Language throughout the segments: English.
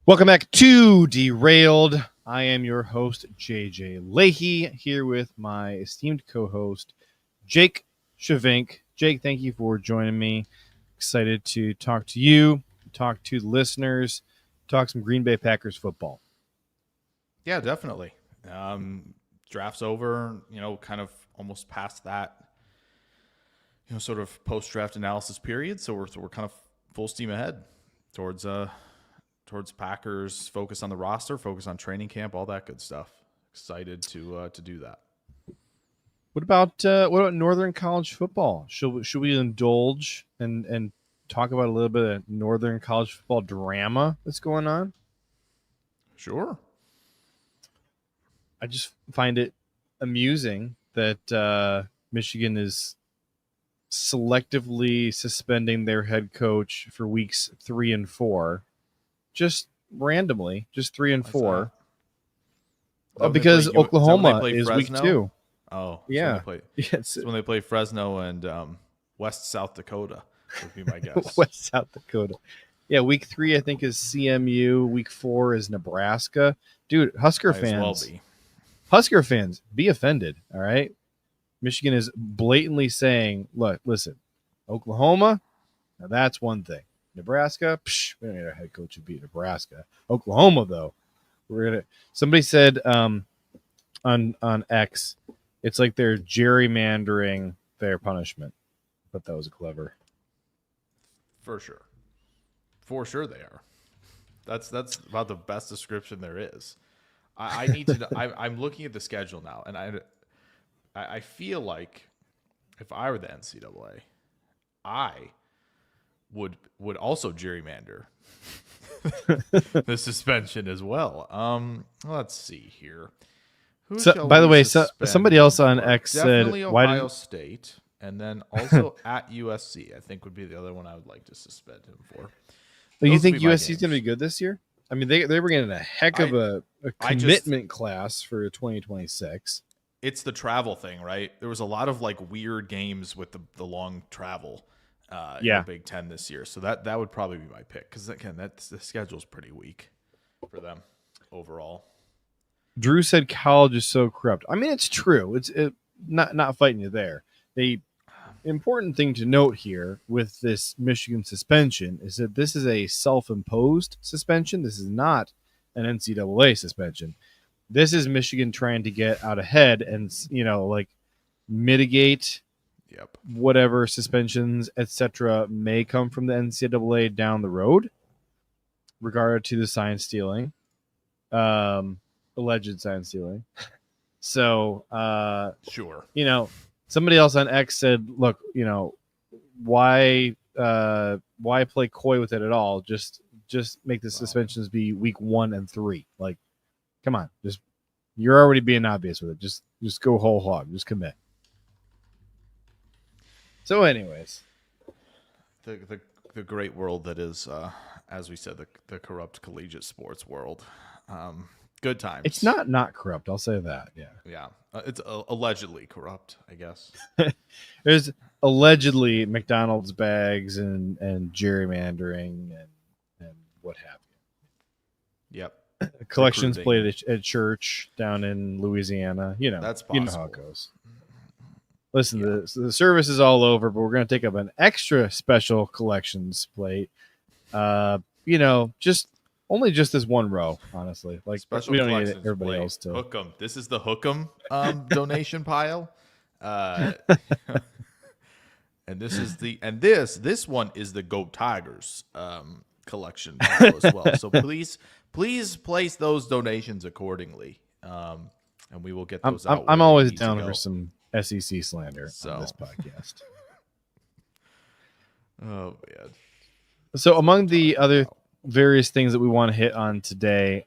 Welcome back to Derailed. I am your host, JJ Lahey, here with my esteemed co-host, Jake Schyvinck. Jake, thank you for joining me. Excited to talk to you, talk to the listeners, talk some Green Bay Packers football. Yeah, definitely. Draft's over, kind of almost past that, sort of post-draft analysis period. So we're kind of full steam ahead towards Packers, focus on the roster, focus on training camp, all that good stuff. Excited to do that. What about Northern College football? Should we indulge and talk about a little bit of Northern College football drama that's going on? Sure. I just find it amusing that Michigan is selectively suspending their head coach for weeks 3 and 4. Just randomly, just 3 and 4, because Oklahoma is week 2. Oh, yeah. It's when they play Fresno and West South Dakota, would be my guess. West South Dakota. Yeah, week 3 I think is CMU. Week 4 is Nebraska. Dude, Husker fans. Husker fans, be offended. All right, Michigan is blatantly saying, "Look, listen, Oklahoma. Now that's one thing." Nebraska, we don't need our head coach to beat Nebraska. Oklahoma, though, we're gonna. Somebody said on X, it's like they're gerrymandering their punishment. But that was clever. For sure they are. That's about the best description there is. I need to. I'm looking at the schedule now, and I feel like if I were the NCAA, I would also gerrymander the suspension as well. Let's see here. By the way, somebody else on X said, Ohio State, and then also at USC, I think would be the other one I would like to suspend him for. Well, you think USC is going to be good this year? I mean, they were getting a heck of a commitment class for 2026. It's the travel thing, right? There was a lot of weird games with the long travel. In the Big Ten this year, so that would probably be my pick because again, the schedule's pretty weak for them overall. Drew said college is so corrupt. I mean, it's true. It's not fighting you there. The important thing to note here with this Michigan suspension is that this is a self-imposed suspension. This is not an NCAA suspension. This is Michigan trying to get out ahead and mitigate. Yep. Whatever suspensions, etc., may come from the NCAA down the road, regarding to the sign stealing, alleged sign stealing. So, sure. Somebody else on X said, "Look, why play coy with it at all? Just make the suspensions be week 1 and 3. Like, come on, you're already being obvious with it. Just go whole hog. Just commit." So, anyways, the great world that is, as we said, the corrupt collegiate sports world. Good times. It's not corrupt. I'll say that. Yeah. It's allegedly corrupt, I guess. There's allegedly McDonald's bags and gerrymandering and what have you. Yep. Collections played at church down in Louisiana. That's possible. You know how it goes. Listen, the service is all over, but we're going to take up an extra special collections plate. Just this one row, honestly. Special we don't need everybody else to hook 'em. This is the hook 'em donation pile, and this one is the Go Tigers collection pile as well. So please place those donations accordingly, and we will get those out. I'm always down for some SEC slander on this podcast. Oh man! So among the other various things that we want to hit on today,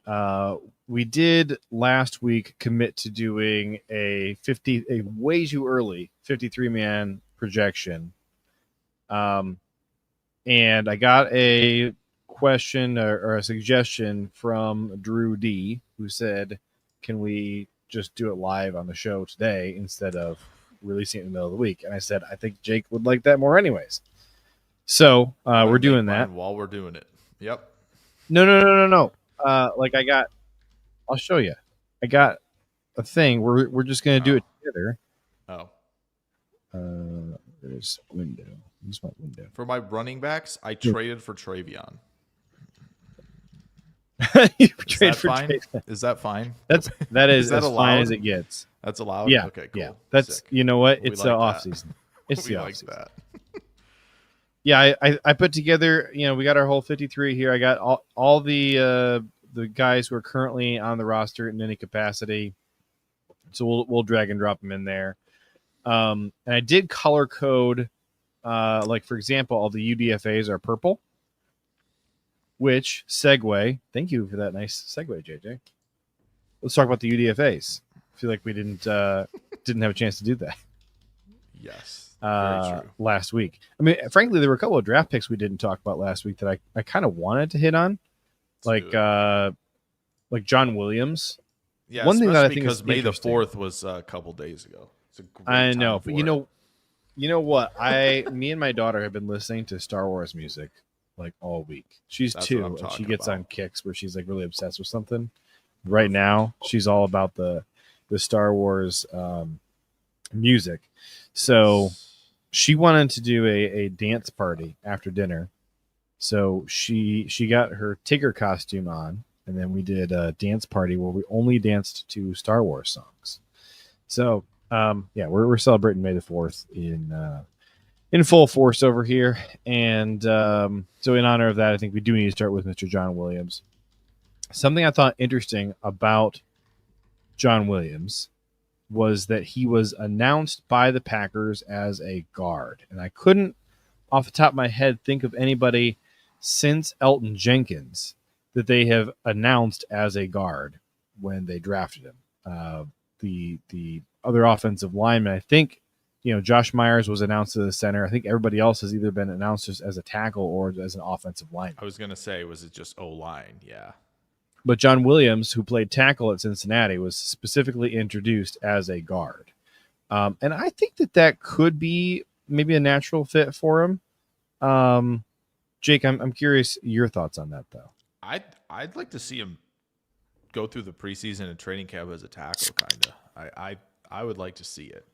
we did last week commit to doing a way too early 53-man projection, and I got a question or a suggestion from Drew D, who said, "Can we just do it live on the show today instead of releasing it in the middle of the week?" And I said, I think Jake would like that more anyways. So we're doing that while we're doing it. Yep. No. like I'll show you. I got a thing. We're just gonna do Oh. it together. Oh. There's window. Where's my window? For my running backs, I traded for Travion. You Is trade that for fine? trade. Is that fine? That is that as allowed? fine as it gets. That's allowed? Yeah. Okay, cool. Yeah. That's Sick. you know what? We It's like off that. season. It's We the like off season. that. Yeah, I put together. We got our whole 53 here. I got all the guys who are currently on the roster in any capacity. So we'll drag and drop them in there. And I did color code. Like for example, all the UDFAs are purple. Which segue? Thank you for that nice segue, JJ. Let's talk about the UDFAs. I feel like we didn't have a chance to do that. Yes. Very true. Last week. I mean, frankly, there were a couple of draft picks we didn't talk about last week that I kind of wanted to hit on, like John Williams. Yeah, one thing that I think because is May the interesting- 4th was a couple days ago. It's a great I time know, for but it. you know what? Me and my daughter have been listening to Star Wars music like all week. She's That's 2, what I'm and she talking gets about. on kicks where she's like really obsessed with something. Right now, she's all about the Star Wars music. So she wanted to do a dance party after dinner. So she got her Tigger costume on, and then we did a dance party where we only danced to Star Wars songs. So yeah, we're celebrating May the 4th in full force over here, and so in honor of that, I think we do need to start with Mr. John Williams. Something I thought interesting about John Williams was that he was announced by the Packers as a guard, and I couldn't, off the top of my head, think of anybody since Elton Jenkins that they have announced as a guard when they drafted him. The other offensive lineman, I think, Josh Myers was announced as a center. I think everybody else has either been announced as a tackle or as an offensive lineman. I was going to say, was it just O-line? Yeah. But John Williams, who played tackle at Cincinnati, was specifically introduced as a guard. And I think that could be maybe a natural fit for him. Jake, I'm curious your thoughts on that, though. I'd like to see him go through the preseason and training camp as a tackle, kind of. I would like to see it.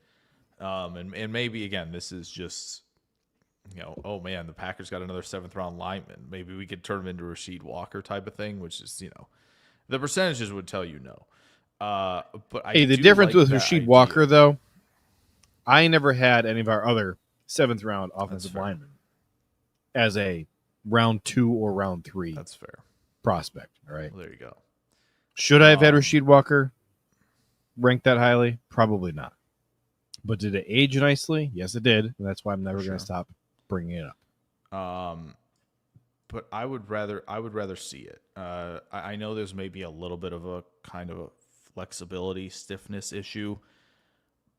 And maybe, again, this is just, oh, man, the Packers got another 7th-round lineman. Maybe we could turn him into a Rasheed Walker type of thing, which is, the percentages would tell you no. But the difference with Rasheed Walker, though, I never had any of our other 7th-round offensive linemen as a round 2 or round 3 That's fair. prospect. All right. Well, there you go. Should I have had Rasheed Walker ranked that highly? Probably not. But did it age nicely? Yes, it did. And that's why I'm never going to stop bringing it up. But I would rather see it. I know there's maybe a little bit of a kind of a flexibility, stiffness issue,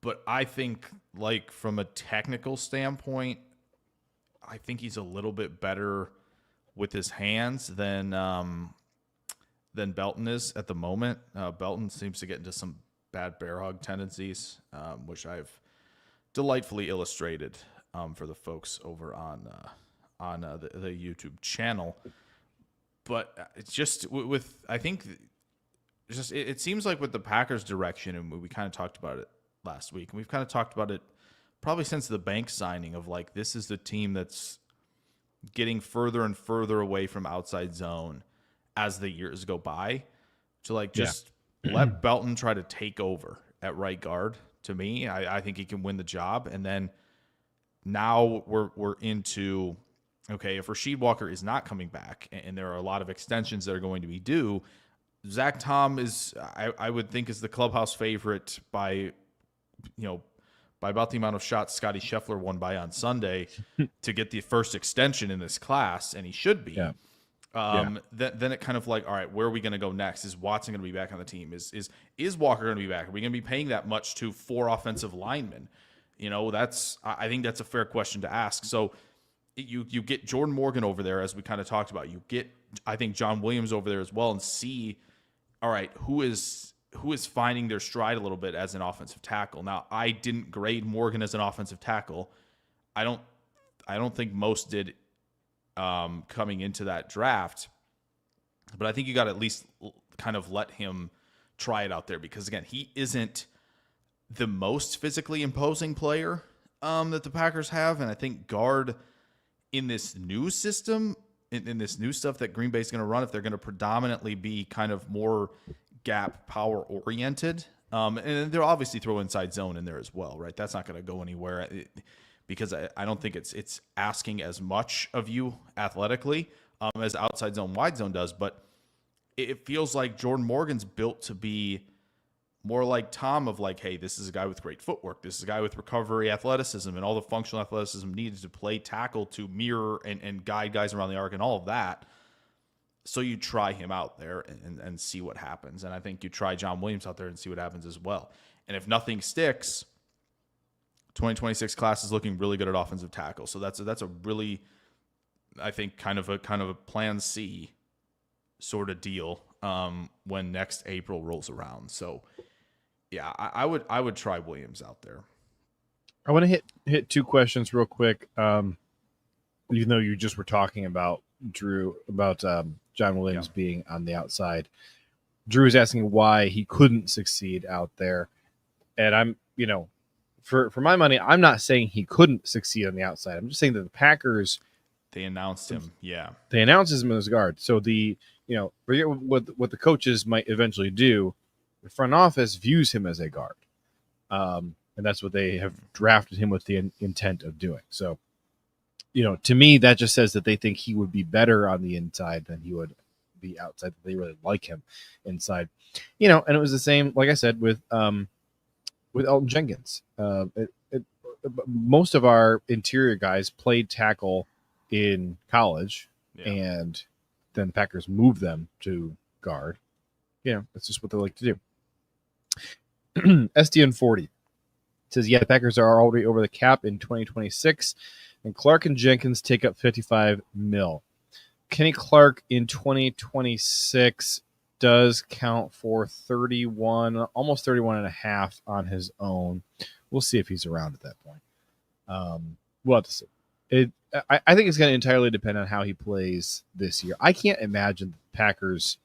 but I think, like, from a technical standpoint, I think he's a little bit better with his hands than Belton is at the moment. Belton seems to get into some bad bear hug tendencies, which I've delightfully illustrated for the folks over on the YouTube channel. But it's just with I think just it seems like with the Packers' direction, and we kind of talked about it last week, and we've kind of talked about it probably since the Bank signing of, like, this is the team that's getting further and further away from outside zone as the years go by. To, like, just let Belton try to take over at right guard. To me, I think he can win the job. And then now we're into, okay, if Rasheed Walker is not coming back, and there are a lot of extensions that are going to be due, Zach Tom is, I would think, is the clubhouse favorite by about the amount of shots Scotty Scheffler won by on Sunday to get the first extension in this class, and he should be. Yeah. Then it kind of like, all right, where are we going to go next? Is Watson going to be back on the team? Is Walker going to be back? Are we going to be paying that much to 4 offensive linemen? I think that's a fair question to ask. So you get Jordan Morgan over there, as we kind of talked about. You get, I think, John Williams over there as well, and see, all right, who is finding their stride a little bit as an offensive tackle. Now, I didn't grade Morgan as an offensive tackle. I don't think most did coming into that draft. But I think you got to at least kind of let him try it out there because, again, he isn't the most physically imposing player that the Packers have. And I think guard in this new system, in this new stuff that Green Bay is going to run, if they're going to predominantly be kind of more gap power oriented, and they'll obviously throw inside zone in there as well, right? That's not going to go anywhere because I don't think it's asking as much of you athletically as outside zone, wide zone does. But it feels like Jordan Morgan's built to be more like Tom of like, hey, this is a guy with great footwork. This is a guy with recovery athleticism and all the functional athleticism needed to play tackle to mirror and guide guys around the arc and all of that. So you try him out there and see what happens. And I think you try John Williams out there and see what happens as well. And if nothing sticks, 2026 class is looking really good at offensive tackle. So that's a really, I think, kind of a plan C sort of deal when next April rolls around. So yeah, I would try Williams out there. I want to hit two questions real quick. Even though you just were talking about Drew, about John Williams being on the outside. Drew is asking why he couldn't succeed out there. And I'm, for my money, I'm not saying he couldn't succeed on the outside. I'm just saying that the Packers, they announced him. Yeah. They announced him as guard. So forget what the coaches might eventually do. The front office views him as a guard. And that's what they have drafted him with the intent of doing. So, to me, that just says that they think he would be better on the inside than he would be outside. They really like him inside, and it was the same, like I said, with Elton Jenkins. Most of our interior guys played tackle in college, and then the Packers moved them to guard. That's just what they like to do. SDN40 says, the Packers are already over the cap in 2026. And Clark and Jenkins take up $55 million. Kenny Clark in 2026 does count for 31, almost 31 and a half on his own. We'll see if he's around at that point. We'll have to see. I think it's going to entirely depend on how he plays this year. I can't imagine the Packers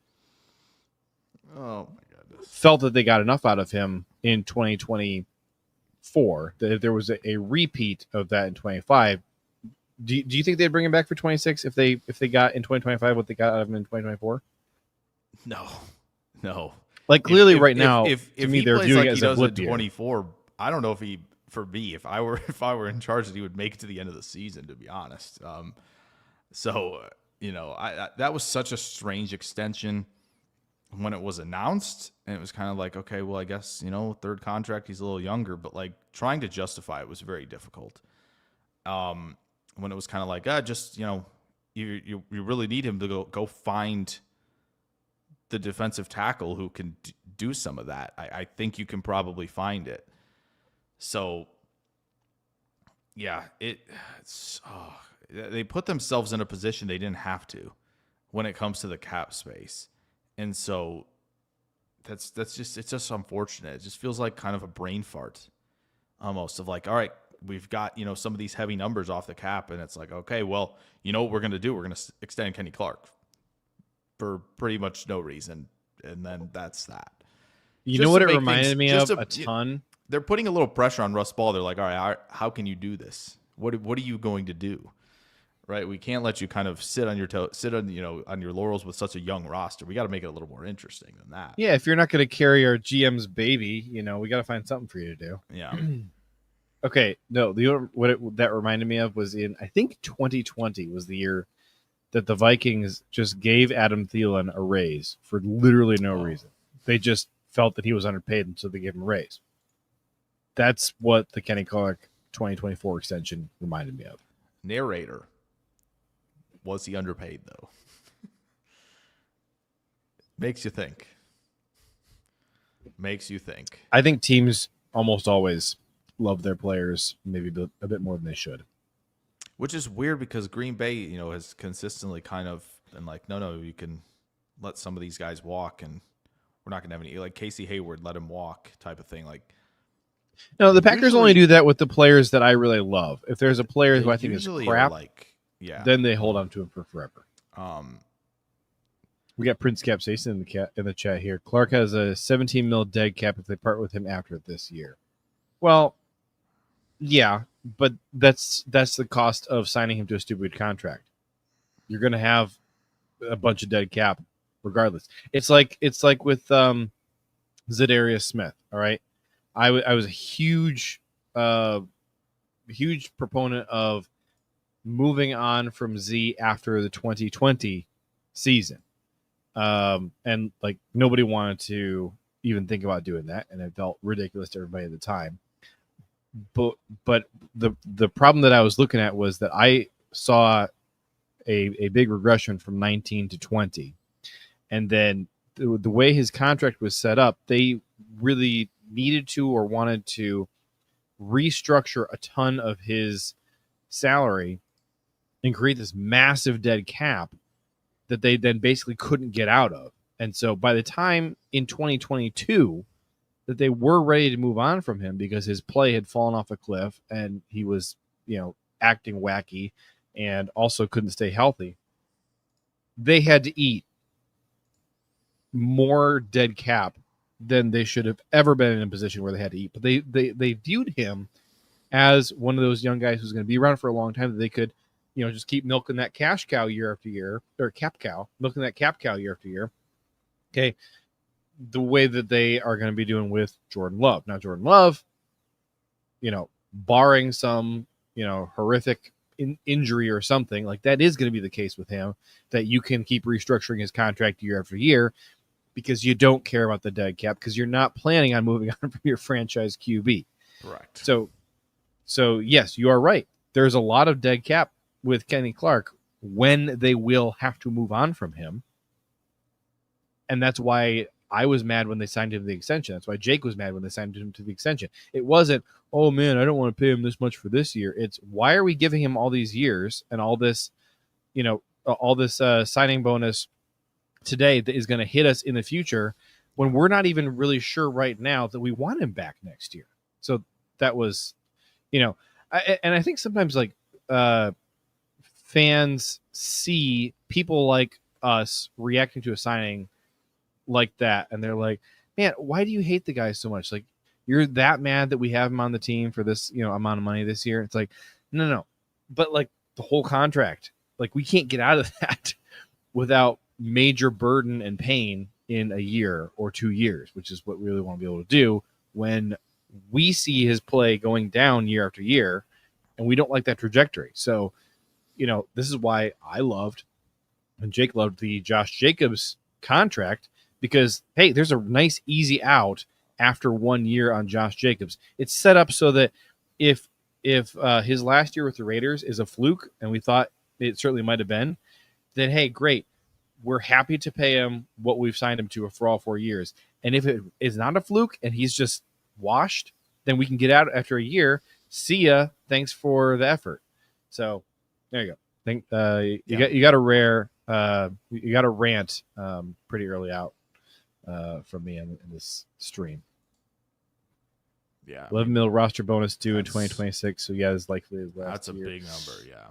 felt that they got enough out of him in 2024, that if there was a repeat of that in 25, do you think they'd bring him back for 26 if they got in 2025 what they got out of him in 2024? No. Like clearly right now, if to me, he they're plays viewing like it as he a does blip in year. 24, I don't know if he, for me, if I were in charge, that he would make it to the end of the season, to be honest. That was such a strange extension when it was announced, and it was kind of like, okay, well, I guess, third contract, he's a little younger, but like trying to justify it was very difficult. When it was kind of like, you really need him to go find the defensive tackle who can do some of that. I think you can probably find it. So yeah, they put themselves in a position they didn't have to when it comes to the cap space. And so it's just unfortunate. It just feels like kind of a brain fart almost of like, all right, we've got, some of these heavy numbers off the cap. And it's like, okay, well, what we're going to do? We're going to extend Kenny Clark for pretty much no reason. And then that's that. You know what it reminded me of a ton? They're putting a little pressure on Russ Ball. They're like, all right, how can you do this? What are you going to do? Right, we can't let you kind of sit on your laurels with such a young roster. We got to make it a little more interesting than that. Yeah, if you're not going to carry our GM's baby, we got to find something for you to do. Yeah. Okay, no, that reminded me of was in, I think 2020 was the year that the Vikings just gave Adam Thielen a raise for literally no reason. They just felt that he was underpaid, and so they gave him a raise. That's what the Kenny Clark 2024 extension reminded me of. Narrator. Was he underpaid, though? Makes you think. I think teams almost always love their players maybe a bit more than they should. Which is weird because Green Bay, has consistently kind of been like, no, you can let some of these guys walk, and we're not going to have any, like Casey Hayward, let him walk type of thing. Like, no, the Packers only do that with the players that I really love. If there's a player who I think is crap, then they hold on to him for forever. We got Prince Capsaicin in the chat here. Clark has a 17 mil dead cap if they part with him after this year. Well, yeah, but that's the cost of signing him to a stupid contract. You're going to have a bunch of dead cap regardless. It's like with Zadarius Smith. All right, I was a huge proponent of moving on from Z after the 2020 season. And like nobody wanted to even think about doing that, and it felt ridiculous to everybody at the time. But the problem that I was looking at was that I saw a big regression from 19 to 20, and then the way his contract was set up, they really needed to or wanted to restructure a ton of his salary and create this massive dead cap that they then basically couldn't get out of. And so by the time in 2022 that they were ready to move on from him because his play had fallen off a cliff and he was, acting wacky and also couldn't stay healthy, they had to eat more dead cap than they should have ever been in a position where they had to eat. But they viewed him as one of those young guys who's going to be around for a long time that they could, just keep milking that cash cow year after year, or cap cow, milking that cap cow year after year. Okay. The way that they are going to be doing with Jordan Love. Now, Jordan Love, barring some, horrific injury or something, like that is going to be the case with him, that you can keep restructuring his contract year after year because you don't care about the dead cap because you're not planning on moving on from your franchise QB. Correct. So yes, you are right. There's a lot of dead cap with Kenny Clark when they will have to move on from him. And that's why I was mad when they signed him to the extension. That's why Jake was mad when they signed him to the extension. It wasn't, oh man, I don't want to pay him this much for this year. It's why are we giving him all these years and all this, signing bonus today that is going to hit us in the future when we're not even really sure right now that we want him back next year. So that was, I think sometimes like fans see people like us reacting to a signing like that, and they're like, man, why do you hate the guy so much? Like, you're that mad that we have him on the team for this, amount of money this year. It's like, no. But like the whole contract, like we can't get out of that without major burden and pain in a year or 2 years, which is what we really want to be able to do when we see his play going down year after year, and we don't like that trajectory. So, this is why I loved and Jake loved the Josh Jacobs contract, because, hey, there's a nice, easy out after 1 year on Josh Jacobs. It's set up so that if his last year with the Raiders is a fluke, and we thought it certainly might have been, then, hey, great. We're happy to pay him what we've signed him to for all 4 years. And if it is not a fluke and he's just washed, then we can get out after a year. See ya. Thanks for the effort. So there you go. You got a rant pretty early out from me in this stream. Yeah, 11 mil roster bonus due in 2026. So as likely as last that's a year. Big number. Yeah,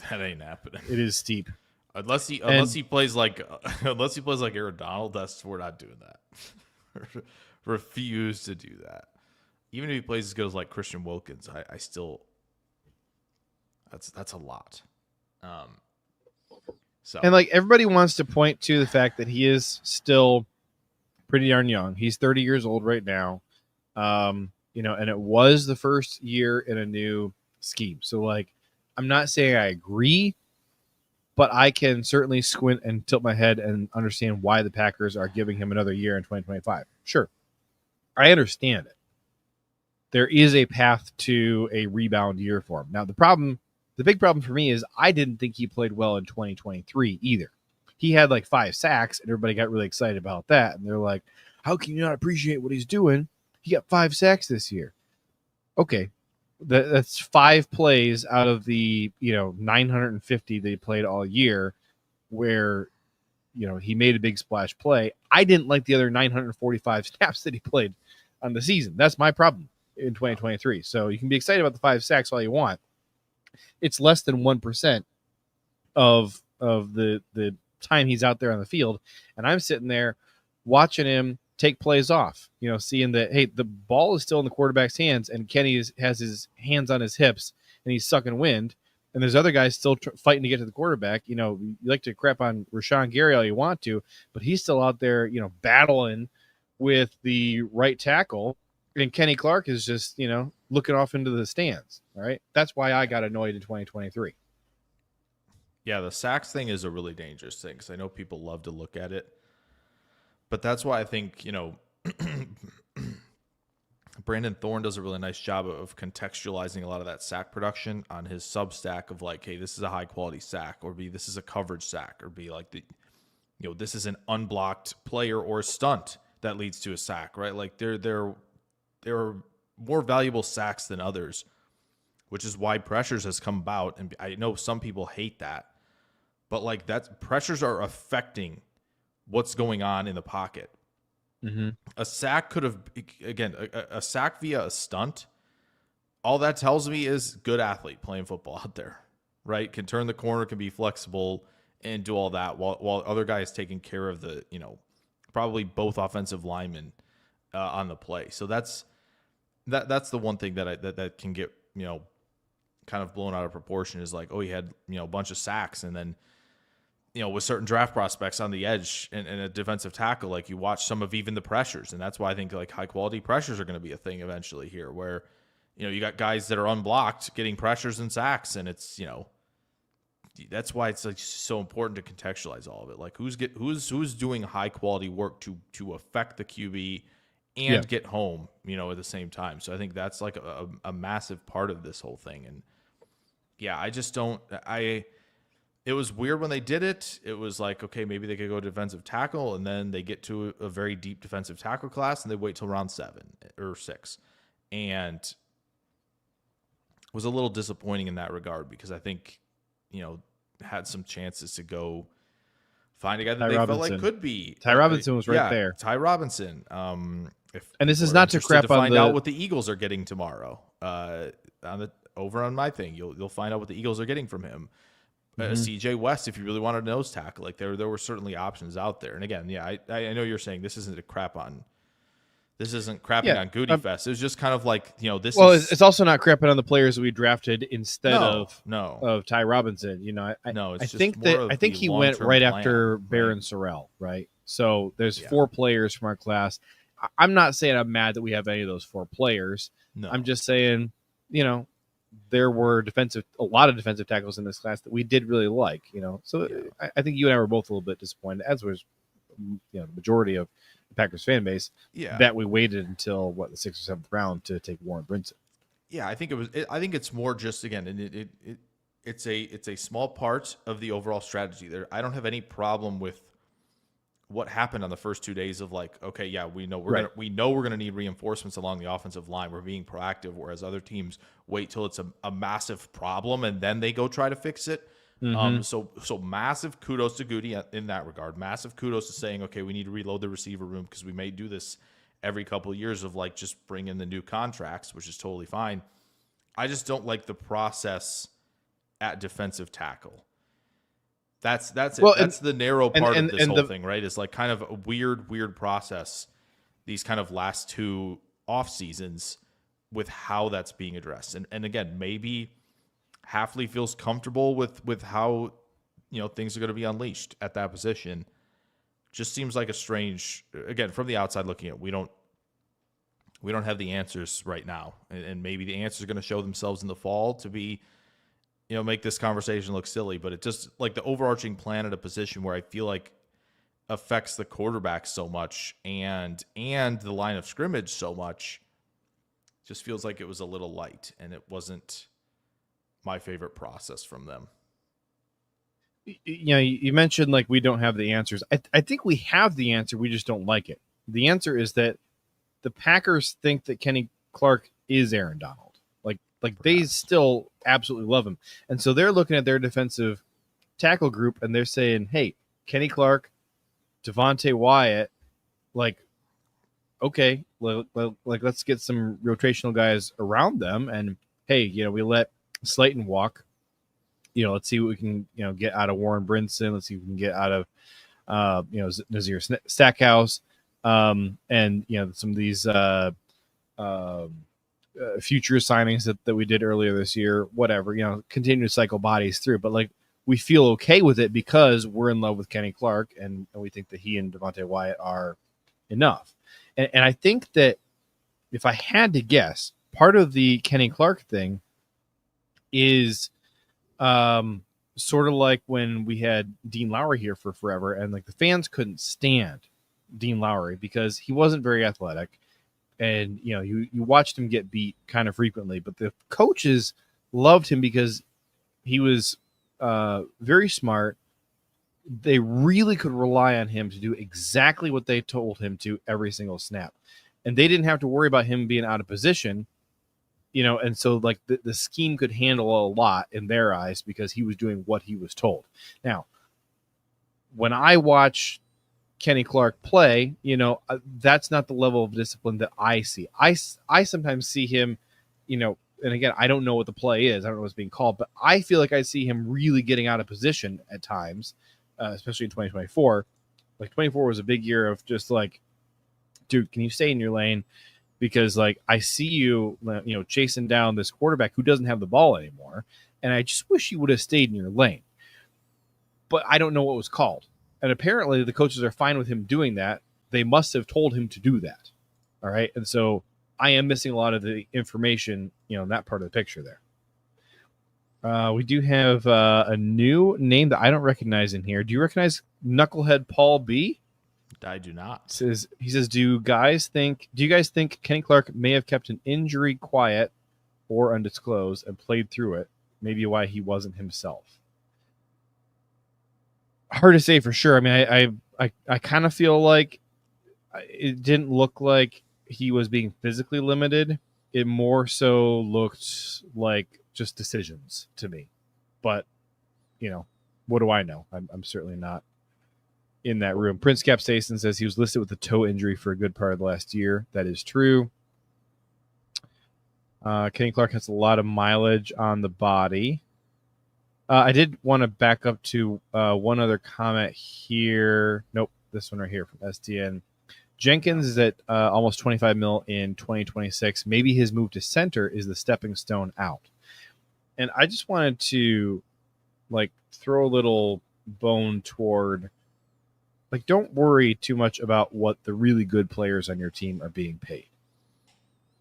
that ain't happening. It is steep. Unless he plays like Aaron Donald, we're not doing that. Refuse to do that. Even if he plays as good as like Christian Wilkins, I still that's a lot. And like everybody wants to point to the fact that he is still pretty darn young. He's 30 years old right now. And it was the first year in a new scheme. So like, I'm not saying I agree, but I can certainly squint and tilt my head and understand why the Packers are giving him another year in 2025. Sure. I understand it. There is a path to a rebound year for him. Now, the big problem for me is I didn't think he played well in 2023 either. He had like 5 sacks, and everybody got really excited about that. And they're like, how can you not appreciate what he's doing? He got 5 sacks this year. Okay. That's 5 plays out of the 950 they played all year where he made a big splash play. I didn't like the other 945 snaps that he played on the season. That's my problem in 2023. So you can be excited about the 5 sacks all you want. It's less than 1% of the time he's out there on the field, and I'm sitting there watching him take plays off, seeing that, hey, the ball is still in the quarterback's hands, and Kenny has his hands on his hips, and he's sucking wind, and there's other guys still fighting to get to the quarterback. You like to crap on Rashawn Gary all you want to, but he's still out there, battling with the right tackle, and Kenny Clark is just, looking off into the stands. All right. That's why I got annoyed in 2023. Yeah, the sacks thing is a really dangerous thing because I know people love to look at it. But that's why I think, Brandon Thorne does a really nice job of contextualizing a lot of that sack production on his Substack of like, hey, this is a high quality sack, or B, this is a coverage sack, or B, like this is an unblocked player or stunt that leads to a sack, right? Like there are more valuable sacks than others, which is why pressures has come about. And I know some people hate that, but like pressures are affecting what's going on in the pocket. Mm-hmm. A sack could have, again, a sack via a stunt. All that tells me is good athlete playing football out there, right? Can turn the corner, can be flexible and do all that while other guys taking care of the, probably both offensive linemen on the play. So that's the one thing that can get, kind of blown out of proportion is like, oh, he had, a bunch of sacks, and then, with certain draft prospects on the edge and a defensive tackle, like you watch some of even the pressures. And that's why I think like high quality pressures are going to be a thing eventually here where, you got guys that are unblocked getting pressures and sacks. And it's, that's why it's like so important to contextualize all of it. Like who's doing high quality work to affect the QB and get home, at the same time. So I think that's like a massive part of this whole thing. And yeah, it was weird when they did it. It was like, okay, maybe they could go defensive tackle, and then they get to a very deep defensive tackle class, and they wait till round 7 or 6. And it was a little disappointing in that regard because I think, had some chances to go find a guy that felt like could be. Ty Robinson was right there. Ty Robinson. And this is not to crap to on find out what the Eagles are getting tomorrow. Over on my thing, you'll find out what the Eagles are getting from him. CJ West, if you really wanted a nose tackle, like there were certainly options out there. And again, yeah, I know you're saying this isn't crapping on UDFAs. It was just kind of like, it's also not crapping on the players that we drafted instead of Ty Robinson. I think he went right after Baron Sorrell, right? So there's 4 players from our class. I'm not saying I'm mad that we have any of those 4 players. No. I'm just saying, there were a lot of defensive tackles in this class that we did really like, So I think you and I were both a little bit disappointed, as was, the majority of the Packers fan base, that we waited until the 6th or 7th round to take Warren Brinson. Yeah, I think I think it's more just, again, and it's a small part of the overall strategy there. I don't have any problem with what happened on the first 2 days of like, okay, yeah, we know we're gonna need reinforcements along the offensive line. We're being proactive, whereas other teams wait till it's a massive problem and then they go try to fix it. Mm-hmm. So massive kudos to Goody in that regard. Massive kudos to saying, okay, we need to reload the receiver room because we may do this every couple of years of like just bring in the new contracts, which is totally fine. I just don't like the process at defensive tackle. That's it. Well, that's the narrow part of this whole thing, right? It's like kind of a weird process, these kind of last 2 off seasons with how that's being addressed. And again, maybe Hafley feels comfortable with how, things are going to be unleashed at that position. Just seems like a strange, again, from the outside looking at, we don't have the answers right now. And maybe the answers are going to show themselves in the fall to be, make this conversation look silly, but it just like the overarching plan at a position where I feel like affects the quarterback so much and the line of scrimmage so much, just feels like it was a little light and it wasn't my favorite process from them. You mentioned like we don't have the answers. I think we have the answer. We just don't like it. The answer is that the Packers think that Kenny Clark is Aaron Donald. Like they still absolutely love him. And so they're looking at their defensive tackle group and they're saying, hey, Kenny Clark, Devontae Wyatt, like, okay, let's get some rotational guys around them. And hey, we let Slayton walk. let's see what we can, get out of Warren Brinson. Let's see what we can get out of, Nazir Stackhouse, and some of these future signings that we did earlier this year. Whatever, continue to cycle bodies through, but like we feel okay with it because we're in love with Kenny Clark, and we think that he and Devontae Wyatt are enough. And I think that if I had to guess, part of the Kenny Clark thing is sort of like when we had Dean Lowry here for forever, and like the fans couldn't stand Dean Lowry because he wasn't very athletic, and you watched him get beat kind of frequently, but the coaches loved him because he was very smart. They really could rely on him to do exactly what they told him to every single snap, and they didn't have to worry about him being out of position. And so like the scheme could handle a lot in their eyes because he was doing what he was told. Now, when I watch Kenny Clark play, that's not the level of discipline that I see. I sometimes see him, and again, I don't know what the play is. I don't know what's being called, but I feel like I see him really getting out of position at times, especially in 2024. Like 24 was a big year of just like, dude, can you stay in your lane? Because like I see you, chasing down this quarterback who doesn't have the ball anymore, and I just wish you would have stayed in your lane. But I don't know what was called, and apparently the coaches are fine with him doing that. They must have told him to do that. All right, and so I am missing a lot of the information, in that part of the picture there. We do have a new name that I don't recognize in here. Do you recognize Knucklehead Paul B? I do not. He says, do you guys think Kenny Clark may have kept an injury quiet or undisclosed and played through it? Maybe why he wasn't himself. Hard to say for sure. I mean, I kind of feel like it didn't look like he was being physically limited. It more so looked like just decisions to me. But, what do I know? I'm certainly not in that room. Prince Capsaicin says he was listed with a toe injury for a good part of the last year. That is true. Kenny Clark has a lot of mileage on the body. I did want to back up to one other comment here. Nope, this one right here from STN. Jenkins is at almost 25 mil in 2026. Maybe his move to center is the stepping stone out. And I just wanted to throw a little bone toward, don't worry too much about what the really good players on your team are being paid,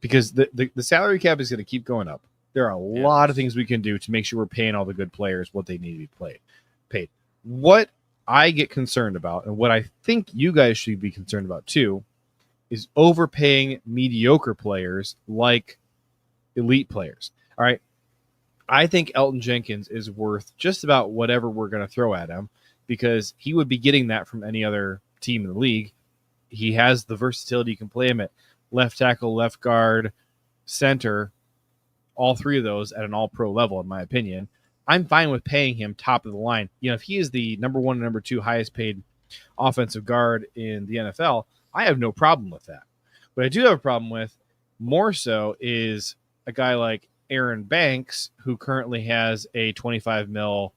because the salary cap is going to keep going up. There are a lot of things we can do to make sure we're paying all the good players what they need to be paid. What I get concerned about, and what I think you guys should be concerned about too, is overpaying mediocre players like elite players. All right. I think Elton Jenkins is worth just about whatever we're going to throw at him, because he would be getting that from any other team in the league. He has the versatility. You can play him at left tackle, left guard, center, all three of those at an all-pro level, in my opinion. I'm fine with paying him top of the line. If he is the number one and number two highest paid offensive guard in the NFL, I have no problem with that. What I do have a problem with more so is a guy like Aaron Banks, who currently has a 25 mil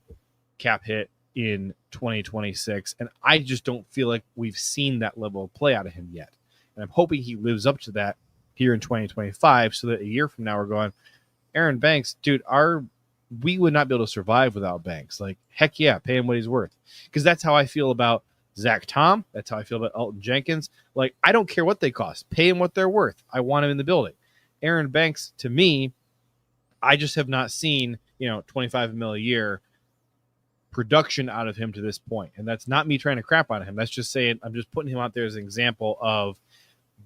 cap hit in 2026, and I just don't feel like we've seen that level of play out of him yet. And I'm hoping he lives up to that here in 2025, so that a year from now we're going, Aaron Banks, dude, we would not be able to survive without Banks. Heck yeah, pay him what he's worth. Because that's how I feel about Zach Tom. That's how I feel about Elton Jenkins. I don't care what they cost. Pay him what they're worth. I want him in the building. Aaron Banks, to me, I just have not seen, 25 mil a year production out of him to this point. And that's not me trying to crap on him. That's just saying, I'm just putting him out there as an example of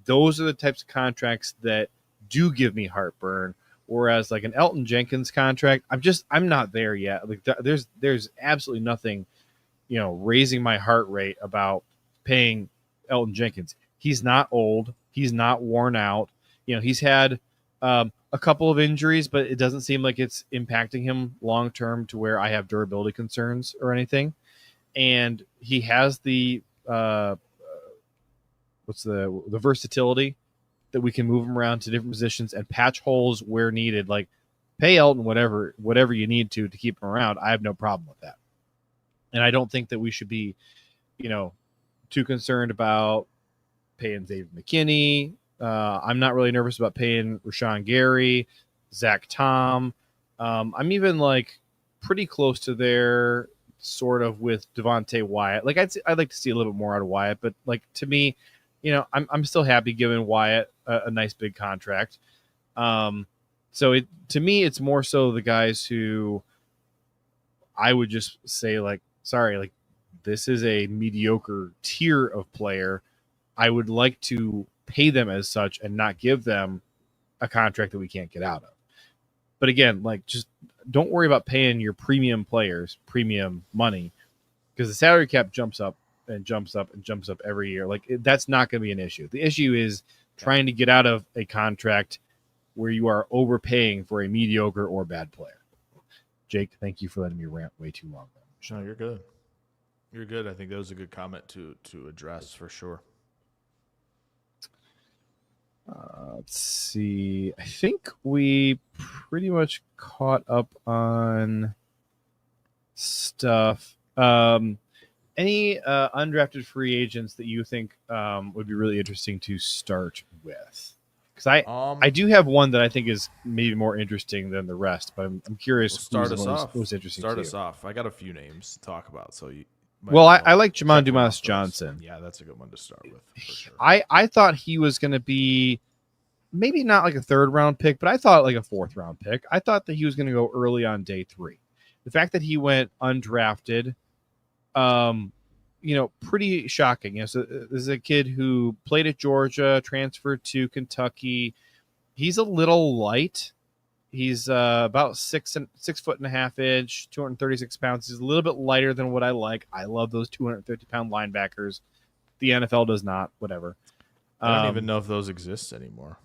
those are the types of contracts that do give me heartburn. Whereas an Elton Jenkins contract, I'm not there yet. There's absolutely nothing, raising my heart rate about paying Elton Jenkins. He's not old. He's not worn out. He's had a couple of injuries, but it doesn't seem like it's impacting him long term to where I have durability concerns or anything. And he has the versatility that we can move him around to different positions and patch holes where needed. pay Elton whatever you need to keep him around. I have no problem with that. And I don't think that we should be, too concerned about paying David McKinney. I'm not really nervous about paying Rashawn Gary, Zach Tom. I'm even like pretty close to there, sort of with Devontae Wyatt. Like I'd like to see a little bit more out of Wyatt, but like to me, I'm still happy giving Wyatt a nice big contract. So to me, it's more so the guys who I would just say like, sorry, like this is a mediocre tier of player. I would like to pay them as such and not give them a contract that we can't get out of. But again, like just don't worry about paying your premium players premium money, because the salary cap jumps up and jumps up and jumps up every year. Like that's not going to be an issue. The issue is trying to get out of a contract where you are overpaying for a mediocre or bad player. Jake, thank you for letting me rant way too long. No, you're good. You're good. I think that was a good comment to address for sure. Let's see. I think we pretty much caught up on stuff. Any undrafted free agents that you think would be really interesting to start with? Because I do have one that I think is maybe more interesting than the rest, but I'm curious. Start us off. Who's interesting? Start us off. I got a few names to talk about. So I like Jamon Dumas Johnson. Yeah, that's a good one to start with. For sure. I thought he was going to be maybe not like a 3rd round pick, but I thought like a 4th round pick. I thought that he was going to go early on day 3. The fact that he went undrafted, pretty shocking. So this is a kid who played at Georgia, transferred to Kentucky. He's a little light. He's about 6'6.5" inch, 236 pounds. He's a little bit lighter than what I like. I love those 250-pound linebackers. The NFL does not. Whatever. I don't even know if those exist anymore.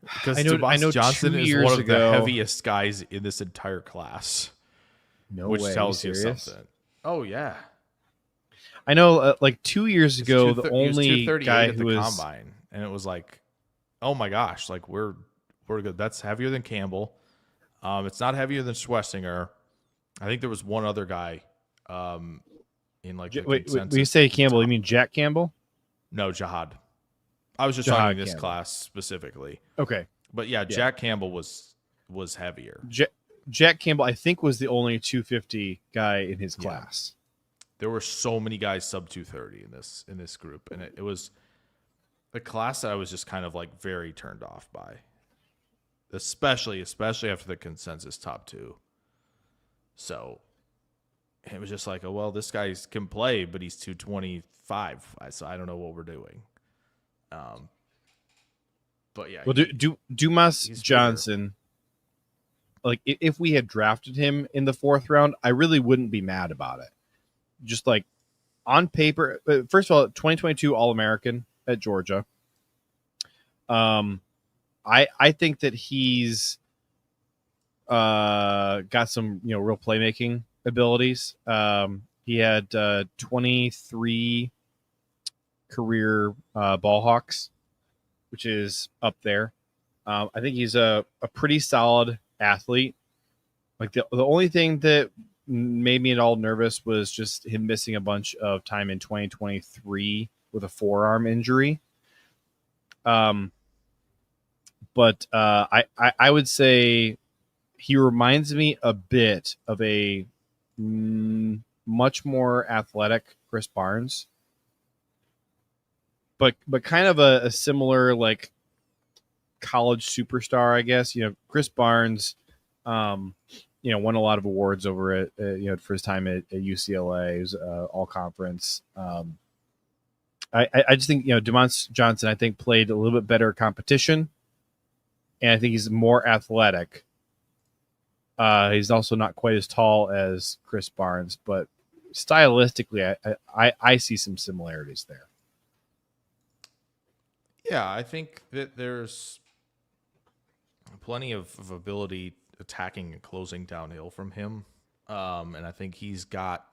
Because I know Johnson is one of the heaviest guys in this entire class. No which way. tells you something. Oh yeah, I know. Like 2 years ago, the only guy at who the was combine, and it was like, oh my gosh, like we're good. That's heavier than Campbell. It's not heavier than Schlesinger. I think there was one other guy. In like the wait, when you say Campbell, you mean Jack Campbell? No, Jihad. I was just talking this class specifically. Okay, but yeah, Jack Campbell was heavier. Jack Campbell, I think, was the only 250 guy in his class. There were so many guys sub 230 in this group, and it was a class that I was just kind of like very turned off by, especially after the consensus top 2. So it was just like, oh well, this guy can play, but he's 225, so I don't know what we're doing. But yeah, well, Dumas Johnson. Like if we had drafted him in the 4th round, I really wouldn't be mad about it. Just like on paper, first of all, 2022 All-American at Georgia. I think that he's got some real playmaking abilities. He had 23 career ball hawks, which is up there. I think he's a pretty solid athlete. Like the only thing that made me at all nervous was just him missing a bunch of time in 2023 with a forearm injury. But I would say he reminds me a bit of a much more athletic Chris Barnes, but kind of a similar like college superstar, I guess. Chris Barnes, won a lot of awards over it, for his time at UCLA. He was all conference. I just think, Dumas Johnson, I think, played a little bit better competition, and I think he's more athletic. He's also not quite as tall as Chris Barnes, but stylistically, I see some similarities there. Yeah, I think that there's plenty of ability attacking and closing downhill from him. And I think he's got,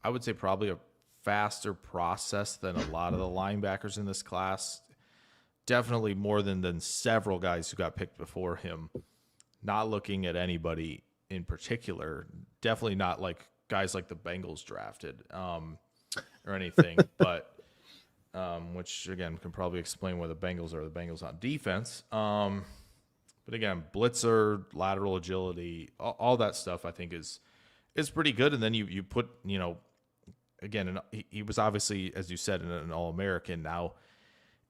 I would say, probably a faster process than a lot of the linebackers in this class. definitely more than several guys who got picked before him. Not looking at anybody in particular, definitely not like guys like the Bengals drafted or anything, but which again can probably explain why the Bengals are the Bengals on defense. But again, blitzer, lateral agility, all that stuff I think is pretty good. And then you put, again, he was obviously, as you said, an All-American. Now,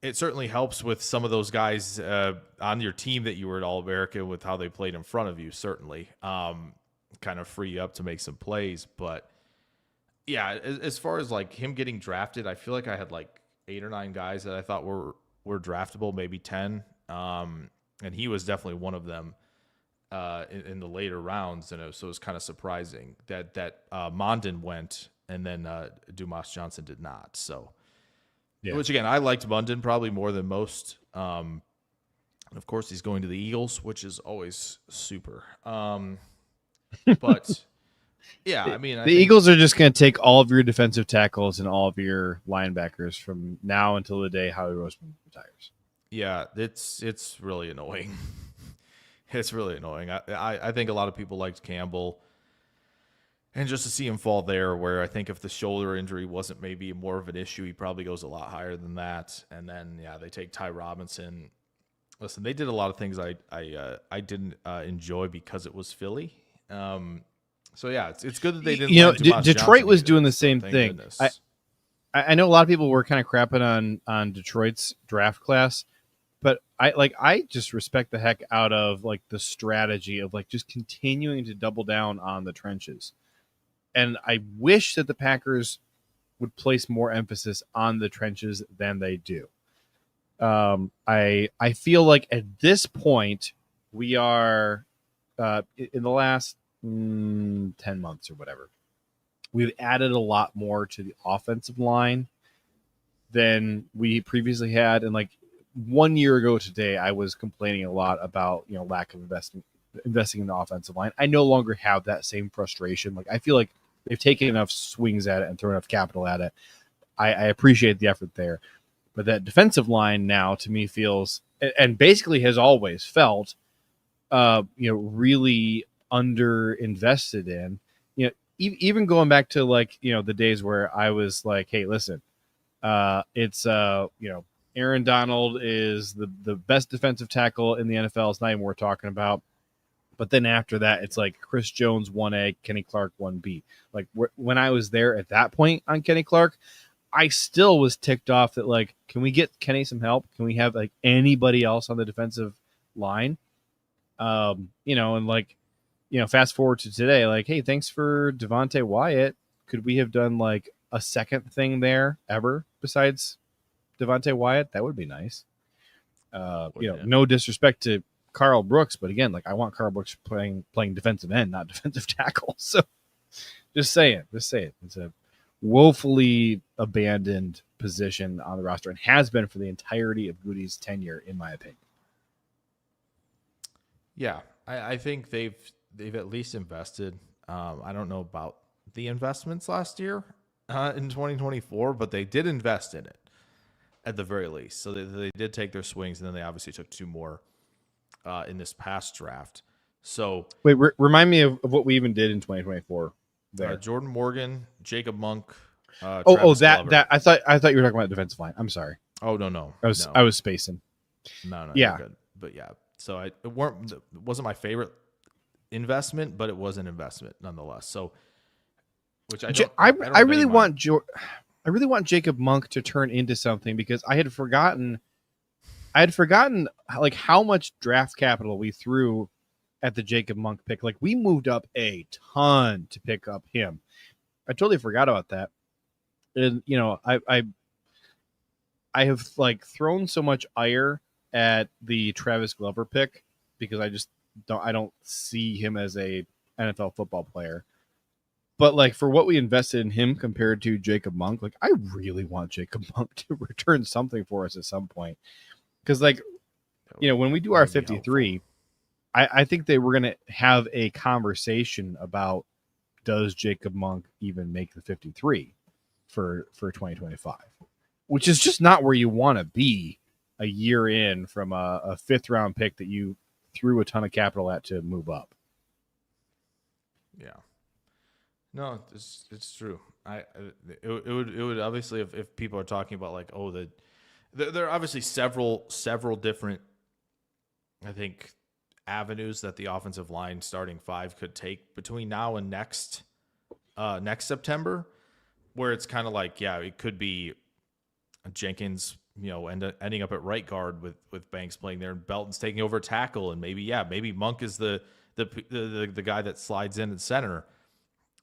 it certainly helps with some of those guys on your team that you were an All-American with how they played in front of you, certainly. Kind of free you up to make some plays. But, yeah, as far as, like, him getting drafted, I feel like I had, like, 8 or 9 guys that I thought were draftable, maybe 10. And he was definitely one of them in the later rounds. And so it was kind of surprising that Mondon went and then Dumas Johnson did not. So, yeah. Which, again, I liked Mondon probably more than most. And of course, he's going to the Eagles, which is always super. But, yeah, I mean, the Eagles are just going to take all of your defensive tackles and all of your linebackers from now until the day Howie Roseman retires. Yeah, it's really annoying. It's really annoying. I think a lot of people liked Campbell. And just to see him fall there, where I think if the shoulder injury wasn't maybe more of an issue, he probably goes a lot higher than that. And then, yeah, they take Ty Robinson. Listen, they did a lot of things I didn't enjoy because it was Philly. So, yeah, it's good that they didn't. Detroit was doing the same thing. I know a lot of people were kind of crapping on Detroit's draft class, but I just respect the heck out of like the strategy of like just continuing to double down on the trenches. And I wish that the Packers would place more emphasis on the trenches than they do. I feel like at this point we are in the last 10 months or whatever, we've added a lot more to the offensive line than we previously had. And like 1 year ago today, I was complaining a lot about lack of investing in the offensive line. I no longer have that same frustration. Like I feel like they've taken enough swings at it and thrown enough capital at it. I appreciate the effort there. But that defensive line now to me feels, and basically has always felt, really under-invested in. Even going back to like, the days where I was like, hey, listen, it's, Aaron Donald is the best defensive tackle in the NFL. It's not even worth talking about. But then after that, it's like Chris Jones 1A, Kenny Clark 1B. Like when I was there at that point on Kenny Clark, I still was ticked off that like, can we get Kenny some help? Can we have like anybody else on the defensive line? And like, fast forward to today, like, hey, thanks for Devontae Wyatt. Could we have done like a second thing there ever besides Devontae Wyatt? That would be nice. No disrespect to Carl Brooks, but again, like I want Carl Brooks playing defensive end, not defensive tackle. So just saying. It's a woefully abandoned position on the roster and has been for the entirety of Goody's tenure, in my opinion. Yeah, I think they've at least invested. I don't know about the investments last year in 2024, but they did invest in it at the very least. So they did take their swings, and then they obviously took 2 more in this past draft. So wait, remind me of what we even did in 2024. There, Jordan Morgan, Jacob Monk. That I thought you were talking about defensive line. I'm sorry. Oh no, I was spacing. No, yeah, good. But yeah. So it wasn't my favorite investment, but it was an investment nonetheless. So, which I really want Jacob Monk to turn into something, because I had forgotten like how much draft capital we threw at the Jacob Monk pick. Like we moved up a ton to pick up him. I totally forgot about that. And I have like thrown so much ire at the Travis Glover pick because I don't see him as a NFL football player. But like for what we invested in him compared to Jacob Monk, like I really want Jacob Monk to return something for us at some point. Because like, when we do our 53, I think that we're going to have a conversation about, does Jacob Monk even make the 53 for 2025, which is just not where you want to be a year in from a 5th round pick that you threw a ton of capital at to move up. Yeah. No, it's true. It would obviously, if people are talking about like, oh, there are obviously several different, I think, avenues that the offensive line starting 5 could take between now and next September, where it's kind of like, yeah, it could be Jenkins, ending up at right guard with Banks playing there, and Belton's taking over tackle, and maybe Monk is the guy that slides in at center.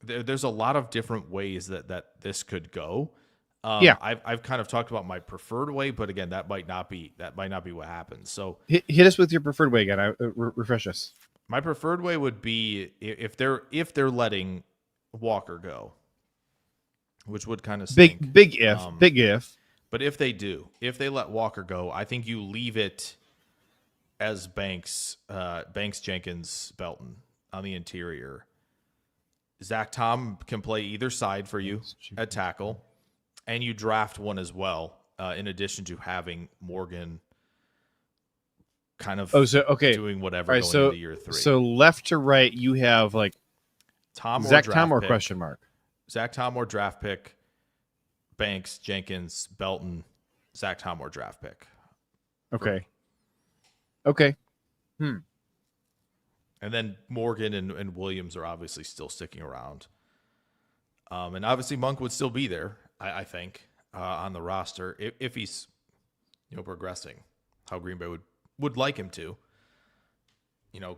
There's a lot of different ways that this could go. I've kind of talked about my preferred way, but again, that might not be what happens. So hit us with your preferred way again. Refresh us. My preferred way would be if they're letting Walker go, which would kind of stink. Big if. But if they let Walker go, I think you leave it as Banks, Jenkins, Belton on the interior. Zach Tom can play either side for you at tackle, and you draft one as well, in addition to having Morgan kind of doing whatever into year 3. So left to right, you have like Zach Tom or question mark? Zach Tom or draft pick, Banks, Jenkins, Belton, Zach Tom or draft pick. Okay. And then Morgan and Williams are obviously still sticking around. And obviously Monk would still be there, I think, on the roster if he's progressing how Green Bay would like him to,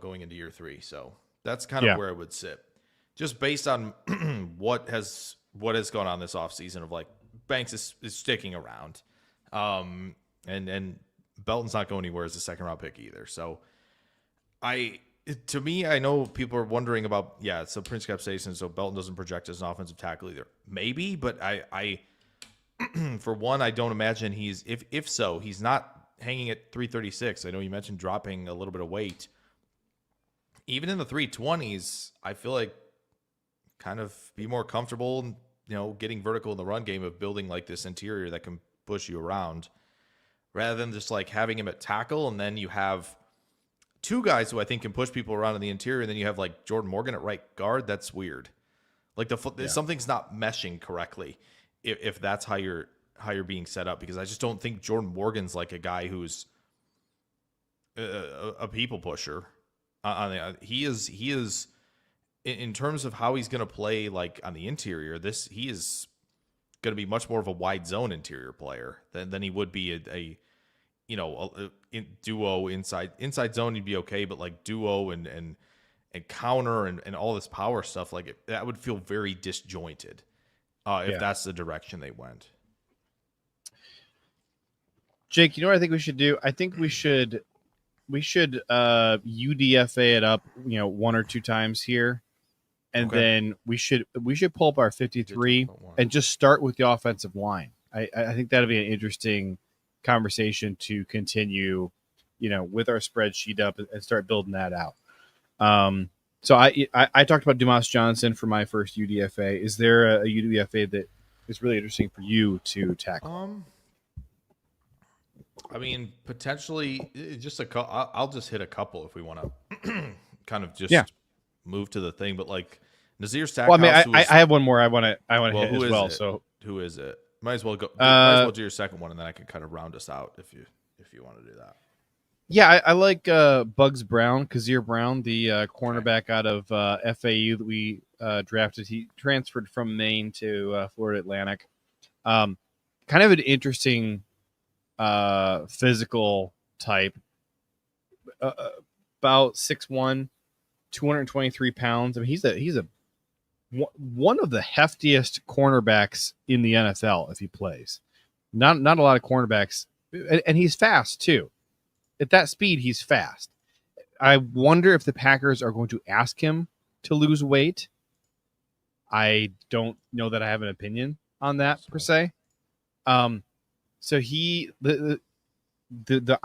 going into year 3. So that's kind of where it would sit. Just based on what has gone on this offseason of like Banks is sticking around. And Belton's not going anywhere as a 2nd round pick either. So to me, I know people are wondering about, it's a Prince Cap Station, so Belton doesn't project as an offensive tackle either. Maybe, but I for one, I don't imagine if so, he's not hanging at 336. I know you mentioned dropping a little bit of weight. Even in the 320s, I feel like kind of be more comfortable, getting vertical in the run game of building like this interior that can push you around, rather than just like having him at tackle, and then you have 2 guys who I think can push people around in the interior, and then you have like Jordan Morgan at right guard. That's weird. Like something's not meshing correctly if that's how you're being set up, because I just don't think Jordan Morgan's like a guy who's a people pusher. He is in terms of how he's going to play like on the interior. He is going to be much more of a wide zone interior player than he would be a duo inside zone. You'd be okay, but like duo and counter and all this power stuff, like that would feel very disjointed if that's the direction they went. Jake, you know what I think we should do? I think we should UDFA it up, 1 or 2 times here. And then we should pull up our 53 and just start with the offensive line. I think that'd be an interesting conversation to continue, with our spreadsheet up and start building that out. So I talked about Dumas Johnson for my first UDFA. Is there a UDFA that is really interesting for you to tackle? I mean, potentially just I'll just hit a couple if we want to kind of just move to the thing, but like Nazir Stackhouse. Well, I mean, I have one more I want to hit as well. So who is it? Might as well go. Might as well do your second one, and then I can kind of round us out if you want to do that. Yeah, I like Bugs Brown, Kazir Brown, the cornerback out of FAU that we drafted. He transferred from Maine to Florida Atlantic. Kind of an interesting physical type. About 6'1", 223 pounds. I mean, he's a one of the heftiest cornerbacks in the NFL if he plays. Not a lot of cornerbacks, and he's fast too. At that speed, he's fast. I wonder if the Packers are going to ask him to lose weight. I don't know that I have an opinion on that per se. So the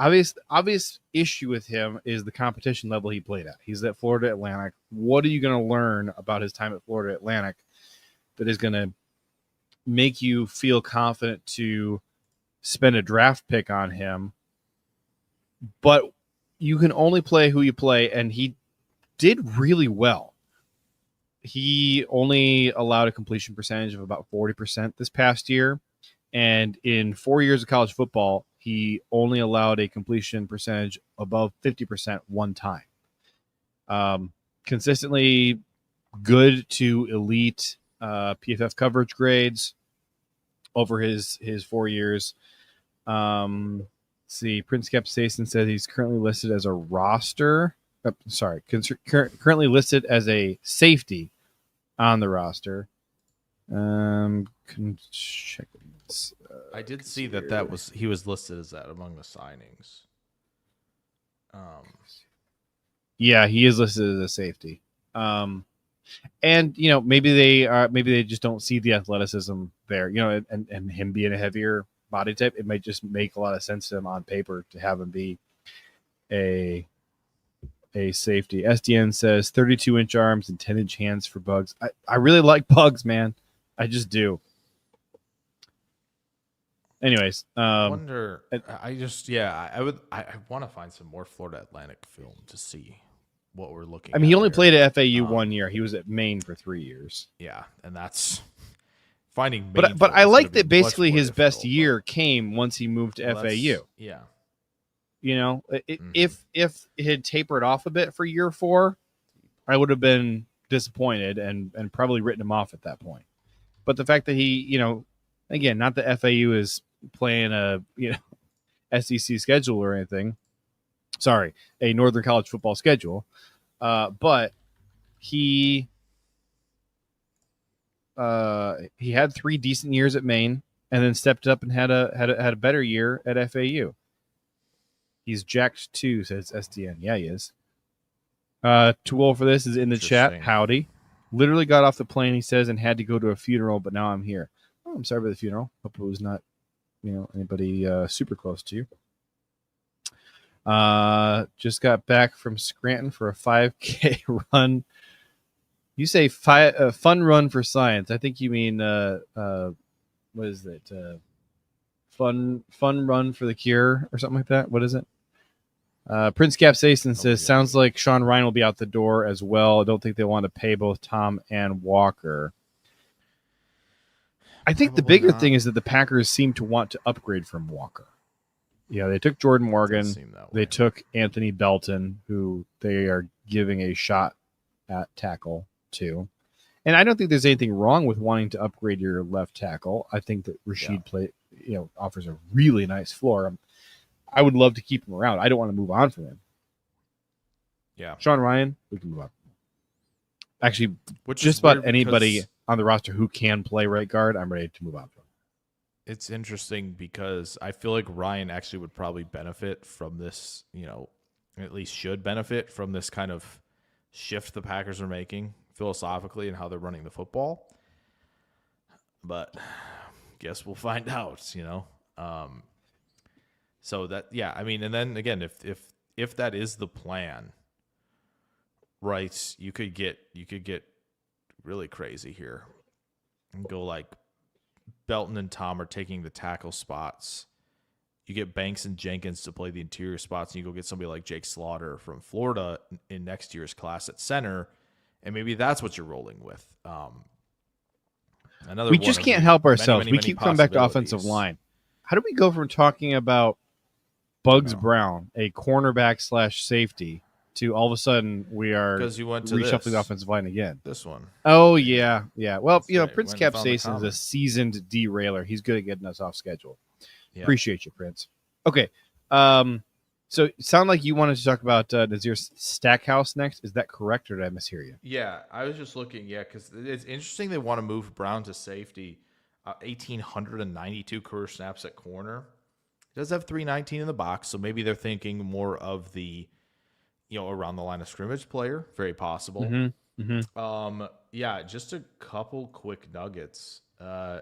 obvious issue with him is the competition level he played at. He's at Florida Atlantic. What are you going to learn about his time at Florida Atlantic that is going to make you feel confident to spend a draft pick on him but you can only play who you play, and he did really well. He only allowed a completion percentage of about 40% this past year. And in 4 years of college football, he only allowed a completion percentage above 50% one time. Consistently good to elite PFF coverage grades over his 4 years. Let's see, Prince Capsaicin says he's currently listed as a roster. Currently listed as a safety on the roster. Can check this. I did see that he was listed as that among the signings. Yeah, he is listed as a safety. And maybe they just don't see the athleticism there. And him being a heavier body type, it might just make a lot of sense to him on paper to have him be a safety. SDN says 32-inch arms and 10-inch hands for Bugs. I really like Bugs, man. I just do. Anyways, I wonder. I want to find some more Florida Atlantic film to see what we're looking. I mean, he only played at FAU 1 year. He was at Maine for 3 years. Yeah, and that's finding. Maine but I like that basically his best year came once he moved to FAU. Yeah. If it had tapered off a bit for year 4, I would have been disappointed and probably written him off at that point. But the fact that he, again, not that FAU is playing a SEC schedule or anything. Sorry, a Northern College football schedule. But he had 3 decent years at Maine and then stepped up and had a better year at FAU. He's jacked too, says SDN. Yeah, he is. Too old for this is in the chat. Howdy. Literally got off the plane, he says, and had to go to a funeral, but now I'm here. Oh, I'm sorry about the funeral. Hope it was not, anybody super close to you. Just got back from Scranton for a 5K run. You say fun run for science. I think you mean what is it? Fun run for the cure or something like that. What is it? Prince Capsaicin says sounds like Sean Ryan will be out the door as well. I don't think they want to pay both Tom and Walker. I think the bigger thing is that the Packers seem to want to upgrade from Walker. Yeah, they took Jordan Morgan. They took Anthony Belton, who they are giving a shot at tackle to. And I don't think there's anything wrong with wanting to upgrade your left tackle. I think that Rashid offers a really nice floor. I would love to keep him around. I don't want to move on from him. Yeah. Sean Ryan, we can move on. Actually, just about anybody on the roster who can play right guard, I'm ready to move on from. It's interesting because I feel like Ryan actually would probably benefit from this, at least should benefit from this kind of shift the Packers are making philosophically and how they're running the football. But guess we'll find out, So that, and then again, if that is the plan, right, you could get really crazy here and go like Belton and Tom are taking the tackle spots. You get Banks and Jenkins to play the interior spots, and you go get somebody like Jake Slaughter from Florida in next year's class at center, and maybe that's what you're rolling with. We just can't help ourselves. We keep coming back to offensive line. How do we go from talking about Bugs Brown, a cornerback / safety, to all of a sudden we are reshuffling the offensive line again? This one. Oh, yeah. Well, Prince Capsaicin is a seasoned derailer. He's good at getting us off schedule. Yeah. Appreciate you, Prince. Okay. So it sounded like you wanted to talk about Nazir Stackhouse next. Is that correct, or did I mishear you? Yeah, I was just looking, because it's interesting they want to move Brown to safety. 1,892 career snaps at corner. He does have 319 in the box, so maybe they're thinking more of the, around the line of scrimmage player. Very possible. Mm-hmm. Mm-hmm. Just a couple quick nuggets on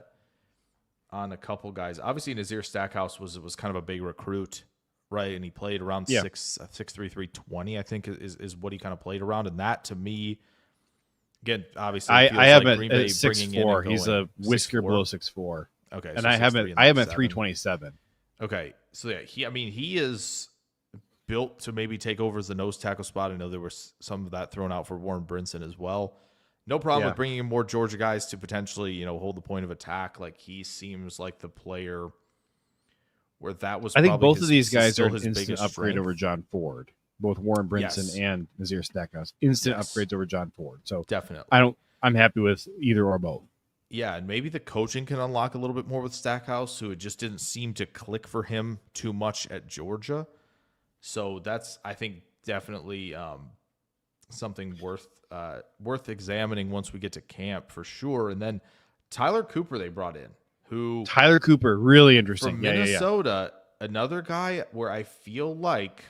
a couple guys. Obviously, Nazir Stackhouse was kind of a big recruit, right? And he played around 6'3", 320, I think is what he kind of played around. And that, to me, again, obviously, I have like Green Bay 6'4". He's a whisker 6'4". below 6'4". Okay, and I have him at 327. Okay, so he is built to maybe take over as the nose tackle spot. I know there was some of that thrown out for Warren Brinson as well. No problem with bringing in more Georgia guys to potentially, hold the point of attack. Like, he seems like the player where that was. I think both of these guys still are an his instant biggest upgrade strength. over John Ford. Both Warren Brinson and Nazir Stackhouse, instant upgrades over John Ford. So definitely, I'm happy with either or both. Yeah, and maybe the coaching can unlock a little bit more with Stackhouse, who it just didn't seem to click for him too much at Georgia. So that's, I think, definitely something worth examining once we get to camp for sure. And then Tyler Cooper they brought in, Tyler Cooper, really interesting. From Minnesota, another guy where I feel like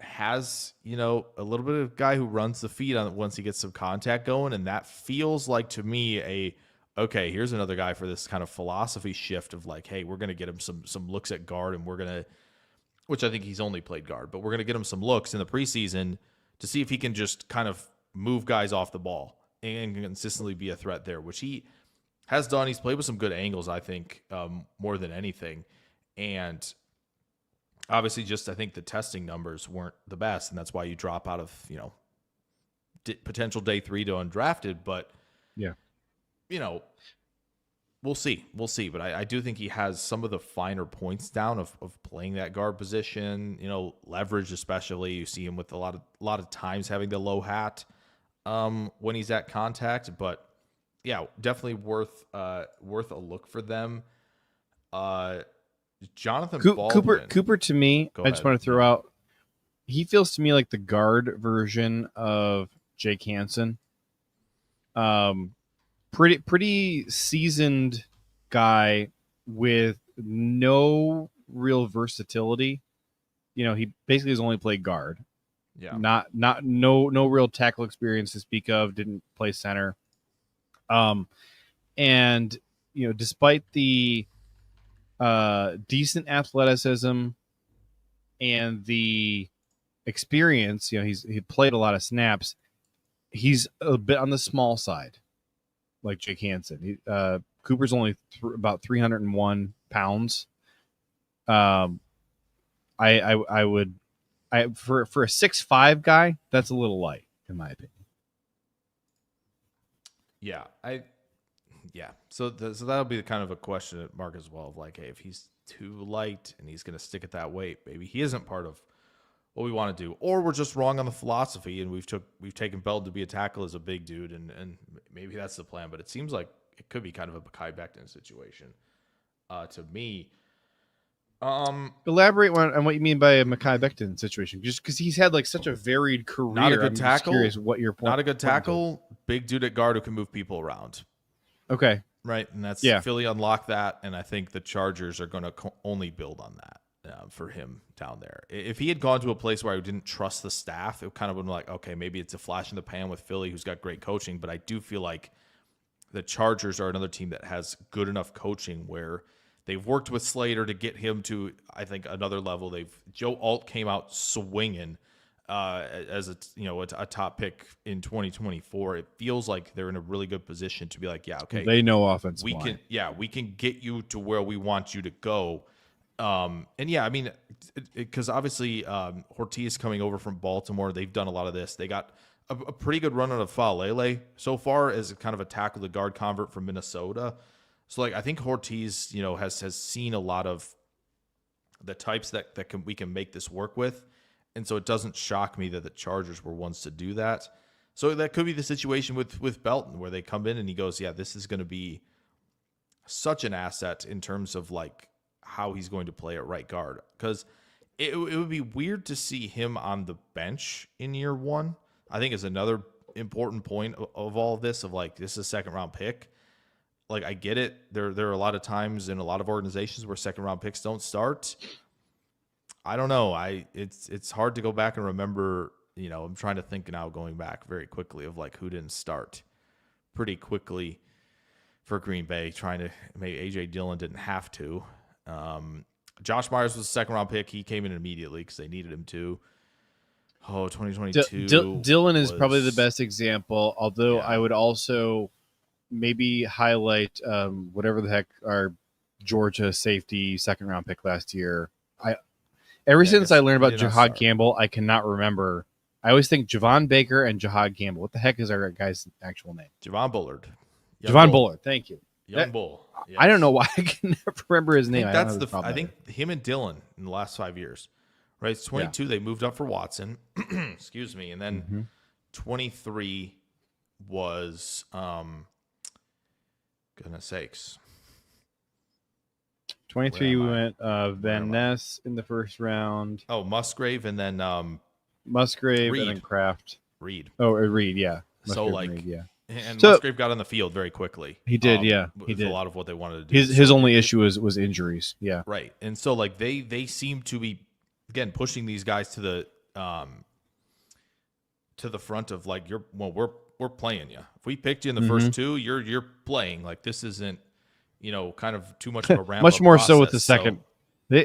has, a little bit of guy who runs the feet on once he gets some contact going. And that feels like to me okay, here's another guy for this kind of philosophy shift of like, hey, we're going to get him some looks at guard, and we're going to, which I think he's only played guard, but we're going to get him some looks in the preseason to see if he can just kind of move guys off the ball and consistently be a threat there, which he has done. He's played with some good angles, I think, more than anything. And obviously, just I think the testing numbers weren't the best, and that's why you drop out of potential day 3 to undrafted. But we'll see. But I do think he has some of the finer points down of playing that guard position. Leverage especially. You see him with a lot of times having the low hat when he's at contact. But yeah, definitely worth a look for them. Jonathan Baldwin. Cooper to me, I just want to throw out, he feels to me like the guard version of Jake Hansen. Pretty seasoned guy with no real versatility. He basically has only played guard. Yeah. No real tackle experience to speak of, didn't play center. And despite the decent athleticism and the experience, he played a lot of snaps. He's a bit on the small side, like Jake Hansen. Cooper's only about 301 pounds. I would for a 6'5" guy, that's a little light in my opinion. Yeah, So that'll be the kind of a question mark as well of like, hey, if he's too light and he's going to stick at that weight, maybe he isn't part of what we want to do, or we're just wrong on the philosophy and we've taken Belton to be a tackle as a big dude, and maybe that's the plan. But it seems like it could be kind of a Mekhi Becton situation to me. Elaborate on what you mean by a Mekhi Becton situation, just because he's had like such a varied career. Not a good tackle. Curious what your point. Not a good tackle. Big dude at guard who can move people around. Okay. Right, and that's Philly unlocked that, and I think the Chargers are going to only build on that for him down there. If he had gone to a place where I didn't trust the staff, it kind of would be like, okay, maybe it's a flash in the pan with Philly, who's got great coaching, but I do feel like the Chargers are another team that has good enough coaching where they've worked with Slater to get him to, I think, another level. Joe Alt came out swinging as a top pick in 2024. It feels like they're in a really good position to be like, yeah, okay, they know offense. We can get you to where we want you to go. And yeah, I mean, because obviously Ortiz coming over from Baltimore, they've done a lot of this. They got a pretty good run out of Falele so far as kind of a tackle to guard convert from Minnesota. So like, I think Ortiz, has seen a lot of the types that we can make this work with. And so it doesn't shock me that the Chargers were ones to do that. So that could be the situation with Belton, where they come in and he goes, yeah, this is going to be such an asset in terms of like how he's going to play at right guard. Because it would be weird to see him on the bench in year 1. I think is another important point of all of this, of like, this is a second round pick. Like, I get it. There are a lot of times in a lot of organizations where second round picks don't start. I don't know. It's hard to go back and remember, I'm trying to think now, going back very quickly of like who didn't start pretty quickly for Green Bay, maybe A.J. Dillon didn't have to. Josh Myers was a second round pick. He came in immediately because they needed him to. 2022. Dillon is probably the best example, although I would also maybe highlight whatever the heck our Georgia safety second round pick last year. Ever Yeah, since guess I learned he about did not Jahad start. Campbell, I cannot remember. I always think Javon Baker and Jahad Campbell. What the heck is our guy's actual name? Javon Bullard. Young Javon Bull. Bullard. Thank you. Young Bull. I don't Yes. know why I can never remember his I name. think I don't that's have this problem. I think him and Dylan in the last 5 years, right? It's Yeah. 22. They moved up for Watson. Excuse me. And then 23 was, goodness sakes. 23 we Where am went Van Ness in the first round. Oh, Musgrave and then Musgrave Reed. and then Kraft. Reed. Oh, Reed, yeah. So Musgrave like, and Reed, yeah. and So- Musgrave got on the field very quickly. He did, yeah. He With did. a lot of what they wanted to do. His So only issue was injuries. Yeah. right, and so like they seem to be again pushing these guys to the front of like we're playing you. If we picked you in the first two, you're playing. Like this isn't kind of too much of a ramp Much up more so with the process. So- second.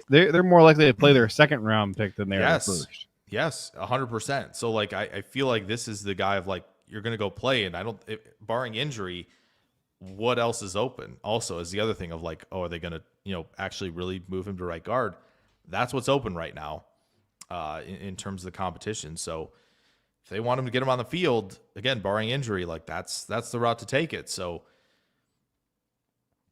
They're more likely to play their second round pick than they are the first. Yes, 100%. So like I feel like this is the guy of like you're going to go play, and barring injury, what else is open? Also, is the other thing of like, oh, are they going to actually really move him to right guard? That's what's open right now, in terms of the competition. So if they want him to get him on the field again, barring injury, like that's the route to take it. So.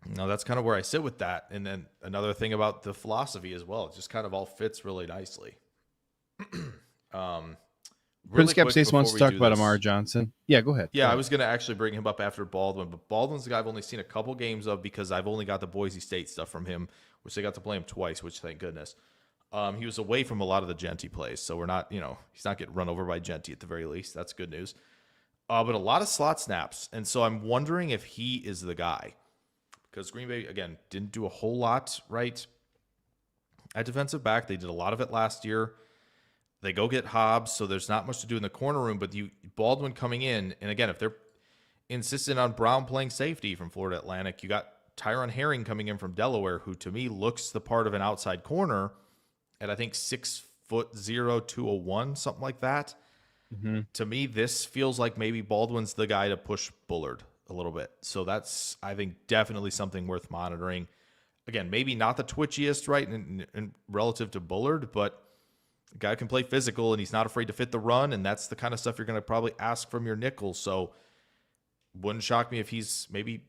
No, that's kind of where I sit with that. And then another thing about the philosophy as well, it just kind of all fits really nicely. Prince Capsace wants to talk about Amar Johnson. Yeah, go ahead. Yeah, I was going to actually bring him up after Baldwin, but Baldwin's the guy I've only seen a couple games of because I've only got the Boise State stuff from him, which they got to play him twice, which thank goodness. He was away from a lot of the Genty plays, so we're not, he's not getting run over by Genty at the very least. That's good news. But a lot of slot snaps, and so I'm wondering if he is the guy. Because Green Bay, again, didn't do a whole lot right at defensive back. They did a lot of it last year. They go get Hobbs, so there's not much to do in the corner room. But Baldwin coming in, and again, if they're insistent on Brown playing safety from Florida Atlantic, you got Tyron Herring coming in from Delaware, who to me looks the part of an outside corner at I think 6'0", 201, something like that. Mm-hmm. To me, this feels like maybe Baldwin's the guy to push Bullard a little bit. So that's, I think, definitely something worth monitoring. Again, maybe not the twitchiest, right, in relative to Bullard, but the guy can play physical, and he's not afraid to fit the run, and that's the kind of stuff you're going to probably ask from your nickel. So wouldn't shock me if he's maybe,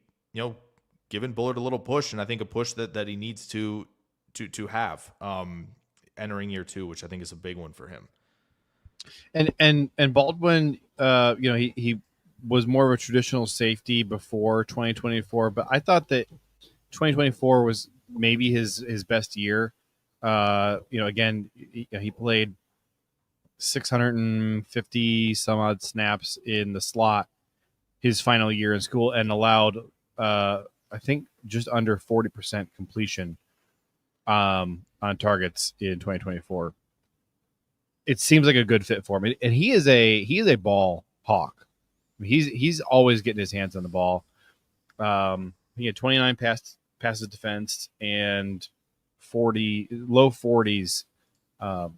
giving Bullard a little push, and I think a push that he needs to have entering year two, which I think is a big one for him. And Baldwin, he was more of a traditional safety before 2024, but I thought that 2024 was maybe his best year. Again, he played 650 some odd snaps in the slot his final year in school and allowed, I think, just under 40% completion on targets in 2024. It seems like a good fit for him, and he is a ball hawk. He's always getting his hands on the ball. He had 29 passes defensed and low 40s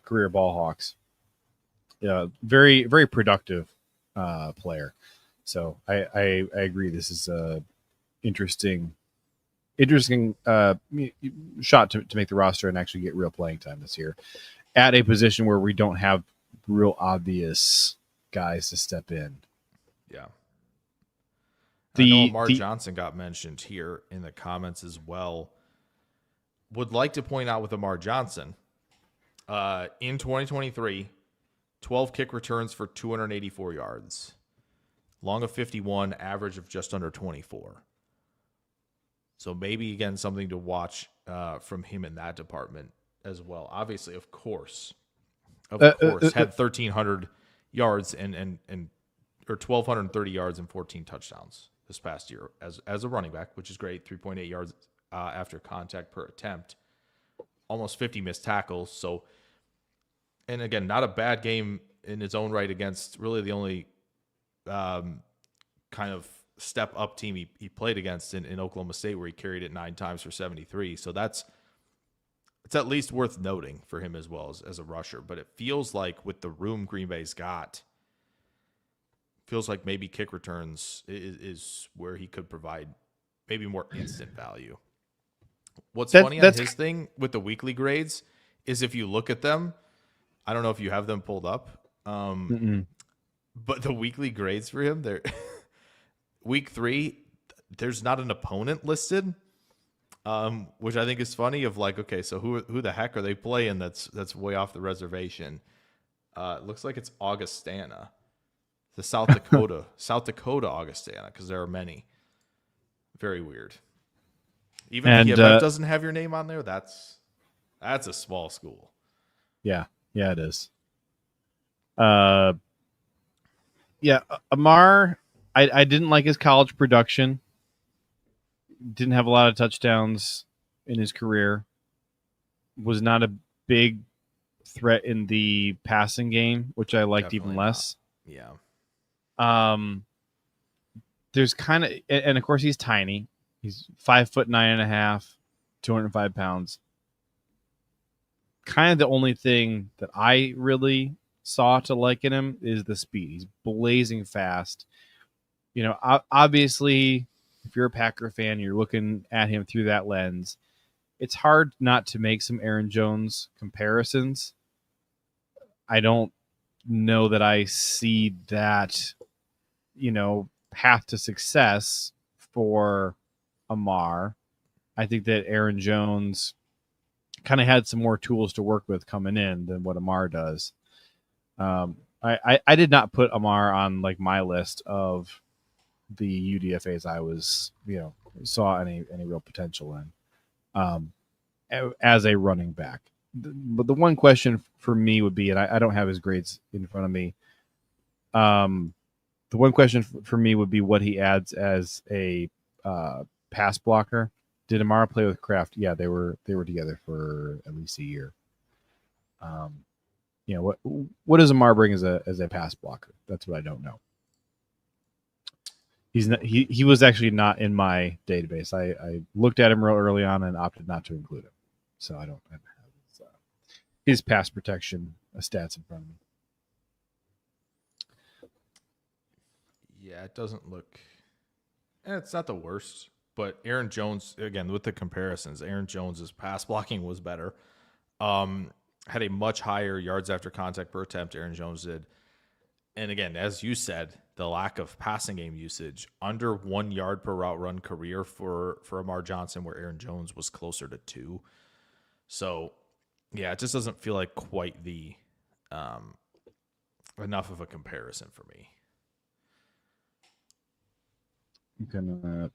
career ball hawks. Yeah, very very productive player. So I agree. This is a interesting shot to make the roster and actually get real playing time this year at a position where we don't have real obvious guys to step in. Yeah. I know Amar Johnson got mentioned here in the comments as well. Would like to point out with Amar Johnson, in 2023, 12 kick returns for 284 yards. Long of 51, average of just under 24. So maybe, again, something to watch from him in that department as well. Obviously, of course, had 1,300 yards and or 1,230 yards and 14 touchdowns this past year as a running back, which is great. 3.8 yards after contact per attempt, almost 50 missed tackles. So, and again, not a bad game in its own right against really the only kind of step up team he played against in Oklahoma State, where he carried it 9 times for 73. So it's at least worth noting for him as well as a rusher. But it feels like with the room Green Bay's got, feels like maybe kick returns is where he could provide maybe more instant value. What's funny on his thing with the weekly grades is if you look at them, I don't know if you have them pulled up, but the weekly grades for him, they're week 3, there's not an opponent listed, which I think is funny. Of like, okay, so who the heck are they playing? That's way off the reservation. It looks like it's Augustana, the South Dakota Augustana, because there are many. Very weird. Even And PFF doesn't have your name on there. That's a small school. Yeah, it is. Yeah, Amar, I didn't like his college production. Didn't have a lot of touchdowns in his career. Was not a big threat in the passing game, which I liked Definitely even less. not. Yeah. There's kind of, and of course he's tiny. He's 5'9.5", 205 pounds. Kind of the only thing that I really saw to like in him is the speed. He's blazing fast. You know, obviously, if you're a Packer fan, you're looking at him through that lens. It's hard not to make some Aaron Jones comparisons. I don't know that I see that, path to success for Amar. I think that Aaron Jones kind of had some more tools to work with coming in than what Amar does. I did not put Amar on like my list of the UDFAs I was, saw any real potential in as a running back. But the one question for me would be, and I don't have his grades in front of me. The one question for me would be what he adds as a pass blocker. Did Amar play with Kraft? Yeah, they were together for at least a year. What does Amar bring as a pass blocker? That's what I don't know. He's not, he was actually not in my database. I looked at him real early on and opted not to include him, so I don't have his pass protection stats in front of me. Yeah, it doesn't look. It's not the worst, but Aaron Jones, again, with the comparisons, Aaron Jones's pass blocking was better. Had a much higher yards after contact per attempt, Aaron Jones did. And again, as you said, the lack of passing game usage, under 1 yard per route run career for Amar Johnson, where Aaron Jones was closer to 2. So, yeah, it just doesn't feel like quite the enough of a comparison for me. I'm gonna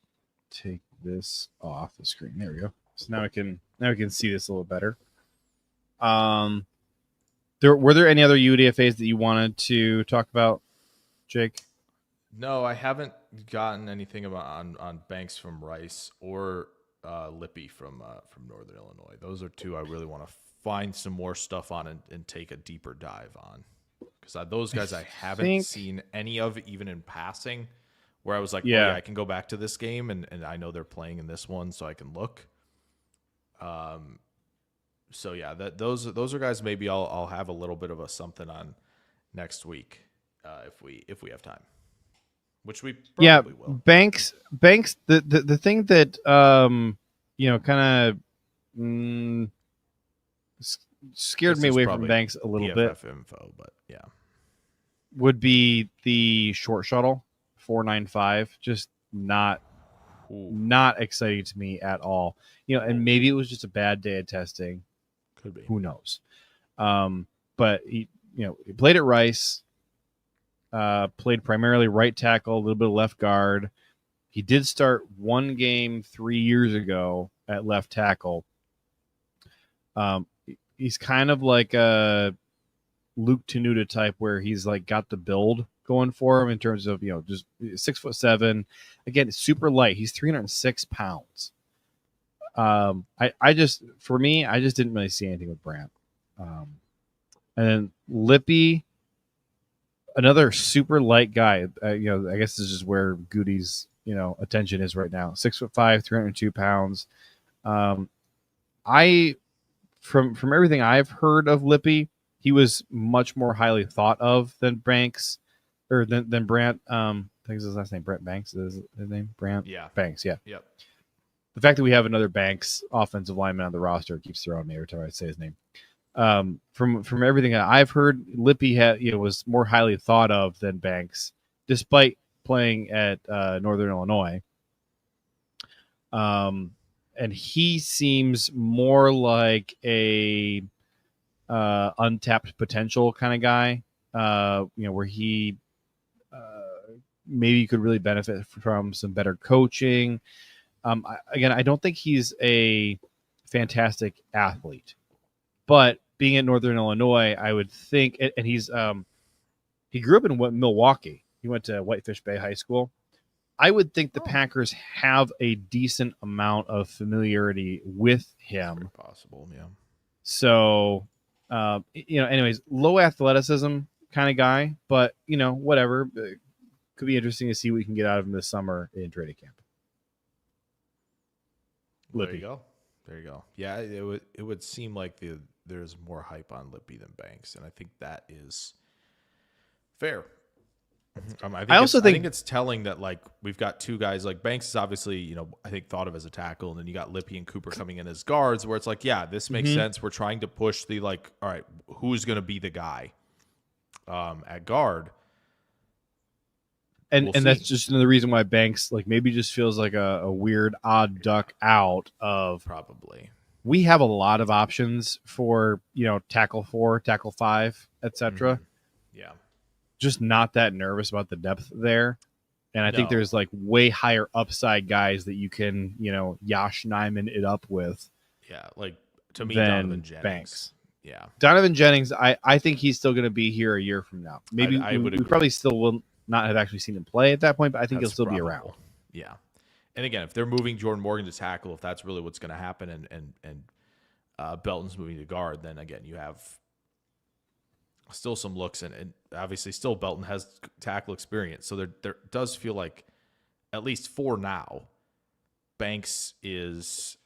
take this off the screen. There we go. So now we can see this a little better. Were there any other UDFAs that you wanted to talk about, Jake? No, I haven't gotten anything about on Banks from Rice or Lippy from Northern Illinois. Those are two I really want to find some more stuff on and take a deeper dive on, because those guys I haven't seen any of, even in passing, where I was like, yeah, I can go back to this game and I know they're playing in this one, so I can look. So yeah, those are guys maybe I'll have a little bit of a something on next week if we have time, which we probably will. Banks. The thing that kind of scared me away from Banks a little bit. Info, but yeah, would be the short shuttle 495. Just not exciting to me at all. And maybe it was just a bad day of testing. Could be. Who knows? But he played at Rice. Played primarily right tackle, a little bit of left guard. He did start one game 3 years ago at left tackle. He's kind of like a Luke Tenuta type, where he's like got the build going for him in terms of just 6'7". Again, super light. He's 306 pounds. I just didn't really see anything with Brandt. And then Lippy, another super light guy. I guess this is just where Goody's attention is right now. 6'5", 302 pounds. From everything I've heard of Lippy, he was much more highly thought of than Banks, or than Brandt. I think his last name Brent Banks is his name. Brandt. Yeah. Banks. Yeah. Yep. The fact that we have another Banks offensive lineman on the roster keeps throwing me every time I say his name. From everything that I've heard, Lippy was more highly thought of than Banks, despite playing at Northern Illinois. And he seems more like a untapped potential kind of guy. Where he maybe could really benefit from some better coaching. I don't think he's a fantastic athlete, but being at Northern Illinois, I would think, and he grew up in Milwaukee. He went to Whitefish Bay High School. I would think the Packers have a decent amount of familiarity with him. Possible, yeah. So, anyways, low athleticism kind of guy, but whatever. Could be interesting to see what we can get out of him this summer in training camp. Lippy. There you go. Yeah, it would seem like there's more hype on Lippy than Banks, and I think that is fair. I think it's telling that like we've got two guys like Banks is obviously I think thought of as a tackle, and then you got Lippy and Cooper coming in as guards, where it's like this makes sense. We're trying to push the all right, who's going to be the guy at guard. And that's just another reason why Banks maybe just feels like a weird odd duck out of. Probably. We have a lot of options for tackle 4, tackle 5, etc. Yeah, just not that nervous about the depth there, and I think there's way higher upside guys that you can Yosh Nyman it up with. Yeah, to me, Donovan Jennings. Banks. Yeah, Donovan Jennings. I think he's still going to be here a year from now. Maybe we probably still will not have actually seen him play at that point, but I think he'll still be around. Yeah. And again, if they're moving Jordan Morgan to tackle, if that's really what's going to happen, and Belton's moving to guard, then again, you have still some looks, and obviously still Belton has tackle experience. So there does feel like, at least for now, Banks is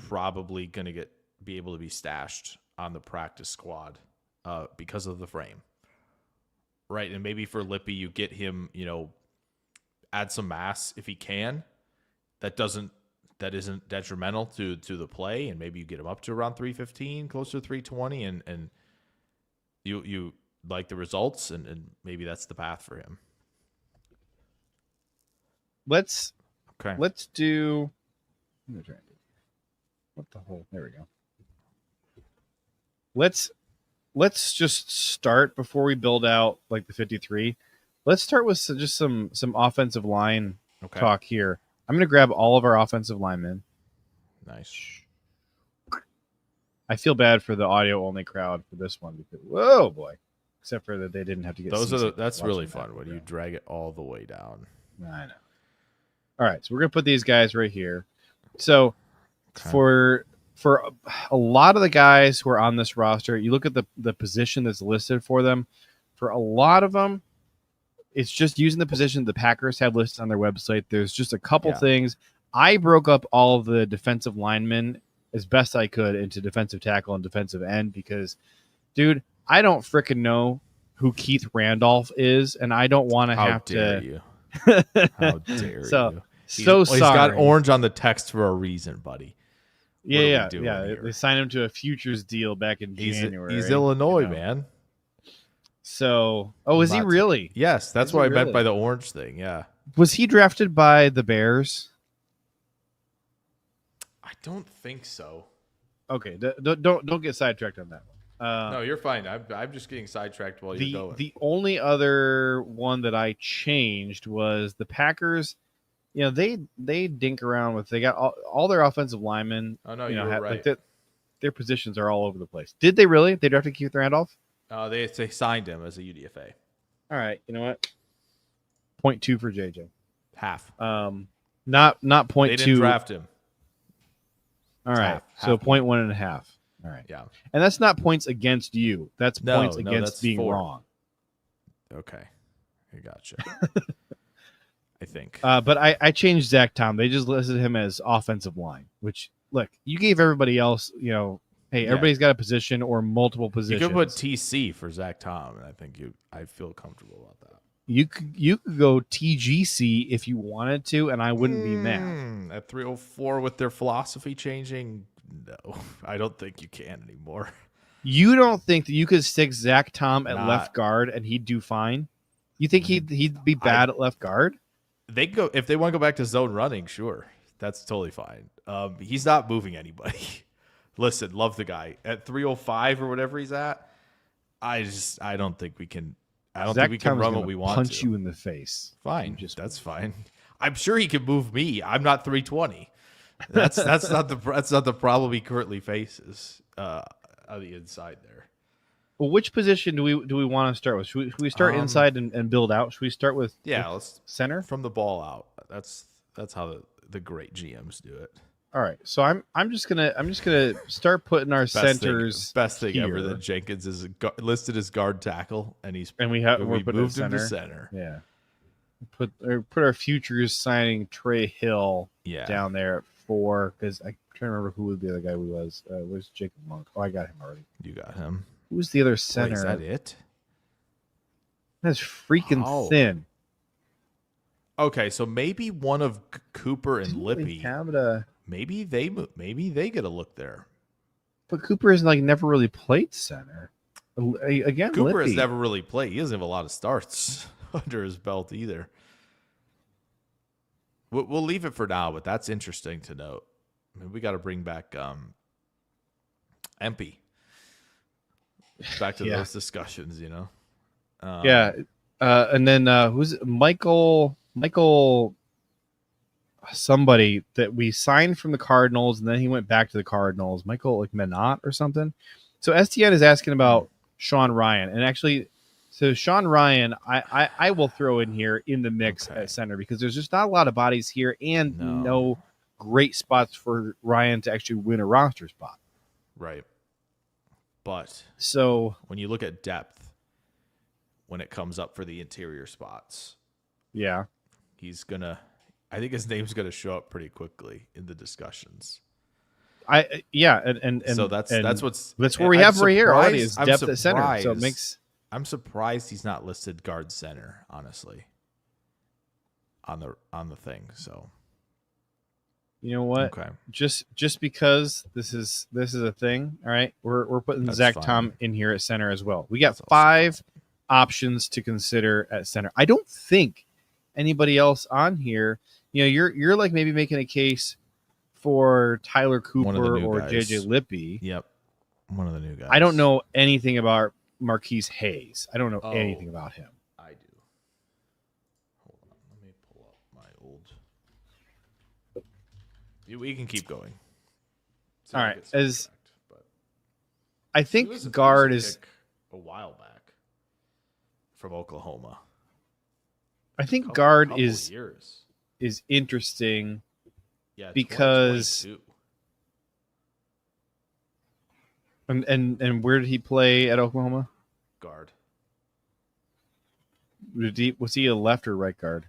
probably going to be able to be stashed on the practice squad because of the frame. Right, and maybe for Lippy, you get him, add some mass if he can. That isn't detrimental to the play, and maybe you get him up to around 315, closer to 320, and you like the results, and maybe that's the path for him. Let's do. What the whole? There we go. Let's just start before we build out the 53. Let's start with just some offensive line talk here. I'm going to grab all of our offensive linemen. Nice. I feel bad for the audio only crowd for this one because whoa boy, except for that they didn't have to get that's really fun when you drag it all the way down. I know. All right, so we're going to put these guys right here. So for a lot of the guys who are on this roster, you look at the position that's listed for them. For a lot of them, it's just using the position the Packers have listed on their website. There's just a couple things. I broke up all of the defensive linemen as best I could into defensive tackle and defensive end because, dude, I don't frickin' know who Keith Randolph is, and I don't want to have to. You. How dare you? Sorry. He's got orange on the text for a reason, buddy. Yeah. They signed him to a futures deal back in January. He's Illinois, man. So, is he really? Yes, that's what I meant by the orange thing. Yeah. Was he drafted by the Bears? I don't think so. Okay, don't get sidetracked on that one. No, you're fine. I'm just getting sidetracked while you're going. The only other one that I changed was the Packers. They dink around with. They got all their offensive linemen. Oh no, you're right. Their positions are all over the place. Did they really? They drafted Keith Randolph? They signed him as a UDFA. All right, you know what? 0.2 for JJ. Half. Not 0.2. They didn't draft him. All right, so 0.1.5. All right. Yeah. And that's not points against you. That's points against being wrong. Okay. I gotcha. I think. But I changed Zach Tom. They just listed him as offensive line, which, look, you gave everybody else, everybody's got a position or multiple positions. You could put TC for Zach Tom, and I feel comfortable about that. You could go TGC if you wanted to, and I wouldn't be mad. At 304 with their philosophy changing, no, I don't think you can anymore. You don't think that you could stick Zach Tom at Not- left guard and he'd do fine? You think he'd be bad at left guard? They go if they want to go back to zone running, sure. That's totally fine. He's not moving anybody. Listen, love the guy. At 305 or whatever he's at, I don't think we can Zach run gonna what we want punch to. you in the face. Fine. That's fine. I'm sure he can move me. I'm not 320. That's not the problem he currently faces on the inside there. Well, which position do we want to start with? Should we start inside and build out? Should we start with let's center from the ball out? That's how the great GMs do it. All right, so I'm just gonna start putting our centers. Best thing here. ever that Jenkins is listed as guard tackle, and we moved him to center. Yeah, put our futures signing Trey Hill down there at 4 because I'm trying to remember who the other guy was. Was Jacob Monk? Oh, I got him already. You got him. Who's the other center? Boy, is that it? That's freaking thin. Okay, so maybe one of Cooper and Lippy. Maybe they get a look there. But Cooper has never really played center. Again, Cooper Lippy has never really played. He doesn't have a lot of starts under his belt either. We'll leave it for now, but that's interesting to note. I mean, we got to bring back Empey. Back to those discussions, you know. And then who's Michael somebody that we signed from the Cardinals and then he went back to the Cardinals, Michael Menot or something. So STN is asking about Sean Ryan, and actually so Sean Ryan I will throw in here in the mix at center because there's just not a lot of bodies here and no great spots for Ryan to actually win a roster spot. Right. But so when you look at depth when it comes up for the interior spots, I think his name's gonna show up pretty quickly in the discussions. And so that's where we have right here already is depth at center. So it makes I'm surprised he's not listed guard center, honestly. On the thing. So you know what? Okay. Just because this is a thing, all right. We're putting Zach Tom in here at center as well. We got 5 options to consider at center. I don't think anybody else on here. You know, you're like maybe making a case for Tyler Cooper or guys. JJ Lippy. Yep. One of the new guys. I don't know anything about Marquise Hayes. I don't know anything about him. I do. Hold on. Let me pull up my old. We can keep going. All right. I think guard is a while back from Oklahoma. I think guard is years. Is interesting because and where did he play at Oklahoma? Guard. Was he a left or right guard?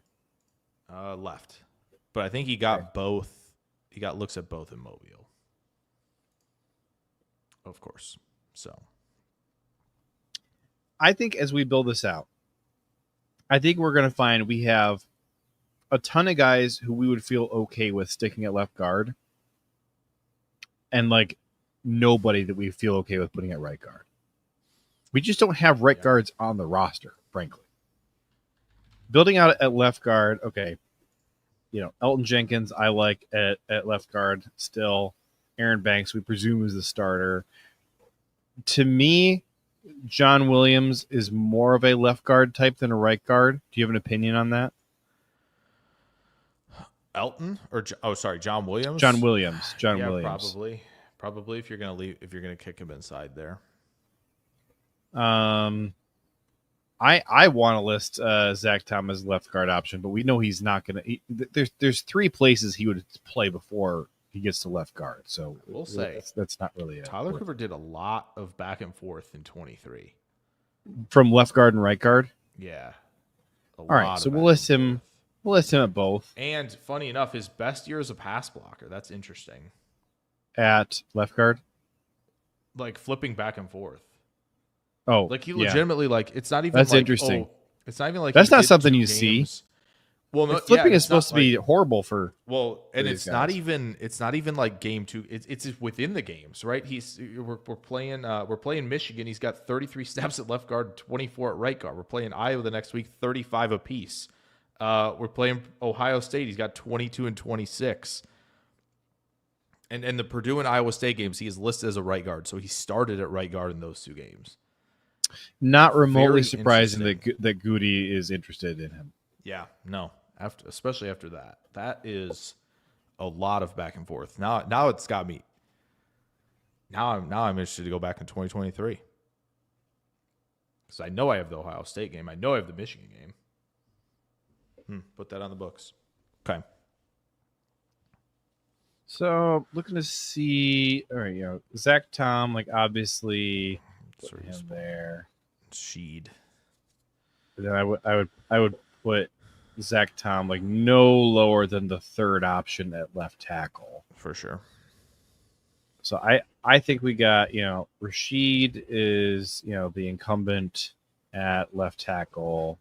Left. But I think he got both. He got looks at both in Mobile. Of course. So I think as we build this out, I think we're going to find we have a ton of guys who we would feel okay with sticking at left guard and nobody that we feel okay with putting at right guard. We just don't have right guards on the roster, frankly. Building out at left guard, okay. You know, Elton Jenkins, I like at left guard still. Aaron Banks, we presume, is the starter. To me, John Williams is more of a left guard type than a right guard. Do you have an opinion on that? Elton John Williams? John Williams. Probably if you're gonna kick him inside there. I want to list Zach Tom as left guard option, but we know he's not gonna. There's 3 places he would play before he gets to left guard. So we'll say that's not really it. Tyler Cooper did a lot of back and forth in 23 from left guard and right guard. Yeah. All right, so we'll list him. We'll list him at both. And funny enough, his best year as a pass blocker. That's interesting. At left guard, flipping back and forth. Oh, he legitimately it's not even. That's interesting. It's not even that's not something you see. Well, no, Like, flipping yeah, is supposed to be horrible for. and these it's not guys. even like game two. It's within the games, right? We're playing Michigan. He's got 33 snaps at left guard, 24 at right guard. We're playing Iowa the next week, 35 apiece. We're playing Ohio State. He's got 22 and 26. And the Purdue and Iowa State games, he is listed as a right guard, so he started at right guard in those two games. Not remotely Very surprising interesting. that Goody is interested in him. Yeah, no. Especially after that. That is a lot of back and forth. Now it's got me. Now I'm interested to go back in 2023. Because I know I have the Ohio State game. I know I have the Michigan game. Put that on the books. Okay. So looking to see, all right, Zach Tom, like obviously put him there. Sheed. But then I would put Zach Tom like no lower than the third option at left tackle. For sure. So I think we got, Rashid is, the incumbent at left tackle.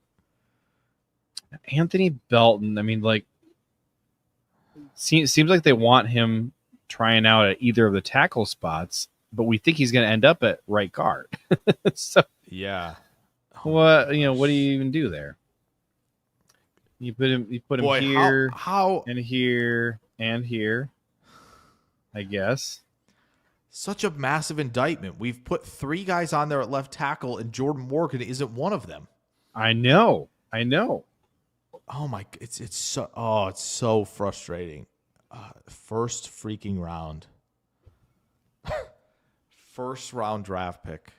Anthony Belton, I mean, like, seems like they want him trying out at either of the tackle spots, but we think he's going to end up at right guard. So yeah. What do you even do there? You put him here, how and here and here, I guess. Such a massive indictment. We've put 3 guys on there at left tackle, and Jordan Morgan isn't one of them. I know. Oh my! It's so frustrating. First freaking round, first round draft pick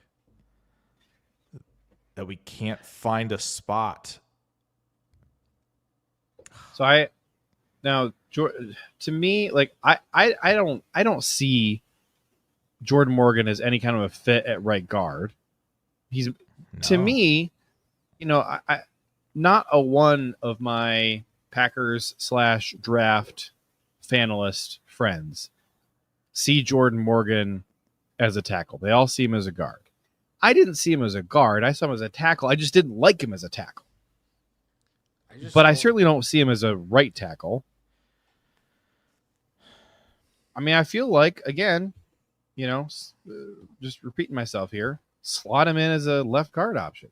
that we can't find a spot. So to me, like I don't see Jordan Morgan as any kind of a fit at right guard. To me, I not a one of my Packers / draft fanalist friends see Jordan Morgan as a tackle. They all see him as a guard. I didn't see him as a guard. I saw him as a tackle. I just didn't like him as a tackle. I certainly don't see him as a right tackle. I mean, I feel like, again, just repeating myself here, slot him in as a left guard option.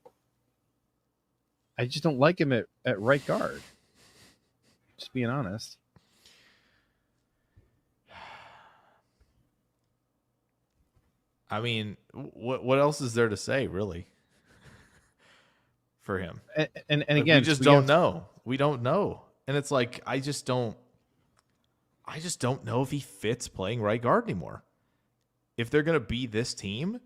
I just don't like him at right guard. Just being honest. I mean, what else is there to say, really, for him? And again, we just don't know. We don't know, and it's like I just don't know if he fits playing right guard anymore. If they're going to be this team,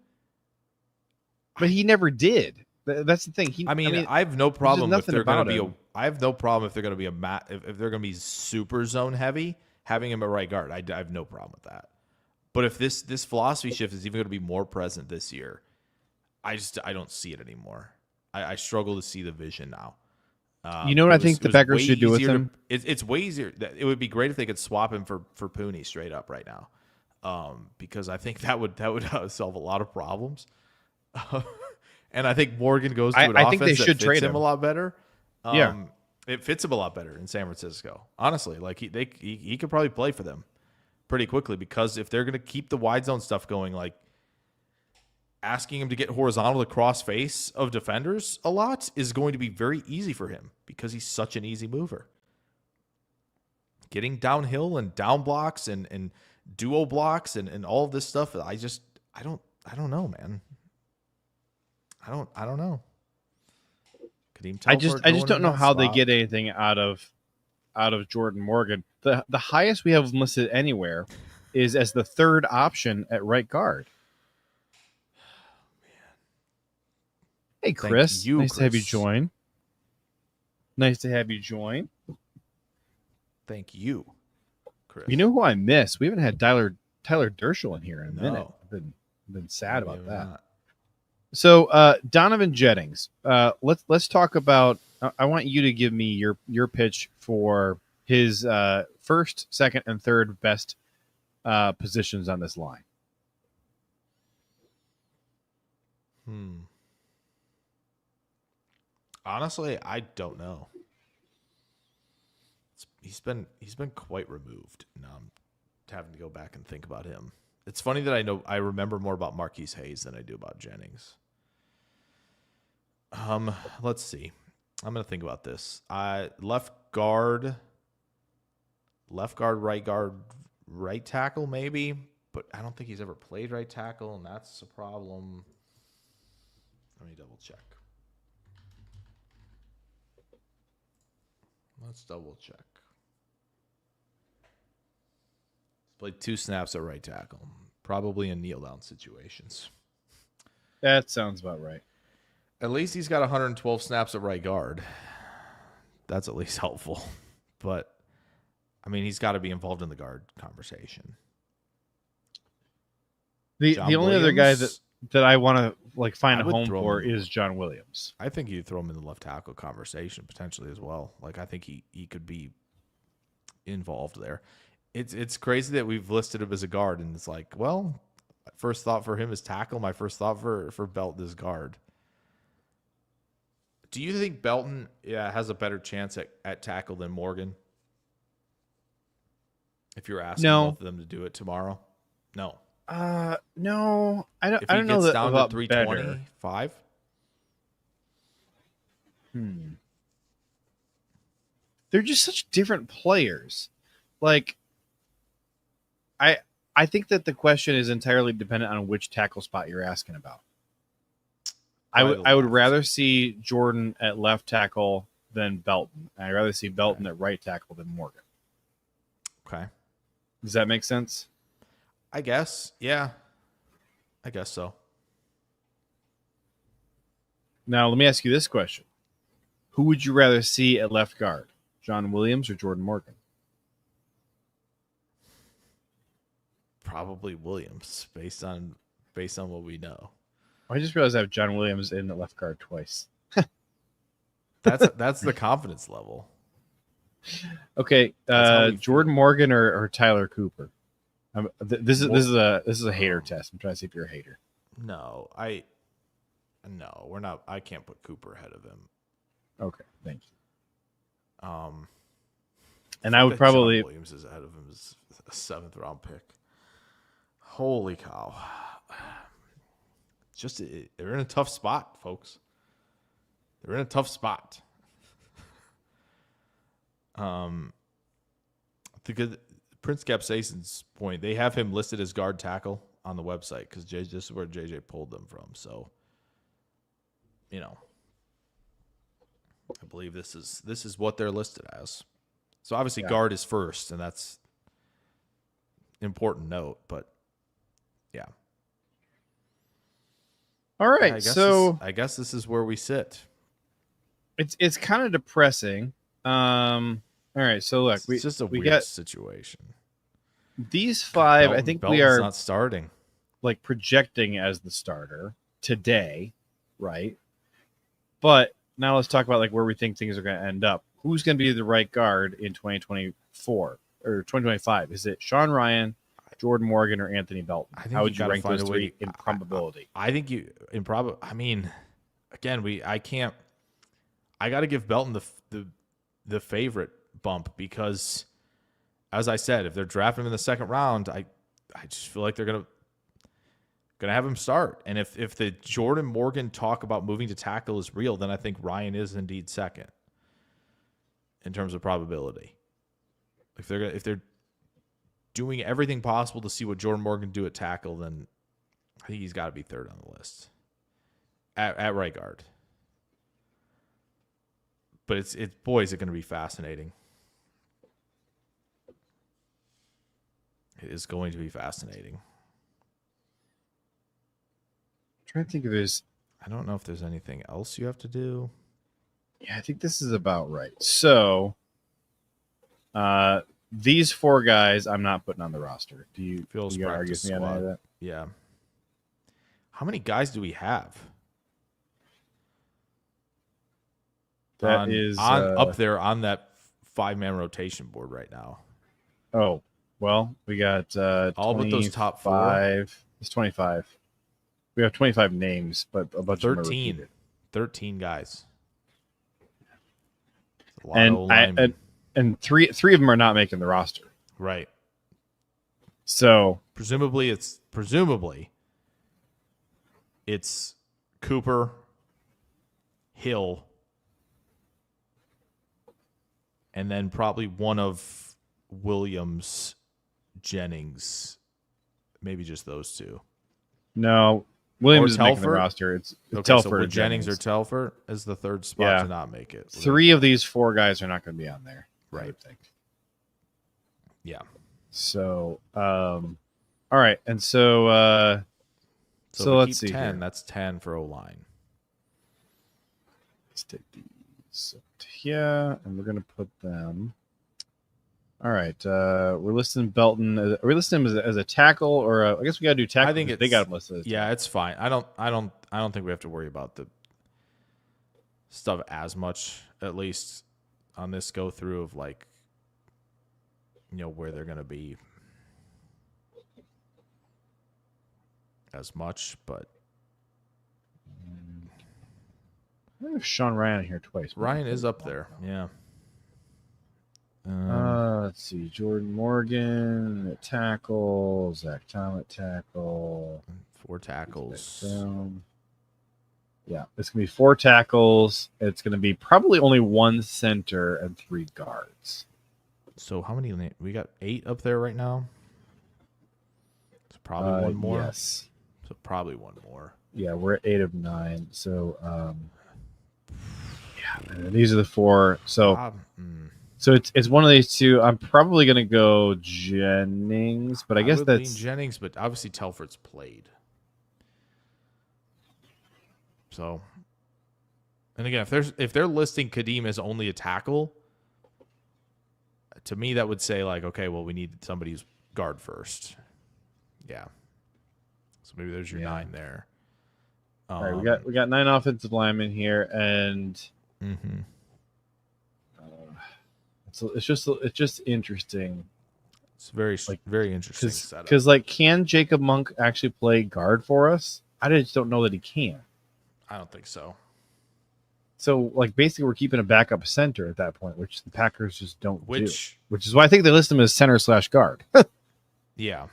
but he never did. That's the thing. I have no problem if they're going to be him. I have no problem if they're going to be if they're going to be super zone heavy, having him at right guard. I have no problem with that. But if this philosophy shift is even going to be more present this year, I don't see it anymore. I struggle to see the vision now. You know what I think the Packers should do with him? It's way easier. It would be great if they could swap him for Pooney straight up right now, because I think that would solve a lot of problems. And I think Morgan goes to an offense that fits trade him a lot better. It fits him a lot better in San Francisco. Honestly, like he could probably play for them pretty quickly, because if they're going to keep the wide zone stuff going, like asking him to get horizontal to cross face of defenders a lot is going to be very easy for him because he's such an easy mover. Getting downhill and down blocks and duo blocks and all of this stuff, I don't know, man. I don't know. I just don't know how they get anything out of Jordan Morgan. The highest we have listed anywhere is as the third option at right guard. Hey, Chris. Nice to have you join. Thank you, Chris. You know who I miss? We haven't had Tyler Dershel in here in a minute. I've been sad about that. Not. So Donovan Jennings, let's talk about. I want you to give me your pitch for his first, second, and third best positions on this line. Honestly, I don't know. he's been quite removed. Now I'm having to go back and think about him. It's funny that I remember more about Marquise Hayes than I do about Jennings. Let's see. I'm gonna think about this. Left guard, right tackle, maybe, but I don't think he's ever played right tackle, and that's a problem. Let me double check. Let's double check. Played 2 snaps at right tackle, probably in kneel down situations. That sounds about right. At least he's got 112 snaps at right guard. That's at least helpful. But, I mean, he's got to be involved in the guard conversation. The only other guy that I want to like find a home for is John Williams. I think you throw him in the left tackle conversation potentially as well. Like I think he could be involved there. It's crazy that we've listed him as a guard, and it's like, well, first thought for him is tackle. My first thought for Belton is guard. Do you think Belton has a better chance at tackle than Morgan? If you're asking both of them to do it tomorrow? No. No. I don't know gets that down about to 325? They're just such different players. Like I think that the question is entirely dependent on which tackle spot you're asking about. I would rather see Jordan at left tackle than Belton. I'd rather see Belton at right tackle than Morgan. Okay. Does that make sense? I guess. Yeah. I guess so. Now, let me ask you this question. Who would you rather see at left guard? John Williams or Jordan Morgan? Probably Williams, based on what we know. I just realized I have John Williams in the left guard twice. That's the confidence level. Okay, Jordan Morgan or Tyler Cooper. This is a hater test. I'm trying to see if you're a hater. No, we're not. I can't put Cooper ahead of him. Okay, thank you. And I would probably John Williams is ahead of him as a 7th round pick. Holy cow! Just they're in a tough spot, folks. They're in a tough spot. The Prince Capsaicin's point, they have him listed as guard tackle on the website because this is where JJ pulled them from. So, I believe this is what they're listed as. So obviously guard is first, and that's important note. But yeah. All right, I guess this is where we sit. It's kind of depressing. All right, so look, it's just a weird situation. These 5, I think Belton's we are not starting, like projecting as the starter today, right? But now let's talk about like where we think things are going to end up. Who's going to be the right guard in 2024 or 2025? Is it Sean Ryan, Jordan Morgan, or Anthony Belton? How would you rank those 3 in probability? I think you in probability. I mean, again, I got to give Belton the favorite bump because, as I said, if they're drafting him in the 2nd round, I just feel like they're gonna have him start. And if the Jordan Morgan talk about moving to tackle is real, then I think Ryan is indeed 2nd in terms of probability. If they're doing everything possible to see what Jordan Morgan do at tackle, then I think he's got to be 3rd on the list at right guard. But it's boy, is it going to be fascinating. It is going to be fascinating. I'm trying to think of this. I don't know if there's anything else you have to do. Yeah, I think this is about right. So, these 4 guys, I'm not putting on the roster. Do you argue with me on any of that? Yeah. How many guys do we have? That is up there on that 5-man rotation board right now. Oh, well, we got all but those top 4. It's 25. We have 25 names, but a bunch 13. of them are repeated. 13 guys. And and three of them are not making the roster. Right. So presumably it's Cooper, Hill, and then probably one of Williams, Jennings, maybe just those two. No, Williams Or is making the Telford? roster. It's Okay, Telford so or would Jennings or Jennings. Telford as the third spot to not make it. 3 of these 4 guys are not going to be on there. Right. I would think. Yeah. So, all right, and so So let's keep see 10, here. that's 10 for O-line. Let's take these up to here, and we're going to put them. All right, we're listing Belton. Are we listing him as a tackle, or I guess we got to do tackle? I think they got him listed. Yeah, it's fine. I don't think we have to worry about the stuff as much, at least on this go through of like, where they're going to be as much, but I have Sean Ryan here twice. Ryan is up there. Yeah. Let's see. Jordan Morgan at tackle. Zach Tom at tackle. 4 tackles. Yeah, it's going to be 4 tackles. It's going to be probably only 1 center and 3 guards. So how many? We got 8 up there right now. So probably one more. Yes. So probably one more. Yeah, we're at 8 of 9. So, yeah, these are the 4. So, so it's one of these 2. I'm probably going to go Jennings, but I guess would that's lean Jennings, but obviously Telford's played. So, and again, if they're listing Kadeem as only a tackle, to me that would say like, okay, well, we need somebody who's guard first. Yeah. So maybe there's your 9 there. All right. We got 9 offensive linemen here, and so it's just interesting. It's very interesting setup. Because can Jacob Monk actually play guard for us? I just don't know that he can. I don't think so. So, basically, we're keeping a backup center at that point, which the Packers just don't do. Which is why I think they list him as center/guard. Yeah.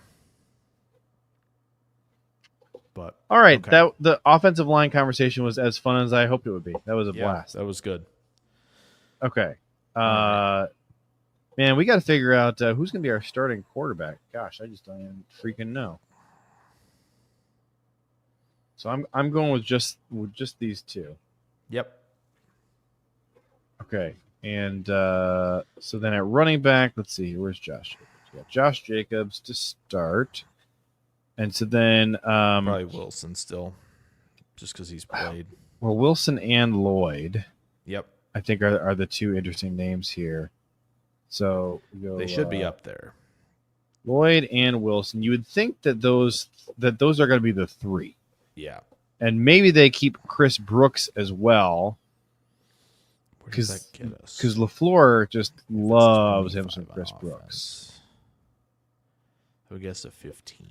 But all right, okay. The offensive line conversation was as fun as I hoped it would be. That was a blast. That was good. Okay. Man, we got to figure out who's going to be our starting quarterback. Gosh, I just don't even freaking know. So I'm going with just these 2. Yep. Okay, and so then at running back, let's see, where's Josh Jacobs? We got Josh Jacobs to start, and so then probably Wilson still, just because he's played. Well, Wilson and Lloyd. Yep. I think are the 2 interesting names here. So they should be up there. Lloyd and Wilson. You would think that those are going to be the 3. Yeah. And maybe they keep Chris Brooks as well. Where does that get us? Because LaFleur just loves him some Chris Brooks. I would guess a 15.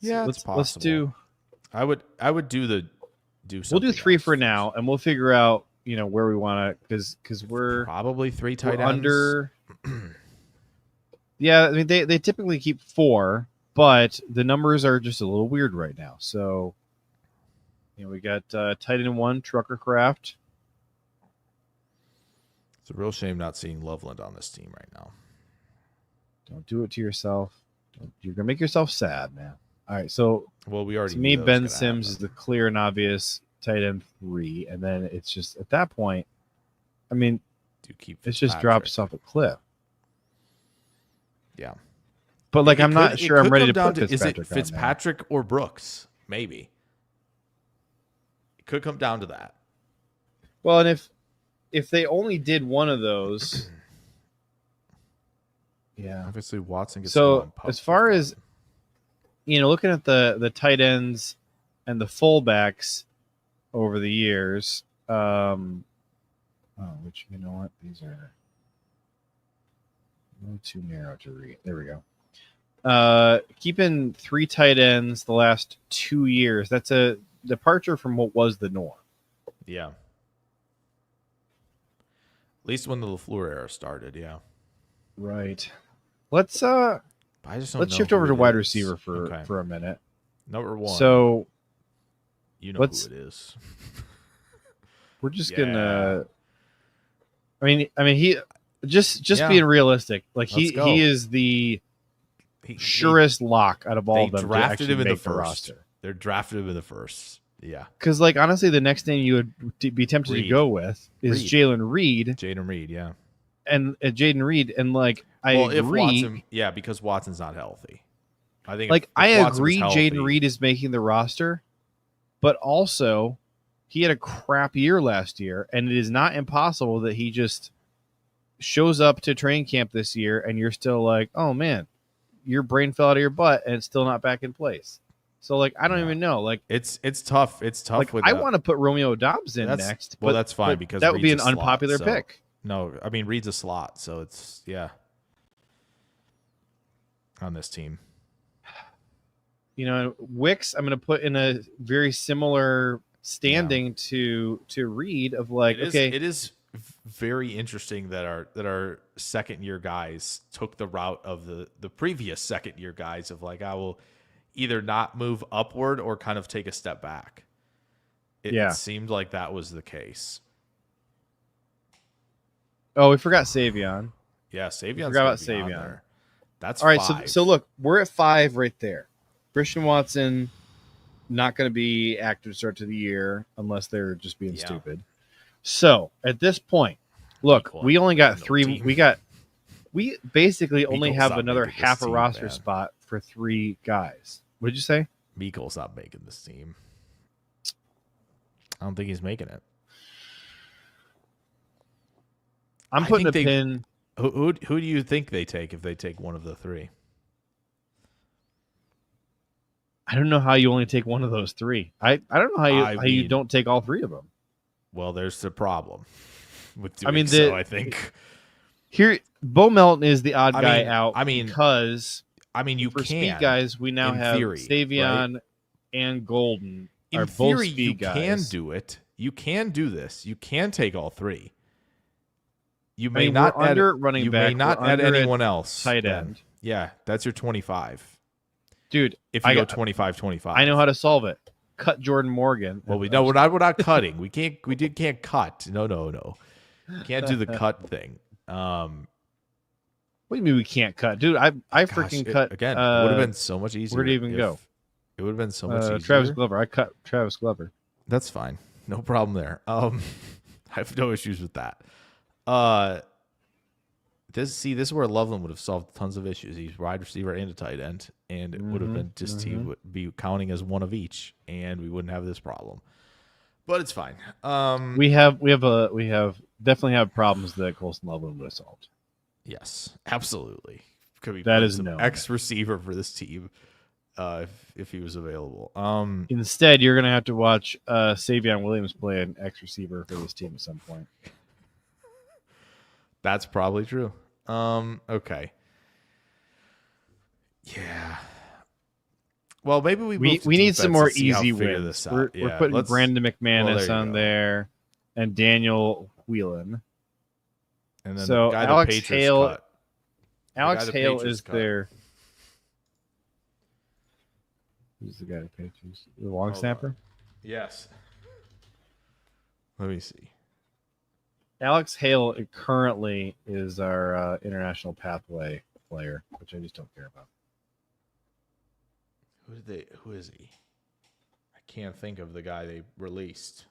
Yeah, it's possible. Let's do. I would do something. We'll do 3 for now, and we'll figure out where we want to because we're probably 3 tight ends under. Yeah, I mean they typically keep 4, but the numbers are just a little weird right now. So we got tight end 1 Trucker Craft. It's a real shame not seeing Loveland on this team right now. Don't do it to yourself. You're gonna make yourself sad, man. All right, so we already. To me, Ben Sims is the clear and obvious tight end 3, and then it's just at that point. I mean, it just drops off a cliff. Yeah, but I'm not sure I'm ready to put Fitzpatrick. Is it Fitzpatrick or Brooks? Maybe it could come down to that. Well, and if they only did one of those. Yeah. Obviously, Watson gets so as far as looking at the tight ends and the fullbacks over the years, which you know what, these are a little too narrow to read. There we go. Keeping 3 tight ends the last 2 years. That's a departure from what was the norm. Yeah. least when the LaFleur era started, yeah. Right. Let's But I just don't let's know shift who over to it wide is. receiver Okay. for a minute. Number 1. So you know let's- who it is. we're just Yeah. gonna. I mean, he just Yeah. being realistic. Like Let's go. he is the surest lock out of all of them to drafted actually him in the make the first. roster. They're drafted him in the first. Yeah. Because, like, honestly, the next name you would be tempted to Reed. go with is Reed. Jalen Reed. Jaden Reed, yeah. And Jaden Reed. And, like, I agree. If Watson, yeah, because Watson's not healthy. I think like, if I Watson was agree healthy, Jaden Reed is making the roster, but also he had a crap year last year, and it is not impossible that he just shows up to training camp this year and you're still like, oh, man, your brain fell out of your butt and it's still not back in place. So, like, I don't even know. Like, it's tough. It's tough. Like, with I want to put Romeo Dobbs in next. Well, but, that's fine but because that would be an Reed's a slot, unpopular so- pick. No, I mean Reed's a slot, so it's on this team. You know, Wicks, I'm going to put in a very similar standing to Reed of like, It is very interesting that our second year guys took the route of the previous second year guys of like, I will either not move upward or kind of take a step back. It seemed like that was the case. Oh, we forgot Savion. Yeah, Savion's forgot about gonna be on Savion. there. That's All right. 5. So look, we're at 5 right there. Christian Watson, not going to be active start to the year unless they're just being stupid. So at this point, look, we only got 3. We basically only have another half a roster spot for 3 guys. What did you say? Meikle's not making this team. I don't think he's making it. I'm putting a pin. Who do you think they take if they take one of the 3? I don't know how you only take one of those 3. I don't know how you don't take all 3 of them. Well, there's the problem with doing so, I think. Here, Bo Melton is the odd guy out. Because you for can, speed guys, we now have theory, Savion right? and Golden. In are theory, both speed you guys. can do it. You can do this. You can take all 3. You may I mean, not we're add, under running you back. may not add anyone else. Tight then. end. Yeah, that's your 25. Dude, if you go 25-25. I know how to solve it. Cut Jordan Morgan. Well, we're not cutting. We can't cut. No. Can't do the cut thing. What do you mean we can't cut? Dude, I freaking cut again. It would have been so much easier. Where did it even go? It would have been so much easier. Travis Glover. I cut Travis Glover. That's fine. No problem there. I have no issues with that. This is where Loveland would have solved tons of issues. He's wide receiver and a tight end, and it would have been just he would be counting as one of each, and we wouldn't have this problem. But it's fine. We definitely have problems that Colson Loveland would have solved. Yes, absolutely. Could be that is an no X receiver for this team if he was available. Instead, you're gonna have to watch Savion Williams play an X receiver for this team at some point. That's probably true. Okay. Yeah. Well, maybe we need some more easy wins. We're putting Brandon McManus on there and Daniel Whelan. And then so the guy Alex the Hale, cut. Alex the Hale Patriots is cut. there. Who's the guy the Patriots? The long snapper? Yes. Let me see. Alex Hale currently is our international pathway player, which I just don't care about. Who is he? I can't think of the guy they released.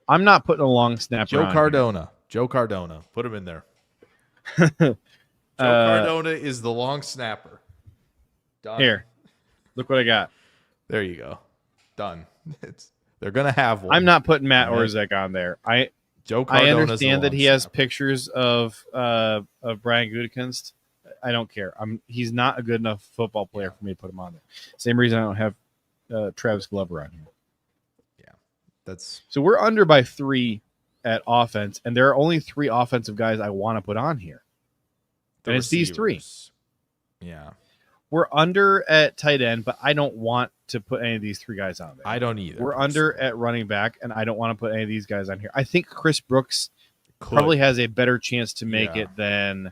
I'm not putting a long snapper. Joe Cardona. Put him in there. Joe Cardona is the long snapper. Done. Here. Look what I got. There you go. Done. They're gonna have one. I'm not putting Matt Orzek on there. Joe I Cardona's understand that he has pictures of Brian Gutekunst. I don't care. He's not a good enough football player for me to put him on there. Same reason I don't have Travis Glover on here. Yeah, so we're under by 3 at offense, and there are only 3 offensive guys I want to put on here, and it's these 3. Yeah, we're under at tight end, but I don't want to put any of these three guys on there. I don't either. We're under at running back, and I don't want to put any of these guys on here. I think Chris Brooks probably has a better chance to make it than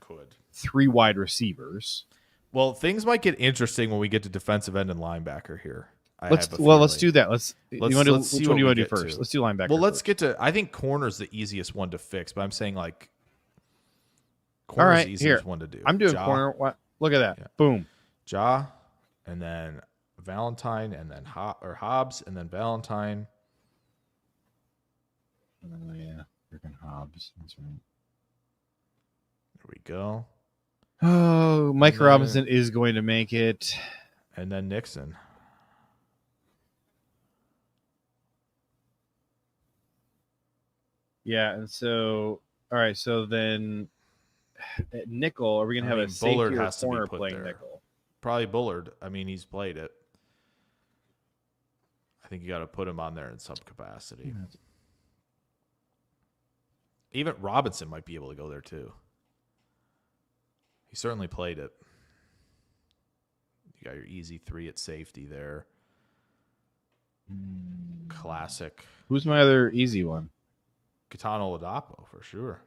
three wide receivers. Well, things might get interesting when we get to defensive end and linebacker here. Let's do that. Let's which one do you want to do first? Let's do linebacker. Well, let's get to. I think corner's the easiest one to fix, but I'm saying like corner's the easiest one to do. I'm doing corner. What? Look at that. Yeah. Boom. Ja, and then Valentine, and then Hobbs, and then Valentine. Oh yeah, freaking Hobbs. That's right. There we go. Oh, Mike Robinson is going to make it, and then Nixon. Yeah, and so all right, so then at nickel, are we gonna have a safety Bullard or has to be corner put playing there. nickel? Probably Bullard. I mean, he's played it. I think you got to put him on there in some capacity. Mm-hmm. Even Robinson might be able to go there too. He certainly played it. You got your easy 3 at safety there. Classic. Who's my other easy one? Gaetano Ladapo for sure.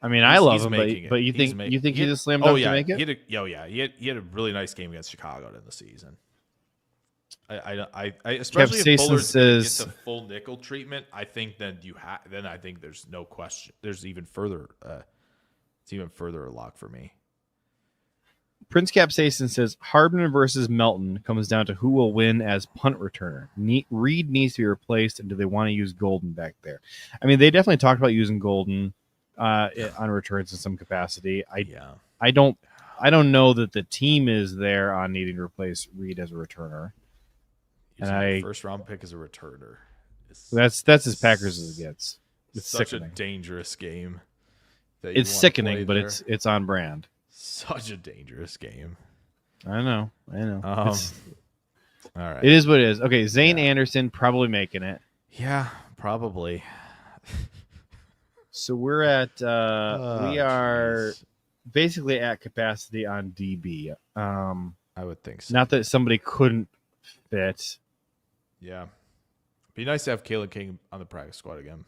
I mean, I love him, but you think he's a slam dunk to make it? He had a really nice game against Chicago in the season. I especially if Bullard gets the full nickel treatment, I think then I think there's no question. There's even further. It's even further a lock for me. Prince Capsaicin says Hardman versus Melton comes down to who will win as punt returner. Reed needs to be replaced, and do they want to use Golden back there? I mean, they definitely talked about using Golden on returns in some capacity. I don't know that the team is there on needing to replace Reed as a returner. And first round pick as a returner. That's as Packers as it gets. It's such sickening. A dangerous game. It's sickening, but it's on brand. Such a dangerous game. I know. All right. It is what it is. Okay, Zane Anderson probably making it. Yeah, probably. So we're at we are basically at capacity on DB. I would think so. Not that somebody couldn't fit. Yeah. Be nice to have Caleb King on the practice squad again.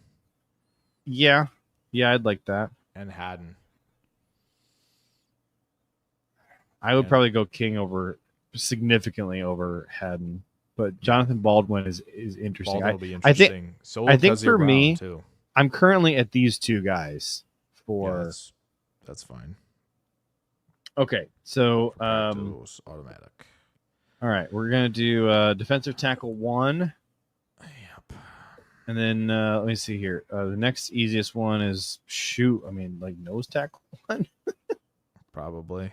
Yeah, I'd like that. And Haddon. I would probably go King significantly over Haddon, but Jonathan Baldwin is interesting. Baldwin will be interesting. I think for me, too. I'm currently at these two guys for. Yeah, that's fine. Okay, so automatic. All right, we're gonna do defensive tackle 1. Yep. And then let me see here. The next easiest one is nose tackle 1. Probably.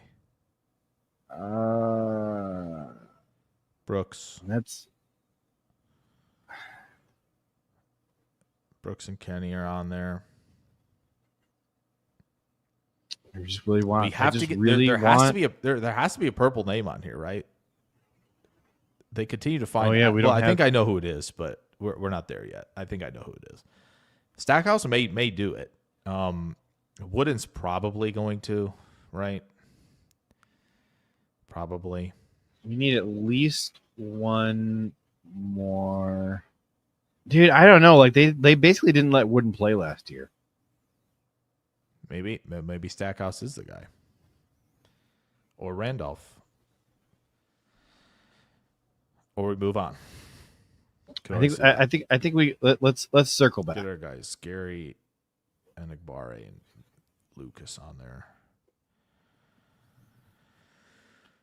Brooks. Brooks and Kenny are on there. I just really want. We have to get there. There has to be a purple name on here, right? They continue to find. Oh yeah, we don't. I think I know who it is, but we're not there yet. I think I know who it is. Stackhouse may do it. Wooden's probably going to, right? Probably. We need at least one more. Dude, I don't know. Like they basically didn't let Wooden play last year. Maybe Stackhouse is the guy. Or Randolph. Or we move on. I think let's circle back. Get our guys Gary, Enigbare, and Lucas on there.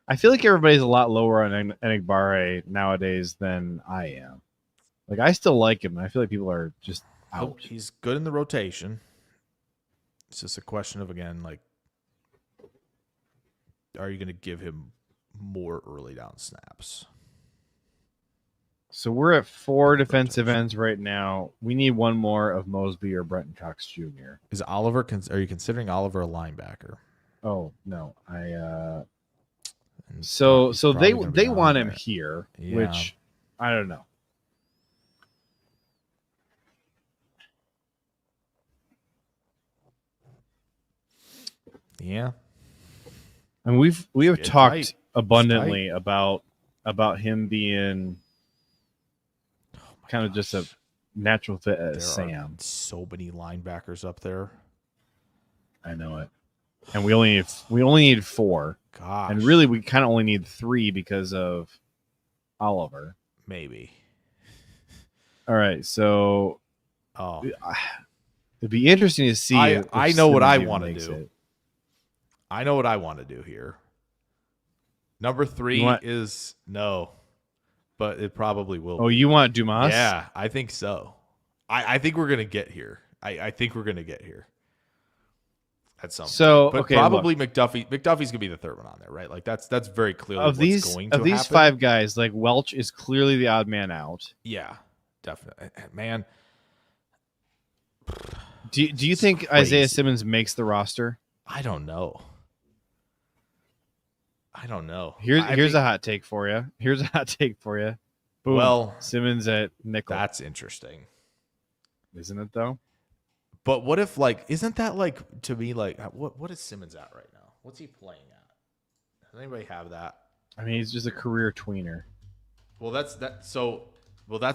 I feel like everybody's a lot lower on Enigbare nowadays than I am. Like I still like him. I feel like people are just out. He's good in the rotation. It's just a question of, again, like, are you going to give him more early down snaps? So we're at 4 defensive ends right now. We need one more of Mosby or Brenton Cox Jr. Is Oliver? Are you considering Oliver a linebacker? Oh no, So they want him here, which I don't know. Yeah. And we have talked abundantly about about him being kind of just a natural fit as There Sam. are so many linebackers up there. I know it. And we only need 4. Gosh. And really, we kind of only need 3 because of Oliver. Maybe. All right, so Oh, it'd be interesting to see. I know what I want to makes do. it. I know what I want to do here. Number 3 is no, but it probably will. Oh, you want Dumas? Yeah, I think so. I think we're gonna get here. I think we're gonna get here at some So, point. But okay, probably McDuffie. McDuffie's gonna be the third one on there, right? Like that's very clearly of what's going to of these happen. 5 guys. Like Welch is clearly the odd man out. Yeah, definitely, man. Do you think crazy. Isaiah Simmons makes the roster? I don't know. Here's a hot take for you. Boom. Well, Simmons at nickel. That's interesting, isn't it though? But what if isn't that to me what is Simmons at right now? What's he playing at? Does anybody have that? I mean, he's just a career tweener. Well, that's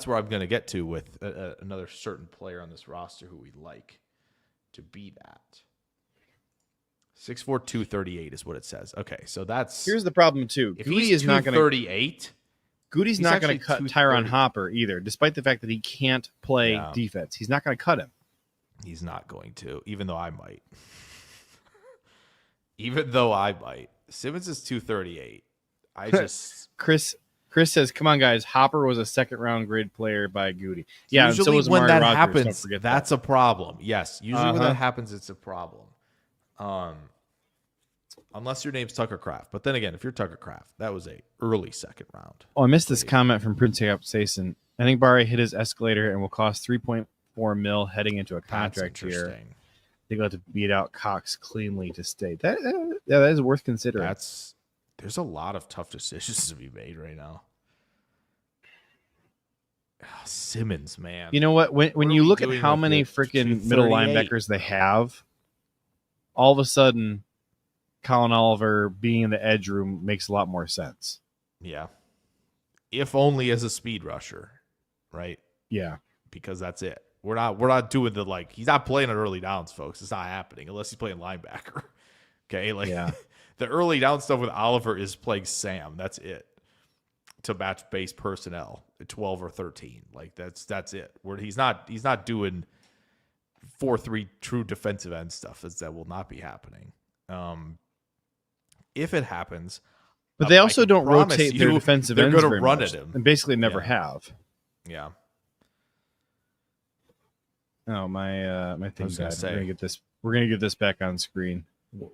where I'm going to get to with another certain player on this roster who we like to be that. 6'4", 238 is what it says. Okay, so that's... Here's the problem, too. If Goody he's is not going to... 238... Goody's not going to cut Tyron Hopper either, despite the fact that he can't play defense. He's not going to cut him. He's not going to, even though I might. Simmons is 238. I just... Chris says, "Come on, guys. Hopper was a second-round grade player by Goody." Yeah, usually so was when Amari that Rodgers, happens, don't forget that's that. a problem. Yes, usually when that happens, it's a problem. Unless your name's Tucker Kraft. But then again, if you're Tucker Kraft, that was a early second round. Oh, I missed this comment from Prince Sason. I think Barre hit his escalator and will cost $3.4 million heading into a contract year. They got to beat out Cox cleanly to stay. That is worth considering. There's a lot of tough decisions to be made right now. Simmons, man. You know what? When you look at how many freaking middle linebackers they have, all of a sudden, Colin Oliver being in the edge room makes a lot more sense. Yeah. If only as a speed rusher, right? Yeah. Because that's it. We're not doing he's not playing on early downs, folks. It's not happening unless he's playing linebacker. Okay? The early down stuff with Oliver is playing Sam. That's it. To match base personnel at 12 or 13. That's it. Where he's not doing 4-3 true defensive end stuff. That will not be happening. If it happens, but they also don't rotate their defensive ends. They're going to run at him, and basically never have. Yeah. Oh, my thing died. We're gonna get this back on screen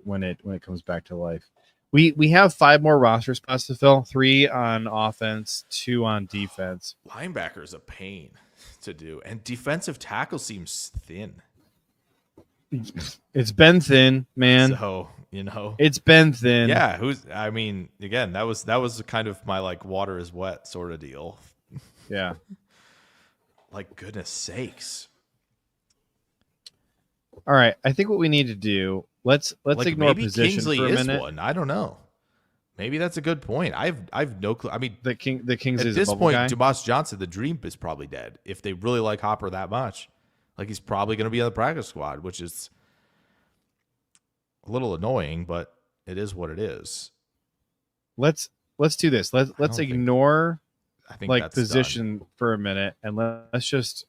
when it comes back to life. We have 5 more roster spots to fill. 3 on offense, 2 on defense. Linebacker is a pain to do, and defensive tackle seems thin. It's been thin, man. So it's been thin. Yeah. Again, that was kind of my water is wet sort of deal. Yeah. Goodness sakes. All right, I think what we need to do, let's ignore position Kingsley for a minute. Is one. I don't know. Maybe that's a good point. I've no clue. I mean, the Kingsley at this point, Dumas Johnson, the dream is probably dead. If they really like Hopper that much, he's probably going to be on the practice squad, which is a little annoying, but it is what it is. Let's do this. Let's ignore that's position done. For a minute, and let's just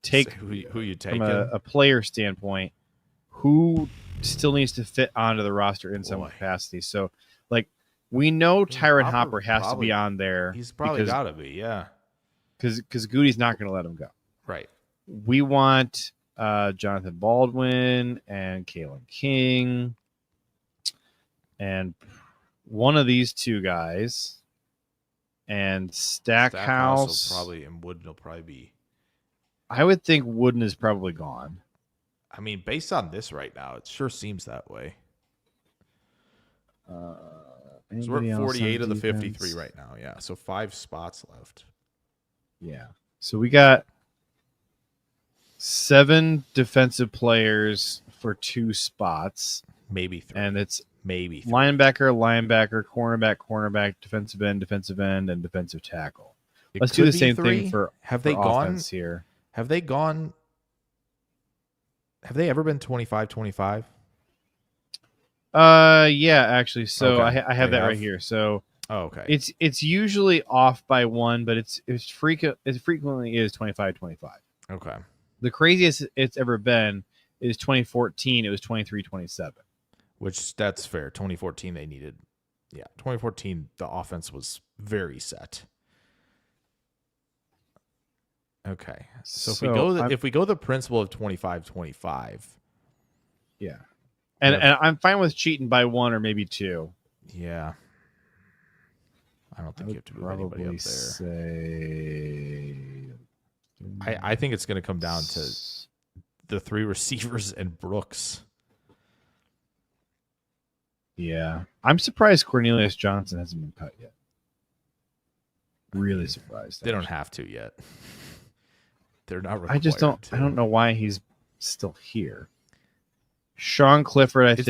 take who you take from a player standpoint, who still needs to fit onto the roster in some capacity. So, we know Tyron Hopper has to be on there. He's probably got to be, yeah. Because Goody's not going to let him go. Right. We want Jonathan Baldwin and Kalen King and one of these 2 guys and Stackhouse and Wooden will probably be. I would think Wooden is probably gone. I mean, based on this right now, it sure seems that way. So we're at 48 of the 53 right now. Yeah, so 5 spots left. Yeah. So we got 7 defensive players for 2 spots. maybe 3. And it's maybe 3. linebacker, cornerback, defensive end, and defensive tackle. Let's do the same 3. thing for they offense here. Have they ever been 25-25? Yeah, actually. So Okay. I have that right here. So okay. It's usually off by 1, but it frequently is 25-25. Okay. The craziest it's ever been is 2014. It was 23-27. Which that's fair. 2014 they needed. Yeah, 2014 the offense was very set. Okay. So if we go the principle of 25-25. Yeah. And I'm fine with cheating by 1 or maybe 2. Yeah. I don't think you have to move anybody up there. I think it's going to come down to the 3 receivers and Brooks. Yeah. I'm surprised Cornelius Johnson hasn't been cut yet. Really surprised. They don't have to yet. They're not required. I don't know why he's still here. Sean Clifford, it's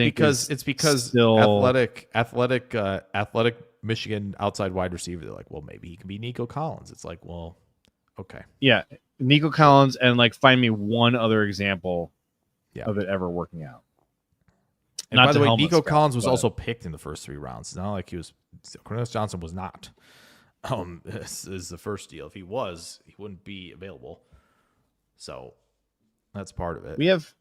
because still athletic Michigan outside wide receiver. They're like, well, maybe he can be Nico Collins. It's like, well, okay. Yeah, Nico Collins, and like find me one other example of it ever working out. And by the way, Nico Collins was also picked in the first 3 rounds. It's not like he was. Cornelius Johnson was not. This is the first deal. If he was, he wouldn't be available. So that's part of it. We have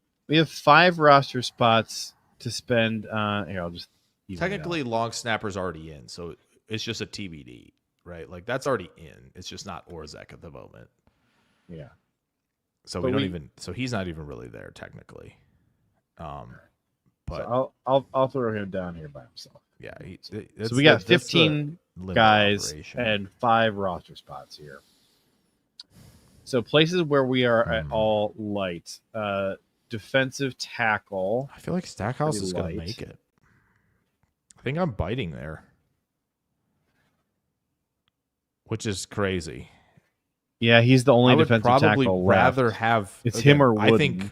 5 roster spots to spend. Here, I'll just technically long snapper's already in, so it's just a TBD, right? Like that's already in. It's just not Orzek at the moment. Yeah. So So he's not even really there technically. But so I'll throw him down here by himself. Yeah. So we got 15 guys and 5 roster spots here. So places where we are at all light. Defensive tackle. I feel like Stackhouse is going to make it. I think I'm biting there, which is crazy. Yeah, he's the only defensive tackle left. I would probably rather have him or Wooden.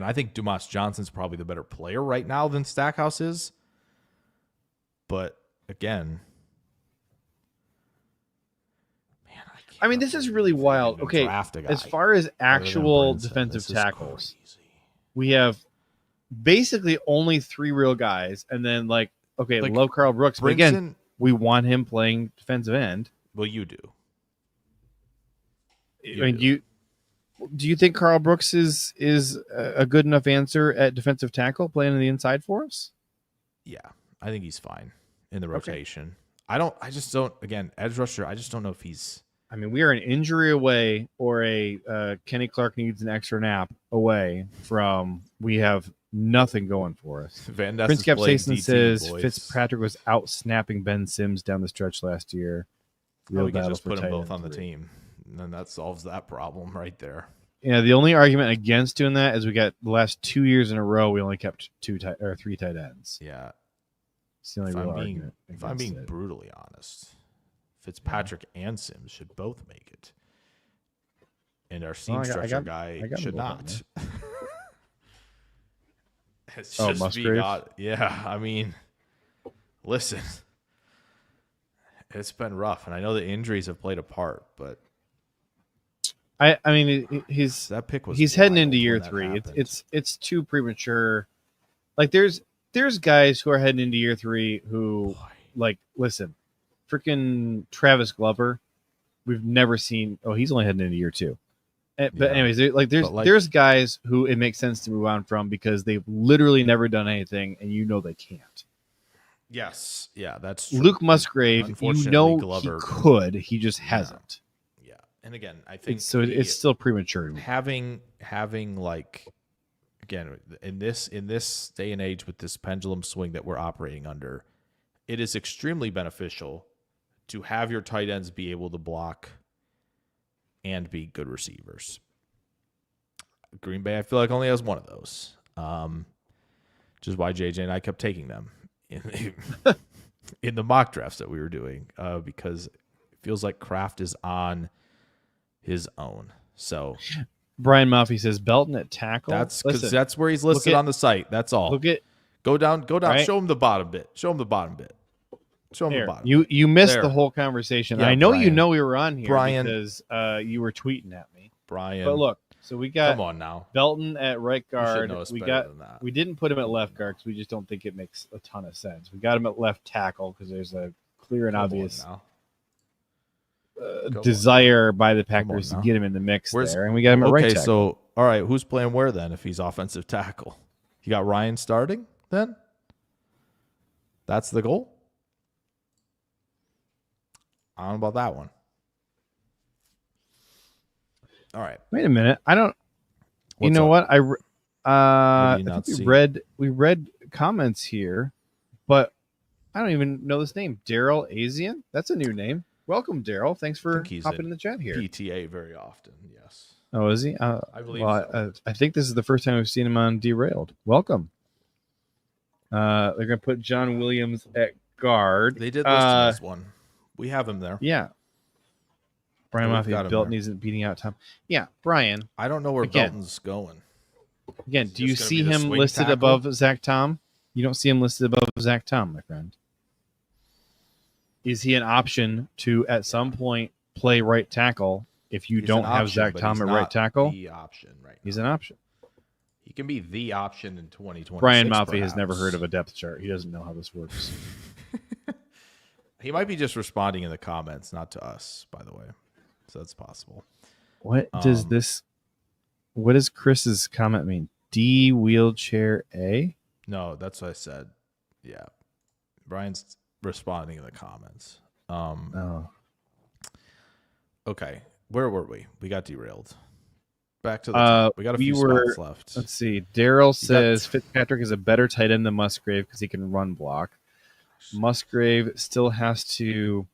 I think Dumas Johnson's probably the better player right now than Stackhouse is. But again, I mean, this is really wild. Okay, as far as actual defensive tackles, we have basically only 3 real guys, and then love Carl Brooks, but again, we want him playing defensive end. Well, you do. Do you think Carl Brooks is a good enough answer at defensive tackle, playing on the inside for us? Yeah, I think he's fine in the rotation. Okay. I just don't. Again, edge rusher. I just don't know if he's. I mean, we are an injury away, or a Kenny Clark needs an extra nap away from. We have nothing going for us. Van Ness Prince Capsaicin says Fitzpatrick was out snapping Ben Sims down the stretch last year. We can just put them both on the team. And then that solves that problem right there. Yeah, the only argument against doing that is we got the last 2 years in a row we only kept 3 tight ends. Yeah, it's the only real argument. If I'm being brutally honest, Fitzpatrick and Sims should both make it, and our seam stretcher guy should not. It's just Musgrave? Yeah, I mean, listen, it's been rough, and I know the injuries have played a part, but. I mean, that pick was he's heading into year 3. It's too premature. Like there's guys who are heading into year 3 who listen, freaking Travis Glover, we've never seen. Oh, he's only heading into year 2. But anyways, there's guys who it makes sense to move on from because they've literally never done anything, and they can't. Yes, yeah, that's true. Luke Musgrave. Glover, he could, he just hasn't. And again, I think it's still premature. Having again in this day and age with this pendulum swing that we're operating under, it is extremely beneficial to have your tight ends be able to block and be good receivers. Green Bay, I feel like, only has one of those, which is why JJ and I kept taking them in the mock drafts that we were doing because it feels like Kraft is on his own. So Brian Muffy says Belton at tackle. That's because that's where he's listed on the site. That's all. Go down. Right? Show him the bottom bit. Show him the bottom bit. Show him Here, the bottom. you missed There. the whole conversation. Yeah, I know you Brian. know we were on here Brian. because you were tweeting at me. Brian. But look, so we got Come on now. Belton at right You should guard. know us We better got than that. we didn't put him at left guard because we just don't think it makes a ton of sense. We got him at left tackle because there's a clear and Come on obvious now. desire by the Packers to now. get him in the mix Where's- there, and we got him at right Okay, tackle. so all right, who's playing where then? If he's offensive tackle, you got Ryan starting then. That's the goal. I don't know about that one. All right. Wait a minute, I don't. You What's know up? what? What I do you not think see? we read comments here, but I don't even know this name. Daryl Asian. That's a new name. Welcome, Daryl. Thanks for think he's hopping in in the chat here. PTA very often. Yes. Oh, is he? I believe Well, I think this is the first time we've seen him on Derailed. Welcome. They're going to put John Williams at guard. They did list him as one. We have him there. Yeah. Brian We've Mafia, got him Belton there. isn't beating out Tom. Yeah, Brian. I don't know where Again. Belton's going. Again, Is do he you just gonna see be the him swing listed tackle? above Zach Tom? You don't see him listed above Zach Tom, my friend. Is he an option to, at some point, play right tackle if you He's don't an have option, Zach but Tom he's at right not tackle? The option right now. He's an option. He can be the option in 2020. Brian Mafia has never heard of a depth chart. He doesn't know how this works. He might be just responding in the comments, not to us, by the way. So that's possible. What does this? What does Chris's comment mean? D wheelchair A? No, that's what I said. Yeah. Brian's responding in the comments. Oh, Okay. Where were we? We got derailed. Back to the top. We got a few spots left. Let's see. Daryl says Fitzpatrick is a better tight end than Musgrave because he can run block. Musgrave still has to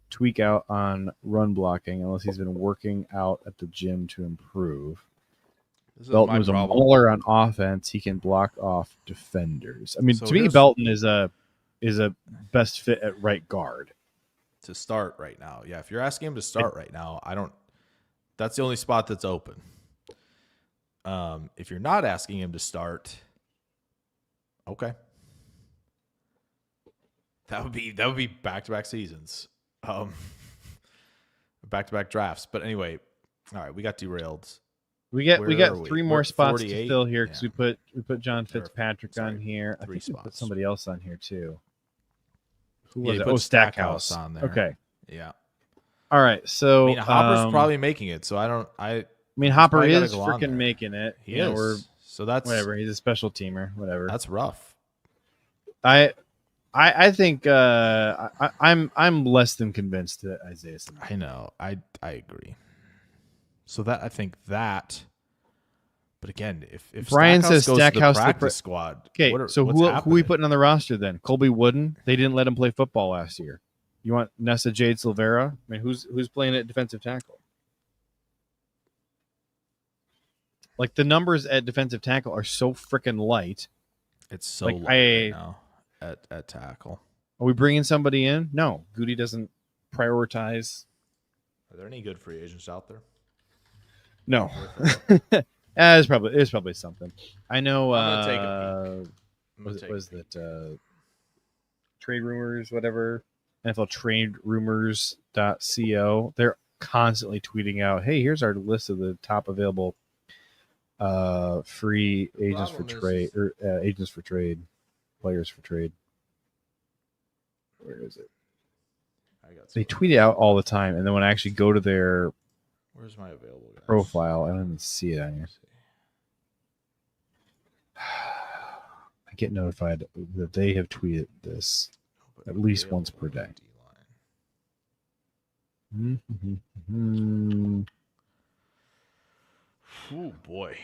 tweak out on run blocking unless he's been working out at the gym to improve. This is Belton my was a problem. mauler on offense. He can block off defenders. I mean, So to me, here's- Belton is a best fit at right guard. To start right now. Yeah, if you're asking him to start right now, I don't. That's the only spot that's open. If you're not asking him to start, okay. That would be back-to-back seasons. Back-to-back drafts. But anyway, all right, we got derailed. We got Where are three we? more We're spots to 48? fill here because Yeah. we put John There are- Fitzpatrick on here. I three think we put spots. somebody else on here too. Who Yeah, was you it? put Oh, Stackhouse Stackhouse on there. Okay. Yeah. All right. So I mean, Hopper's probably making it, so I don't. I mean, Hopper probably gotta is go on there. freaking making it. He You know, is. we're So that's whatever. He's a special teamer. Whatever. That's rough. I think I'm less than convinced that Isaiah Simmons. I know. I agree. So that I think that. But again, if Brian Stackhouse says goes Stackhouse to the the practice squad, Okay, so what's who we happening? putting on the roster then? Colby Wooden. They didn't let him play football last year. You want Nessa Jade Silvera? I mean, who's playing at defensive tackle? Like the numbers at defensive tackle are so freaking light. It's so like, low right now at tackle. Are we bringing somebody in? No, Goody doesn't prioritize. Are there any good free agents out there? No, there's probably something. I know. I'm gonna take a peek. Was that trade rumors? Whatever. NFL trade rumors.co. They're constantly tweeting out, "Hey, here's our list of the top available free agents for trade or agents for trade, players for trade." Where is it? They tweet it out all the time, and then when I actually go to their Where's my available guys? profile, I don't even see it on here. I get notified that they have tweeted this at least once per day. Oh boy,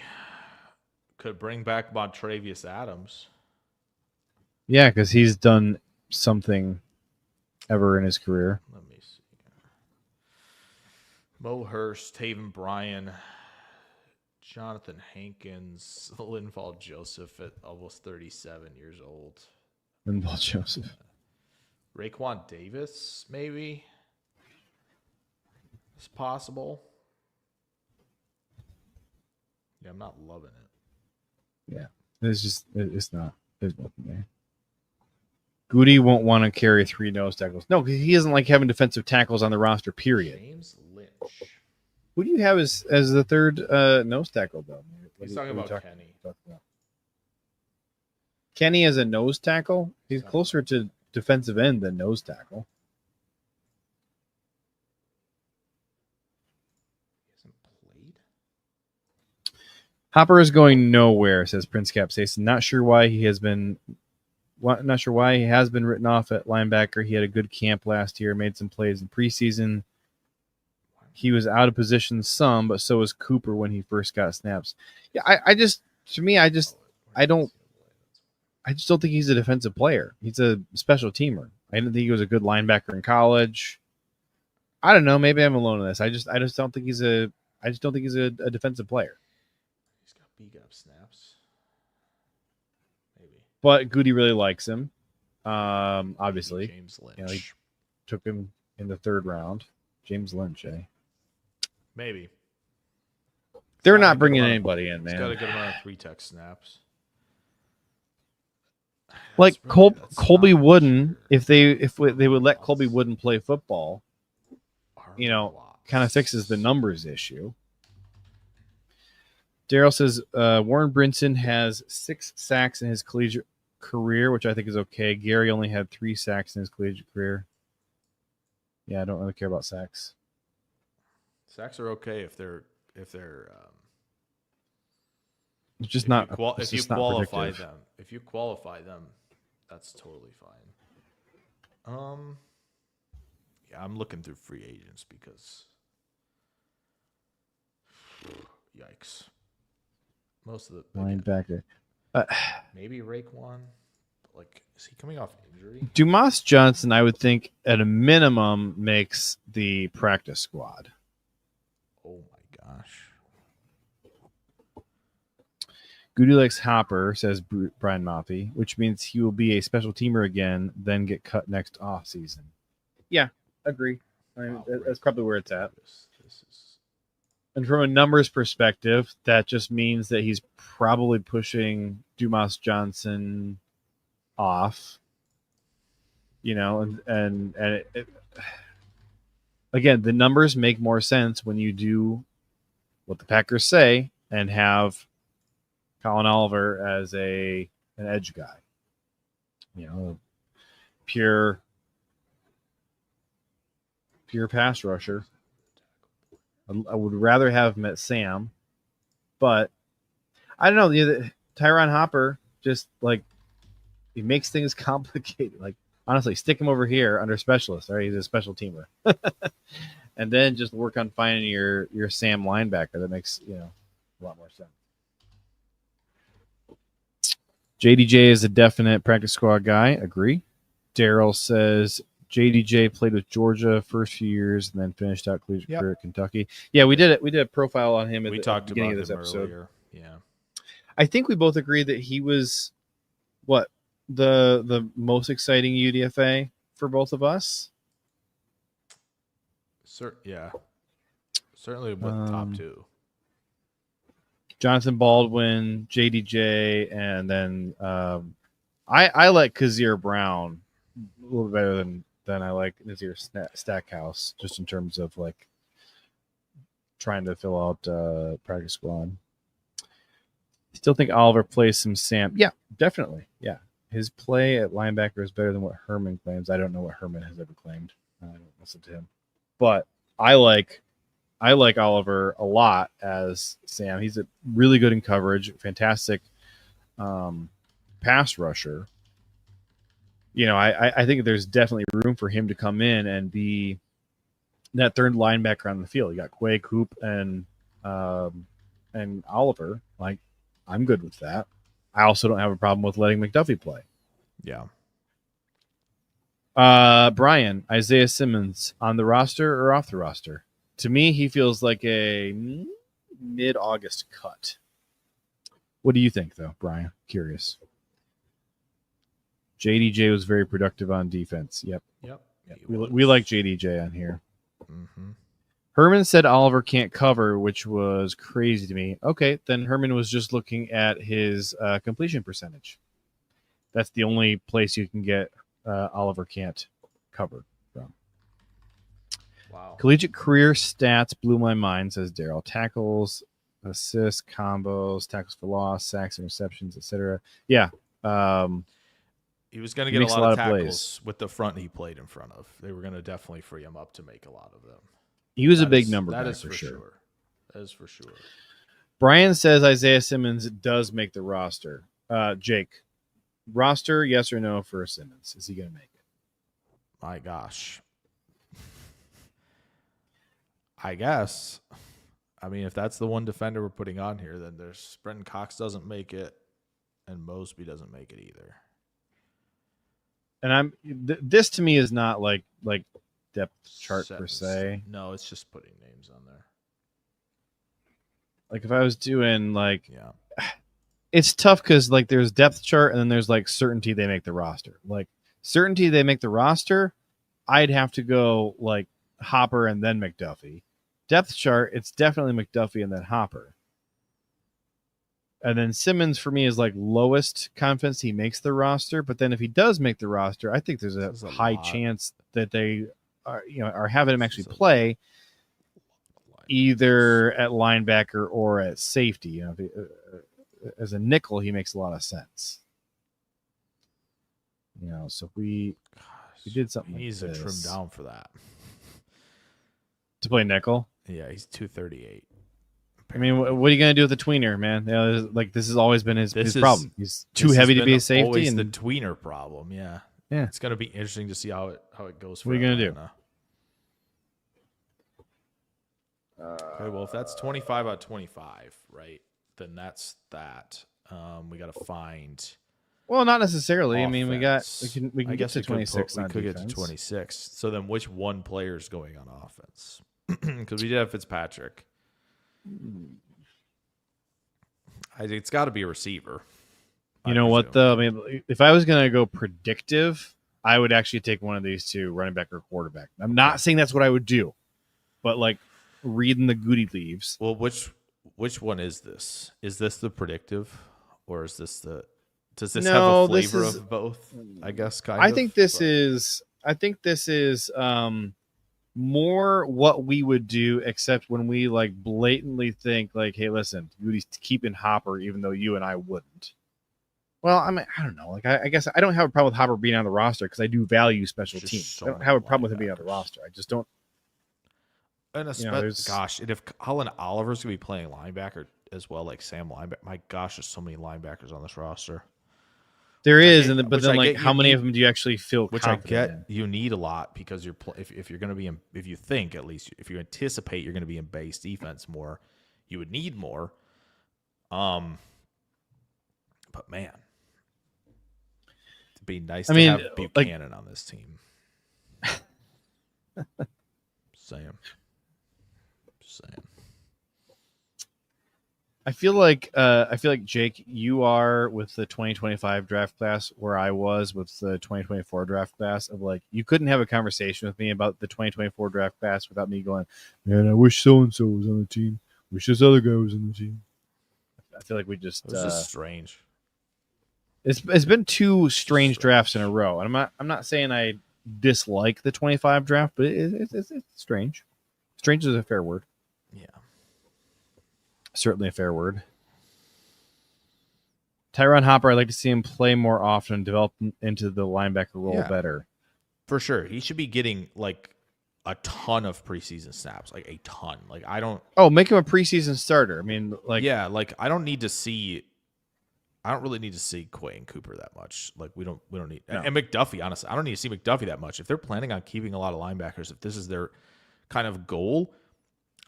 could bring back Montravius Adams. Yeah, because he's done something ever in his career. Let me see. Mo Hurst, Taven Bryan, Jonathan Hankins, Linval Joseph at almost 37 years old. Linval Joseph. Raekwon Davis, maybe. It's possible. Yeah, I'm not loving it. Yeah, it's not. There's nothing there. Goody won't want to carry 3 nose tackles. No, he doesn't like having defensive tackles on the roster, period. James Lynch. Who do you have as the third nose tackle, though? He's talking about Kenny. Kenny as a nose tackle? He's closer to defensive end than nose tackle. He hasn't played? Hopper is going nowhere, says Prince Capsaicin. Not sure why he has been written off at linebacker. He had a good camp last year, made some plays in preseason. He was out of position some, but so was Cooper when he first got snaps. Yeah, I just don't think he's a defensive player. He's a special teamer. I didn't think he was a good linebacker in college. I don't know. Maybe I'm alone in this. I just don't think he's a defensive player. He's got beat up snaps. Maybe. But Goody really likes him. Obviously. James Lynch. He took him in the 3rd round. James Lynch, eh? Maybe. They're not bringing anybody in, man. He's got a good amount of 3-tech snaps. Like Colby Wooden, if they would let Colby Wooden play football, kind of fixes the numbers issue. Daryl says Warren Brinson has 6 sacks in his collegiate career, which I think is okay. Gary only had 3 sacks in his collegiate career. Yeah, I don't really care about sacks. Sacks are okay if they're it's just not. If you qualify them, that's totally fine. Yeah, I'm looking through free agents because, yikes. Most of the linebacker, maybe Raekwon. Like, is he coming off injury? Dumas Johnson, I would think at a minimum makes the practice squad. Oh my gosh. Goody likes Hopper, says Brian Moffey, which means he will be a special teamer again, then get cut next off season. Yeah, agree. I mean, that's probably where it's at. And from a numbers perspective, that just means that he's probably pushing Dumas Johnson off. And again, the numbers make more sense when you do what the Packers say and have Colin Oliver as an edge guy. Pure pass rusher. I would rather have him at Sam, but I don't know. Tyron Hopper just he makes things complicated. Honestly, stick him over here under specialist. All right, he's a special teamer, and then just work on finding your Sam linebacker. That makes a lot more sense. JDJ is a definite practice squad guy. Agree. Daryl says JDJ played with Georgia first few years and then finished out collegiate career at Kentucky. Yeah, we did it. We did a profile on him at the beginning of this episode. Earlier. Yeah, I think we both agree that he was the most exciting UDFA for both of us. Yeah, certainly with top 2. Jonathan Baldwin, JDJ, and then I like Kazir Brown a little better than I like Nazir Stackhouse, just in terms of trying to fill out practice squad. Still think Oliver plays some Sam. Yeah, definitely. Yeah, his play at linebacker is better than what Herman claims. I don't know what Herman has ever claimed. I don't listen to him, but I like Oliver a lot as Sam. He's really good in coverage, fantastic pass rusher. I think there's definitely room for him to come in and be that third linebacker on the field. You got Quay, Coop, and Oliver. I'm good with that. I also don't have a problem with letting McDuffie play. Yeah. Brian, Isaiah Simmons on the roster or off the roster? To me, he feels like a mid-August cut. What do you think, though, Brian? Curious. JDJ was very productive on defense. Yep. We like JDJ on here. Mm-hmm. Herman said Oliver can't cover, which was crazy to me. Okay, then Herman was just looking at his completion percentage. That's the only place you can get Oliver Can't covered from. Wow. Collegiate career stats blew my mind, says Daryl. Tackles, assists, combos, tackles for loss, sacks, interceptions, etc. Yeah. He was going to He get a makes a lot lot of of tackles plays. with the front he played in front of. They were going to definitely free him up to make a lot of them. He was a big number That guy is for sure. That is for sure. Brian says Isaiah Simmons does make the roster. Jake, roster, yes or no for Simmons? Is he going to make it? My gosh. I guess. I mean, if that's the one defender we're putting on here, then there's Brenton Cox doesn't make it, and Mosby doesn't make it either. And this to me is not like depth chart per se. No, it's just putting names on there. Like if I was doing like, yeah, it's tough because like there's depth chart and then there's like certainty they make the roster. Like certainty they make the roster, I'd have to go like Hopper and then McDuffie. Depth chart, it's definitely McDuffie and then Hopper. And then Simmons for me is like lowest confidence he makes the roster. But then if he does make the roster, I think there's a high chance that they are having him actually play either at linebacker or at safety. As a nickel, he makes a lot of sense. So we did something. He needs to trim down for that. To play nickel? Yeah, he's 238. I mean, what are you going to do with the tweener, man? This has always been his problem. He's too heavy to be a safety. Always the tweener problem. Yeah. It's going to be interesting to see how it goes. What are you going to do? Okay, well, if that's 25 out of 25, right? Then that's that. We got to find. Well, not necessarily. Offense. I mean, we can get to 26. We could get to 26. So then, which one player is going on offense? Because we did have Fitzpatrick. I think it's got to be a receiver. You know what, though? I mean, if I was going to go predictive, I would actually take one of these two, running back or quarterback. I'm not saying that's what I would do, but like reading the goody leaves. Well, which one is this? Is this the predictive, or is this the? Does this have a flavor of both? I guess I think this is more what we would do, except when we like blatantly think like, hey, listen, Goody's keeping Hopper, even though you and I wouldn't. Well, I mean, I don't know. Like, I guess I don't have a problem with Hopper being on the roster because I do value special teams. I don't have a problem with him being on the roster. I just don't. And gosh, and if Colin Oliver's gonna be playing linebacker as well, like Sam linebacker, my gosh, there's so many linebackers on this roster. There is, but then like, how many of them do you actually feel? Which I get, you need a lot because you're if you're going to be in, if you think at least if you anticipate you're going to be in base defense more, you would need more. But man, it'd be nice to have Buchanan on this team. Sam. I feel like Jake, you are with the 2025 draft class where I was with the 2024 draft class. Of like, you couldn't have a conversation with me about the 2024 draft class without me going, man, I wish so and so was on the team. Wish this other guy was on the team. I feel like we just it's just strange. It's been two strange drafts in a row, and I'm not saying I dislike the 25 draft, but it's strange. Strange is a fair word. Yeah. Certainly a fair word. Tyron Hopper, I'd like to see him play more often and develop into the linebacker role better. For sure. He should be getting like a ton of preseason snaps, like a ton. Like I don't. Oh, make him a preseason starter. I mean, like like I don't really need to see Quay and Cooper that much. Like we don't need and McDuffie. Honestly, I don't need to see McDuffie that much. If they're planning on keeping a lot of linebackers, if this is their kind of goal.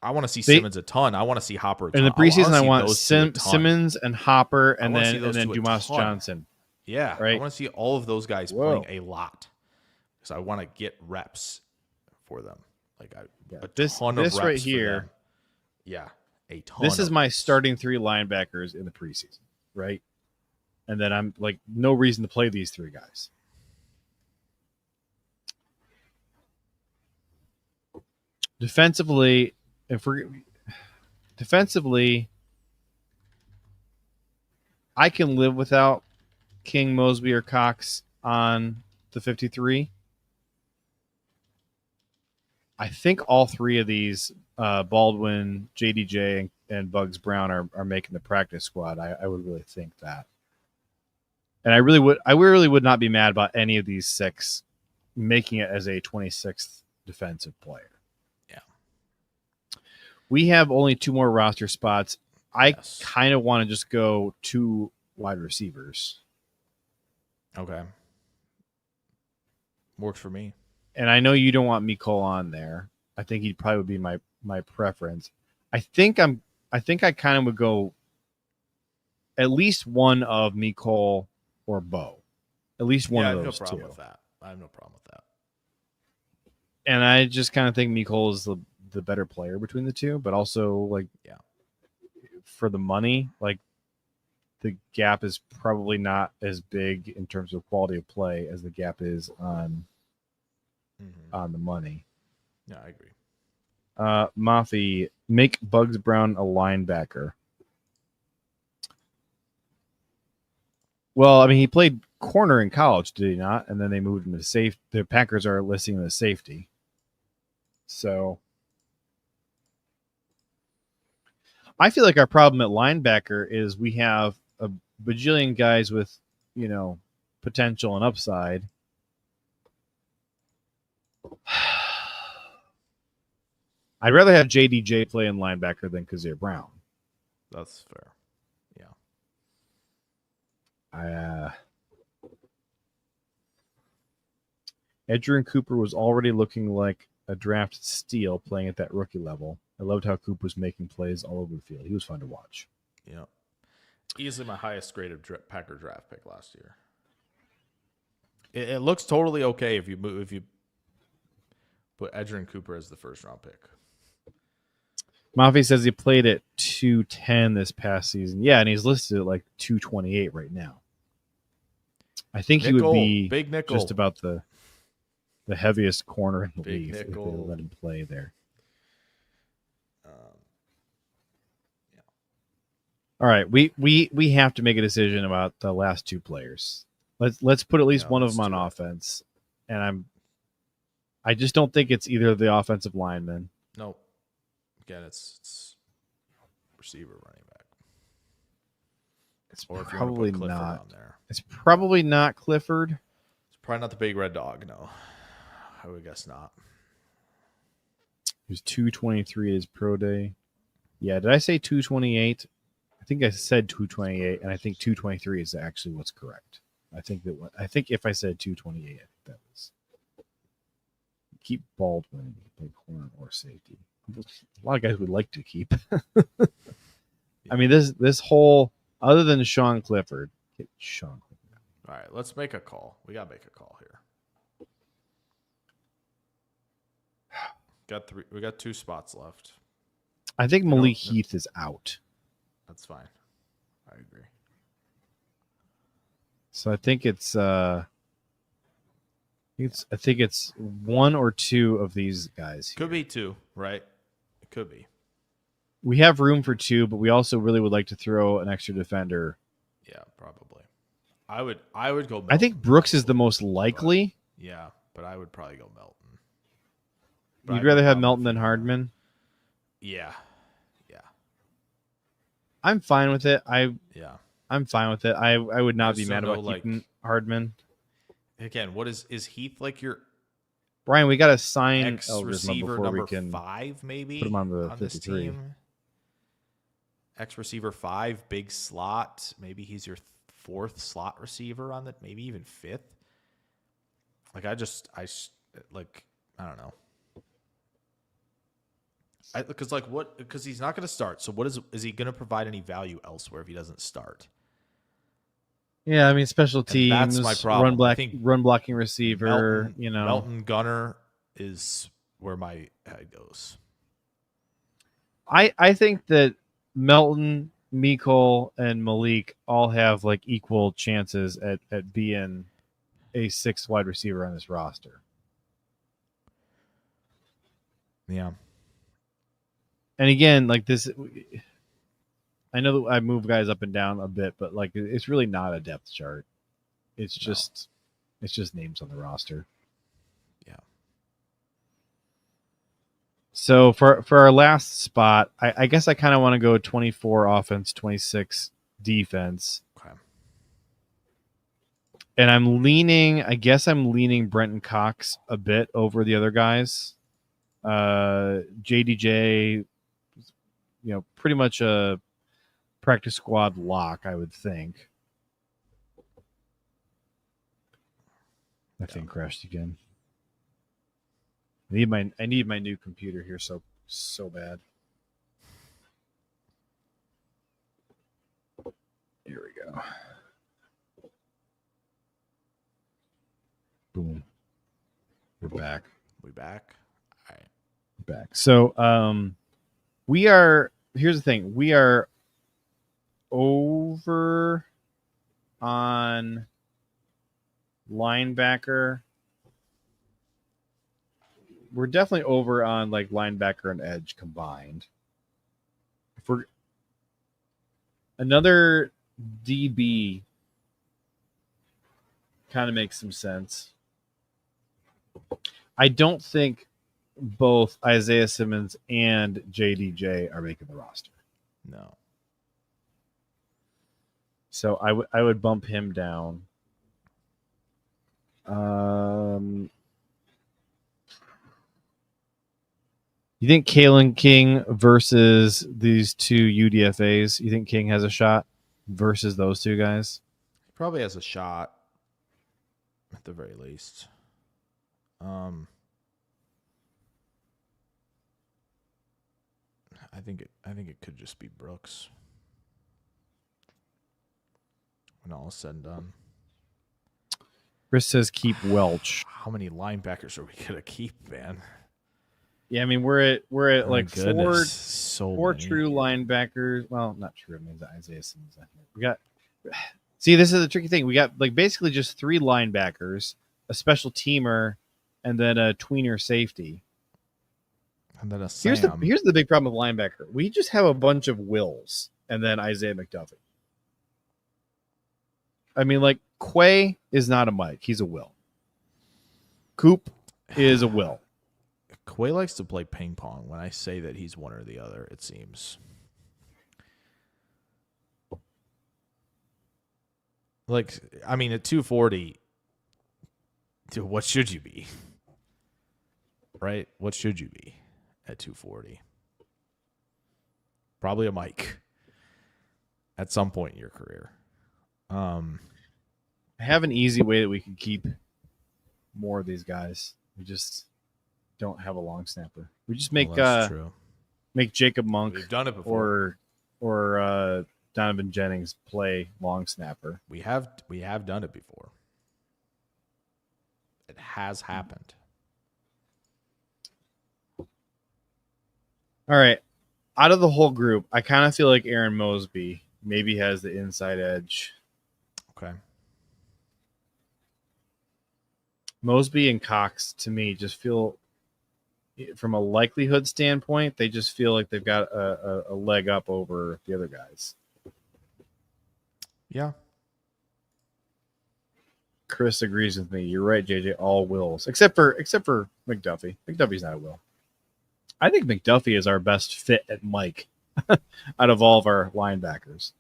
I want to see Simmons a ton. I want to see Hopper a ton. In the preseason, I want Simmons and Hopper and then Dumas Johnson. Yeah, right? I want to see all of those guys playing a lot because I want to get reps for them. Like a ton of reps right here. Them. Yeah, a ton. This is my starting three linebackers in the preseason, right? And then I'm like, no reason to play these three guys. Defensively, I can live without King, Mosby, or Cox on the 53. I think all three of these, Baldwin, JDJ, and Bugs Brown, are making the practice squad. I would really think that. And I really would not be mad about any of these 6 making it as a 26th defensive player. Yeah. We have only 2 more roster spots. I Yes. kind of want to just go 2 wide receivers. Okay. Works for me. And I know you don't want Mecole on there. I think he'd probably be my preference. I think I kind of would go at least one of Mecole or Bo. At least one of those no problem two. with that. I have no problem with that. And I just kind of think Mecole is the better player between the two, but also like for the money, like the gap is probably not as big in terms of quality of play as the gap is on the money. Yeah, I agree. Mafi, make Bugs Brown a linebacker. Well, I mean, he played corner in college, did he not? And then they moved him to safety. The Packers are listing him as safety. So I feel like our problem at linebacker is we have a bajillion guys with, potential and upside. I'd rather have JDJ play in linebacker than Kazir Brown. That's fair. Edgerrin Cooper was already looking like a draft steal playing at that rookie level. I loved how Cooper was making plays all over the field. He was fun to watch. Yeah. Easily my highest graded Packer draft pick last year. It looks totally okay if you put Edgerrin Cooper as the first round pick. Mafi says he played at 210 this past season. Yeah, and he's listed at like 228 right now. I think he would be big nickel. Just about the heaviest corner in the Big league if they nickel. let him play there. All right, we have to make a decision about the last 2 players. Let's put at least one of them on offense, and I just don't think it's either of the offensive linemen. Nope. Again, it's receiver, running back. It's or if probably you want to put Clifford not. on there. It's probably not Clifford. It's probably not the big red dog. No, I would guess not. He was 223 his pro day. Yeah, did I say 228? I think I said 228, and I think 223 is actually what's correct. I think if I said 228, I think that was. Keep Baldwin, play corner or safety. A lot of guys would like to keep. I mean, this whole, other than Sean Clifford, get Sean Clifford. All right, let's make a call. We gotta make a call here. We got 2 spots left. I think Malik Heath is out. That's fine. I agree. So I think it's I think it's 1 or 2 of these guys here. Could be 2, right? It could be. We have room for 2, but we also really would like to throw an extra defender. Yeah, probably. I would go Melton. I think Brooks is the most likely. But I would probably go Melton. You'd rather have Melton than Hardman? Yeah. I'm fine with it. I'm fine with it. I would not be mad about keeping Hardman. Again, what is Heath like your Brian, we got to sign X receiver before number we can 5, maybe put him on the on this 53. team. X receiver 5, big slot. Maybe he's your 4th slot receiver on that. Maybe even 5th. Like I don't know. Because he's not going to start. So is he going to provide any value elsewhere if he doesn't start? Yeah, I mean special teams. And that's my problem. Run blocking receiver. Melton Gunner is where my head goes. I think that Melton, Mecole, and Malik all have like equal chances at being a 6th wide receiver on this roster. Yeah. And again, like this, I know that I move guys up and down a bit, but like it's really not a depth chart. It's just names on the roster. Yeah. So for our last spot, I guess I kind of want to go 24 offense, 26 defense. Okay. And I'm leaning Brenton Cox a bit over the other guys. JDJ, pretty much a practice squad lock, I would think. That thing crashed again. I need my new computer here so bad. Here we go. Boom. We're back. We back? All right. We're back. So here's the thing. We are over on linebacker. We're definitely over on like linebacker and edge combined. If we're another DB kind of makes some sense. I don't think both Isaiah Simmons and JDJ are making the roster. No. So I would bump him down. You think Kalen King versus these two UDFAs? You think King has a shot versus those two guys? He probably has a shot at the very least. I think it could just be Brooks when all is said and done. Chris says keep Welch. How many linebackers are we gonna keep, man? Yeah, I mean we're at like goodness. four true linebackers. Well, not true. I mean Isaiah Simmons. We got. See, this is the tricky thing. We got like basically just 3 linebackers, a special teamer, and then a tweener safety. And then a Sam. Here's the big problem with linebacker. We just have a bunch of Wills and then Isaiah McDuffie. I mean, like Quay is not a Mike; he's a Will. Coop is a Will. Quay likes to play ping pong. When I say that he's one or the other, it seems. Like, I mean, at 240, dude, what should you be? Right? What should you be at 240? Probably a Mike at some point in your career. I have an easy way that we can keep more of these guys. We just don't have a long snapper. We just make make Jacob Monk. We've done it before. Or Donovan Jennings play long snapper. We have done it before. It has happened. All right. Out of the whole group, I kind of feel like Aaron Mosby maybe has the inside edge. Okay. Mosby and Cox, to me, just feel, from a likelihood standpoint, they just feel like they've got a leg up over the other guys. Yeah. Chris agrees with me. You're right, JJ. All Wills, except for McDuffie. McDuffie's not a Will. I think McDuffie is our best fit at Mike out of all of our linebackers.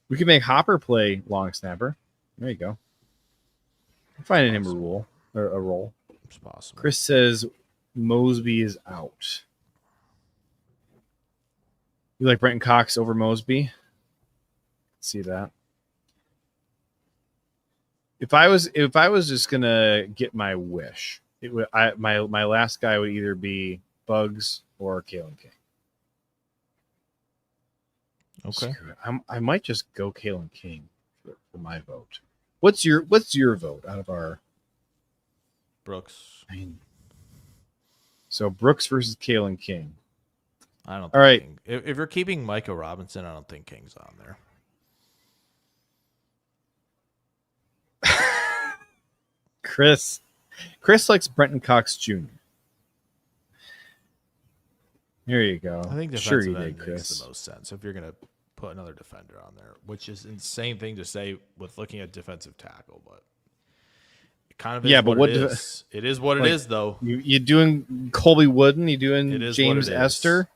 We can make Hopper play long snapper. There you go. I'm finding him a role. It's possible. Chris says Mosby is out. You like Brenton Cox over Mosby? See that? If I was just gonna get my wish, my last guy would either be Bugs or Kalen King. Okay. I might just go Kalen King for my vote. What's your vote out of our Brooks? So Brooks versus Kalen King. I don't think all right. King. If you're keeping Micah Robinson, I don't think King's on there. Chris likes Brenton Cox Jr. Here you go. I think sure you defensive did, end makes Chris. the most sense if you're gonna put another defender on there, which is an insane thing to say with looking at defensive tackle, but it kind of is what it is. It is what it is, though. You doing Colby Wooden? You doing It is James what it is. Esther?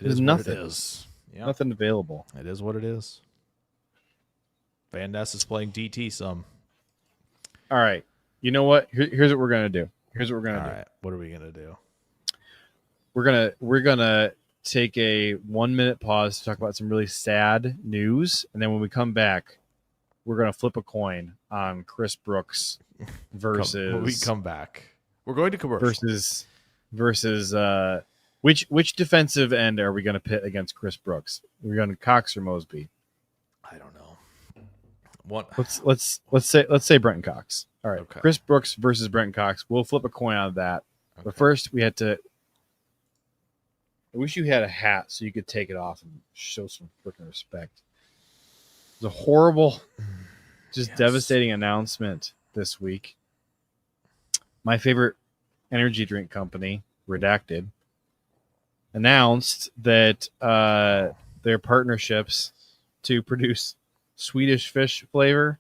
There's nothing. What it is. Yep. Nothing available. It is what it is. Van Ness is playing DT some. All right. You know what? Here's what we're gonna do. All right. What are we gonna do? We're gonna take a 1 minute pause to talk about some really sad news, and then when we come back, we're gonna flip a coin on Chris Brooks versus. When we come back, we're going to commercial. Versus which defensive end are we gonna pit against Chris Brooks? Are we going Cox or Mosby? I don't know. What? Let's say Brenton Cox. All right. Okay. Chris Brooks versus Brenton Cox. We'll flip a coin on that. Okay. But first, we had to. I wish you had a hat so you could take it off and show some freaking respect. It was a horrible, just devastating announcement this week. My favorite energy drink company, Redacted, announced that their partnerships to produce Swedish Fish flavor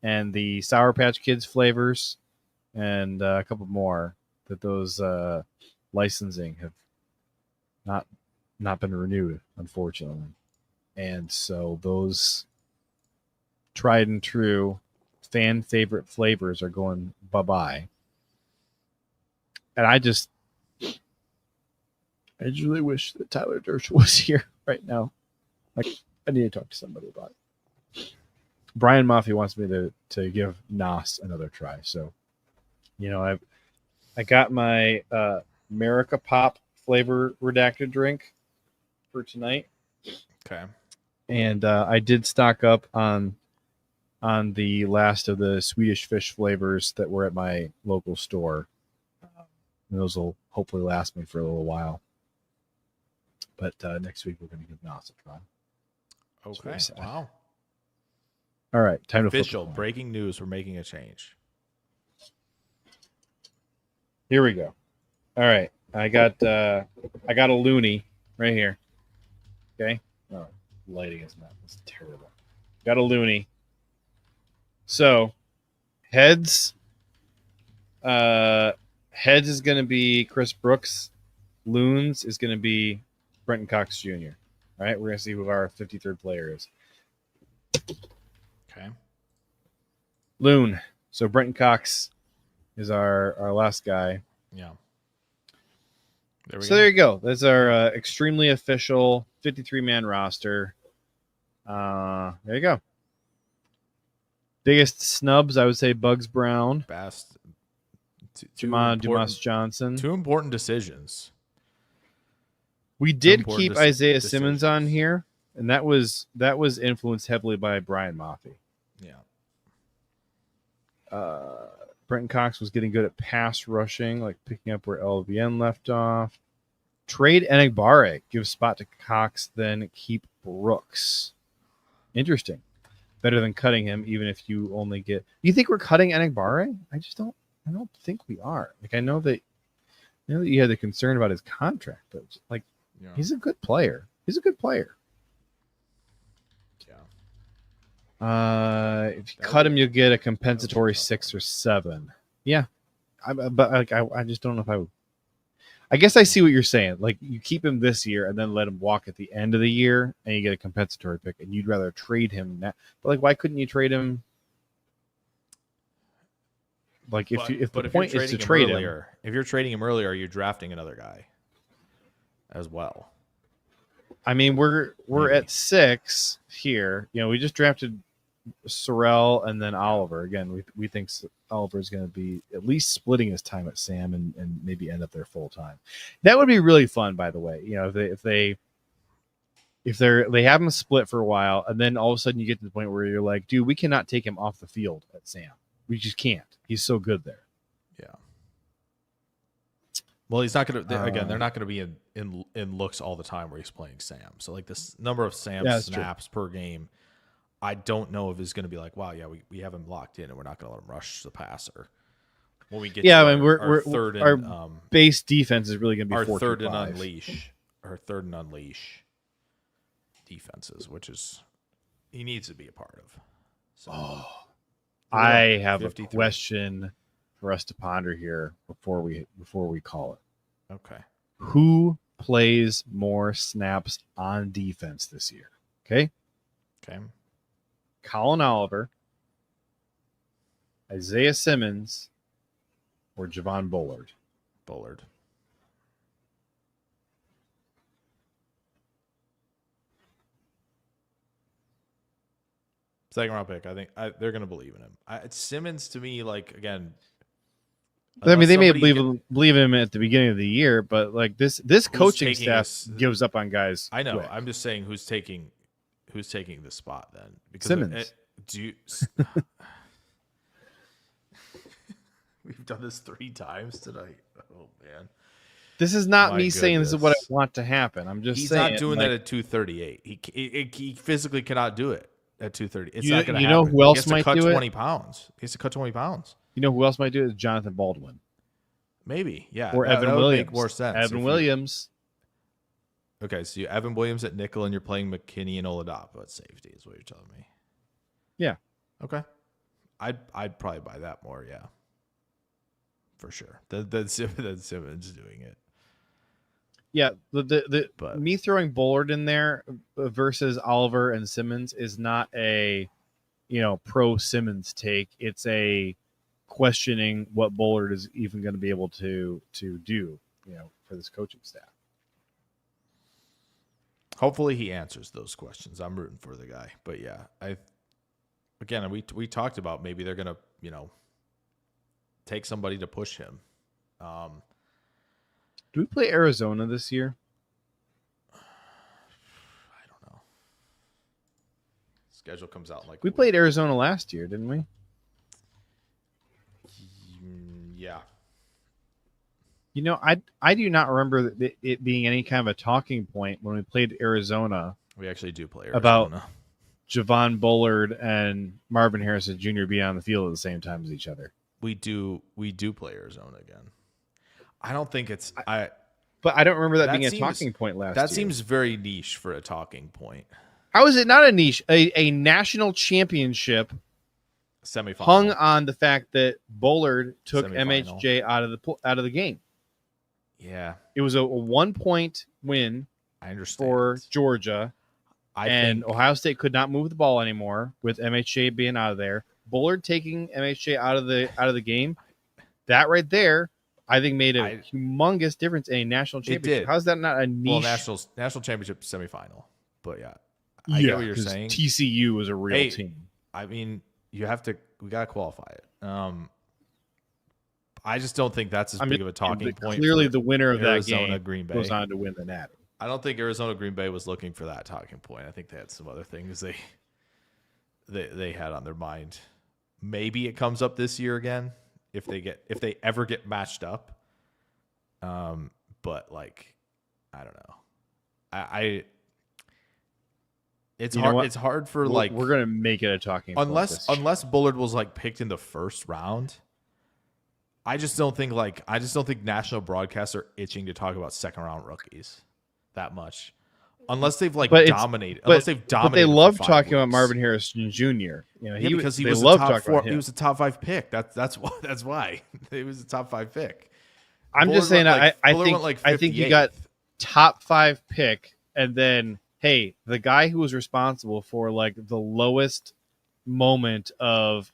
and the Sour Patch Kids flavors and a couple more, that those licensing have not been renewed, unfortunately. And so those tried and true fan favorite flavors are going bye-bye. And I just really wish that Tyler Dersh was here right now. Like, I need to talk to somebody about it. Brian Mafia wants me to give Nas another try. So, I got my America Pop flavor redacted drink for tonight. Okay. And I did stock up on the last of the Swedish Fish flavors that were at my local store. And those will hopefully last me for a little while. But next week we're going to give Nas a try. Okay. Wow. All right. Time to official breaking news. We're making a change. Here we go. All right. I got a loony right here. Okay. Oh, lighting is not. It's terrible. Got a loony. So heads is going to be Chris Brooks. Loons is going to be Brenton Cox Jr. All right. We're going to see who our 53rd player is. Okay. Loon. So Brenton Cox is our last guy. Yeah. There you go. That's our extremely official 53-man roster. There you go. Biggest snubs, I would say Bugs Brown. Best. Dumas Johnson. Two important decisions. We did keep Isaiah Simmons on here, and that was influenced heavily by Brian Maffey. Yeah. Brenton Cox was getting good at pass rushing, like picking up where LVN left off. Trade Enagbare, give spot to Cox, then keep Brooks. Interesting. Better than cutting him, even if you only get. You think we're cutting Enagbare? I don't think we are. Like, I know that you had the concern about his contract, but like, he's a good player. If you cut him, you'll get a compensatory 6 or 7. Yeah, but I just don't know if I would. I guess I see what you're saying. Like, you keep him this year and then let him walk at the end of the year, and you get a compensatory pick, and you'd rather trade him now. But like, why couldn't you trade him? Like, if the point is to trade him, if you're trading him earlier, you're drafting another guy as well. I mean, we're at 6 here. We just drafted Sorrell and then Oliver. Again, we think Oliver is going to be at least splitting his time at Sam and maybe end up there full time. That would be really fun, by the way. If they have him split for a while, and then all of a sudden you get to the point where you're like, dude, we cannot take him off the field at Sam. We just can't. He's so good there. Yeah. Well, he's not going to. Again, they're not going to be in looks all the time where he's playing Sam. So like this number of Sam snaps per game, I don't know if it's going to be like, wow, yeah, we have him locked in and we're not going to let him rush the passer. When we get our third and our base defense is really going to be our third and unleash defense. defenses, which is he needs to be a part of. So I have 53. a question for us to ponder here before we call it. Okay. Who plays more snaps on defense this year? Okay. Colin Oliver, Isaiah Simmons, or Javon Bullard? Bullard. Second round pick. I think they're going to believe in him. Simmons, to me, like, again. I mean, they may believe in him at the beginning of the year, but like this coaching staff gives up on guys. I know. Quick. I'm just saying who's taking the spot then? Because Simmons. We've done this 3 times tonight. Oh man. This is not me saying this is what I want to happen. I'm just saying he's not doing that at 238. He physically cannot do it at 230. It's not going to happen. You know who else might do it? 20 pounds. He has to cut 20 pounds. You know who else might do it? Jonathan Baldwin. Maybe, yeah. Or Evan that Williams. Would make more sense. Evan Williams. Okay, so you Evan Williams at nickel, and you're playing McKinney and Oladapo at safety, is what you're telling me. Yeah. Okay. I'd probably buy that more, yeah. For sure. That Simmons doing it. Yeah, me throwing Bullard in there versus Oliver and Simmons is not a, pro Simmons take. It's a questioning what Bullard is even going to be able to do, for this coaching staff. Hopefully he answers those questions. I'm rooting for the guy, but yeah, we talked about maybe they're going to, take somebody to push him. Do we play Arizona this year? I don't know. Schedule comes out we played Arizona last year, didn't we? Yeah. I do not remember it being any kind of a talking point when we played Arizona. We actually do play Arizona. About Javon Bullard and Marvin Harrison Jr. being on the field at the same time as each other. We do play Arizona again. I don't think it's but I don't remember that being a talking point last year. That seems very niche for a talking point. How is it not a niche? A national championship semifinal hung on the fact that Bullard took MHJ out of the game. Yeah. It was a 1-point win. I understand. For Georgia. And Ohio State could not move the ball anymore with MHJ being out of there. Bullard taking MHJ out of the game. That right there, I think made a humongous difference in a national championship. It did. How's that not a niche? Well, national championship semifinal. But yeah. I get what you're saying. TCU was a real team. I mean, we got to qualify it. I just don't think that's as big of a talking point. Clearly the winner of Arizona, that game Green Bay goes on to win the Natty. I don't think Arizona Green Bay was looking for that talking point. I think they had some other things they had on their mind. Maybe it comes up this year again if they ever get matched up. But like, I don't know. It's hard. It's hard for we're gonna make it a talking point unless Bullard was like picked in the first round. I just don't think national broadcasts are itching to talk about second round rookies that much, unless they've dominated. But they love talking about Marvin Harrison Jr. Because he was a top 4. He was a top 5 pick. That's why he was a top 5 pick. I'm just saying. I think you got top 5 pick, and then hey, the guy who was responsible for like the lowest moment of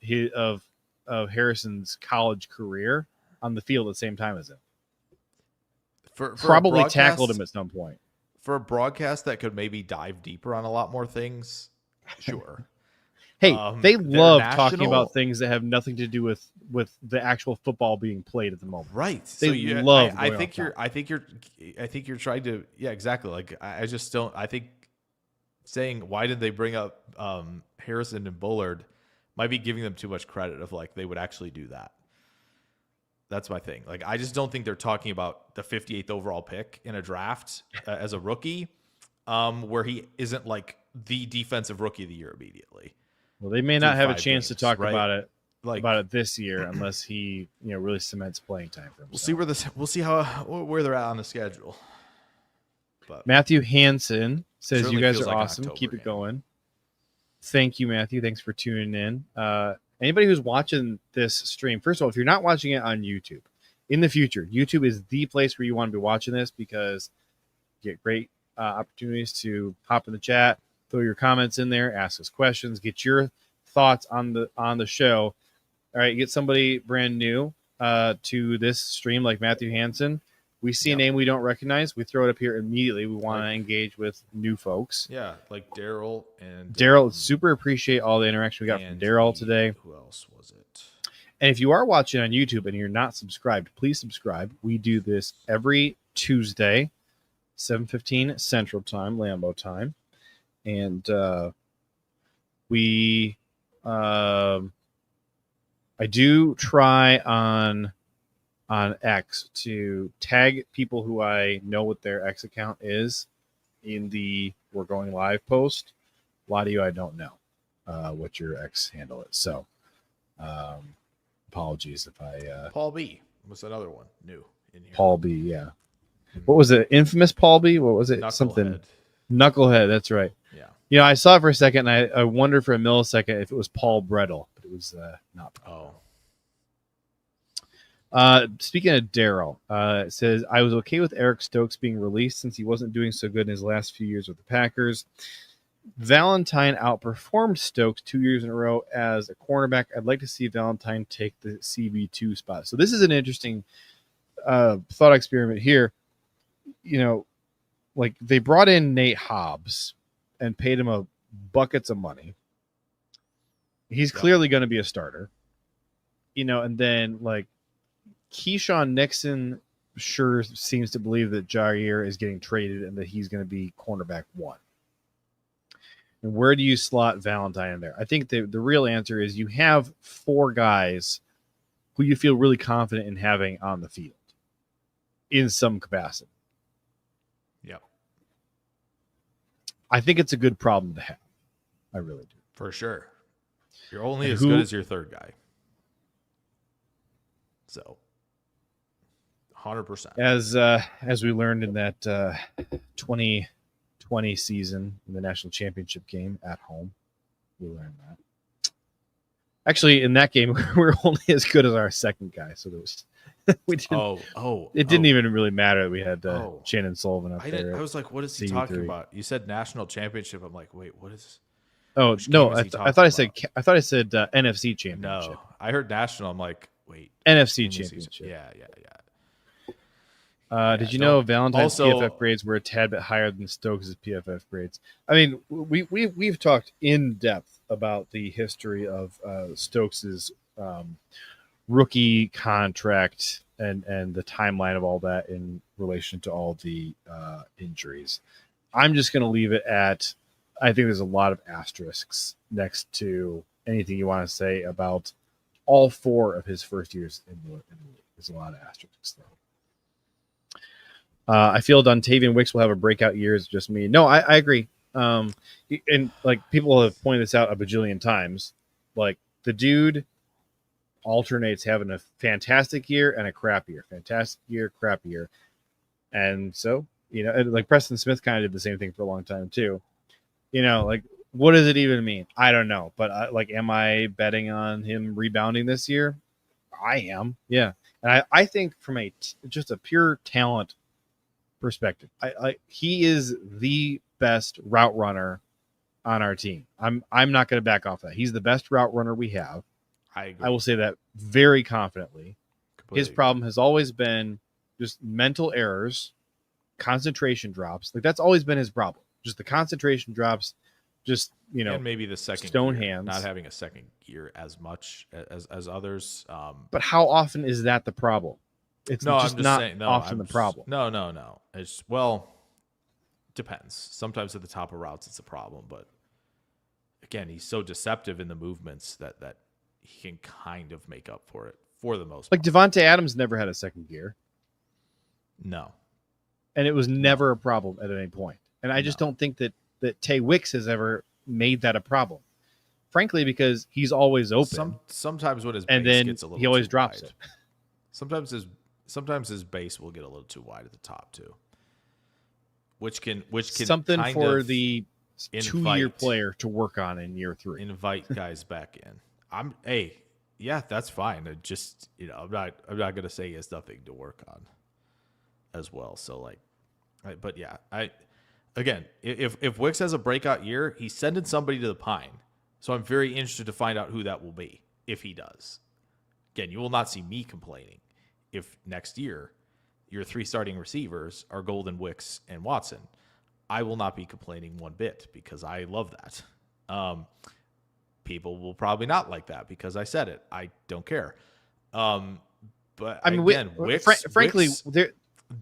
Harrison's college career on the field at the same time as him. Probably tackled him at some point. For a broadcast that could maybe dive deeper on a lot more things, sure. Hey, they love talking about things that have nothing to do with the actual football being played at the moment. Right. They love. I think you're trying to. Yeah, exactly. Like I just don't. I think saying why did they bring up Harrison and Bullard might be giving them too much credit of like they would actually do that. That's my thing. Like, I just don't think they're talking about the 58th overall pick in a draft as a rookie, where he isn't like the defensive rookie of the year immediately. Well, they may not have a chance to talk about it this year unless he, really cements playing time for himself. We'll see where they're at on the schedule. But Matthew Hansen Says Certainly you guys feels are like an awesome. October Keep it game. going. Thank you, Matthew. Thanks for tuning in. Anybody who's watching this stream, first of all, if you're not watching it on YouTube, in the future, YouTube is the place where you want to be watching this because you get great opportunities to hop in the chat, throw your comments in there, ask us questions, get your thoughts on the show. All right, get somebody brand new to this stream like Matthew Hansen. We see a name we don't recognize, we throw it up here immediately. We want to engage with new folks. Yeah, like Daryl and Daryl, super appreciate all the interaction we got from Daryl today. Who else was it? And if you are watching on YouTube and you're not subscribed, please subscribe. We do this every Tuesday, 7:15 Central Time, Lambeau time, and I do try on X to tag people who I know what their X account is in the "We're Going Live" post. A lot of you I don't know what your X handle is, so apologies if I Paul B was another one new in here. Paul B, yeah. What was it? Infamous Paul B? What was it? Knucklehead. Something Knucklehead, that's right. Yeah. You know, I saw it for a second and I wondered for a millisecond if it was Paul Brettle, but it was not Paul. Speaking of Daryl, it says, I was okay with Eric Stokes being released since he wasn't doing so good in his last few years with the Packers. Valentine outperformed Stokes 2 years in a row as a cornerback. I'd like to see Valentine take the CB2 spot. So this is an interesting thought experiment here. You know, like they brought in Nate Hobbs and paid him a buckets of money. He's clearly going to be a starter. You know, and then like Keyshawn Nixon sure seems to believe that Jair is getting traded and that he's going to be cornerback 1. And where do you slot Valentine in there? I think the real answer is you have 4 guys who you feel really confident in having on the field in some capacity. Yeah. I think it's a good problem to have. I really do. For sure. You're only as good as your third guy. So 100%. As we learned in that 2020 season in the national championship game at home, we learned that. Actually, in that game, we were only as good as our second guy, so there was we didn't. It didn't even really matter that we had Shannon Sullivan up there. I was like, "What is he talking about?" You said national championship. I'm like, "Wait, what is?" Oh no, I thought I said NFC championship. No, I heard national. I'm like, wait, NFC championship. Yeah. Did you know Valentine's PFF grades were a tad bit higher than Stokes' PFF grades? I mean, we've talked in depth about the history of Stokes' rookie contract and the timeline of all that in relation to all the injuries. I'm just going to leave it at, I think there's a lot of asterisks next to anything you want to say about all 4 of his first years in the league. There's a lot of asterisks there. I feel Dontavian Wicks will have a breakout year. It's just me. No, I agree. And like people have pointed this out a bajillion times. Like the dude alternates having a fantastic year and a crap year. Fantastic year, crap year. And so, you know, like Preston Smith kind of did the same thing for a long time too. You know, like what does it even mean? I don't know. But am I betting on him rebounding this year? I am. Yeah. And I think from just a pure talent perspective, he is the best route runner on our team. I'm not going to back off that. He's the best route runner we have. I agree. I will say that very confidently. Completely His problem has always been just mental errors, concentration drops. Like that's always been his problem. Just the concentration drops. Just and maybe the second stone gear, hands, not having a second gear as much as others. But how often is that the problem? It's just not often the problem. No. It's depends. Sometimes at the top of routes it's a problem, but again, he's so deceptive in the movements that he can kind of make up for it for the most part. Like Devontae Adams never had a second gear. No. And it was never a problem at any point. And I just don't think that Tay Wicks has ever made that a problem. Frankly, because he's always open. Sometimes when his and base then gets a little he always too drops wide. it. Sometimes his base will get a little too wide at the top too. which can something kind for of the 2-year player to work on in year 3. Invite guys back in. Yeah, that's fine. It just, I'm not gonna say he has nothing to work on as well. So but yeah, again, if Wicks has a breakout year, he's sending somebody to the Pine. So I'm very interested to find out who that will be if he does. Again, you will not see me complaining if next year your 3 starting receivers are Golden, Wicks, and Watson. I will not be complaining one bit because I love that. People will probably not like that because I said it. I don't care. But I mean, again, frankly,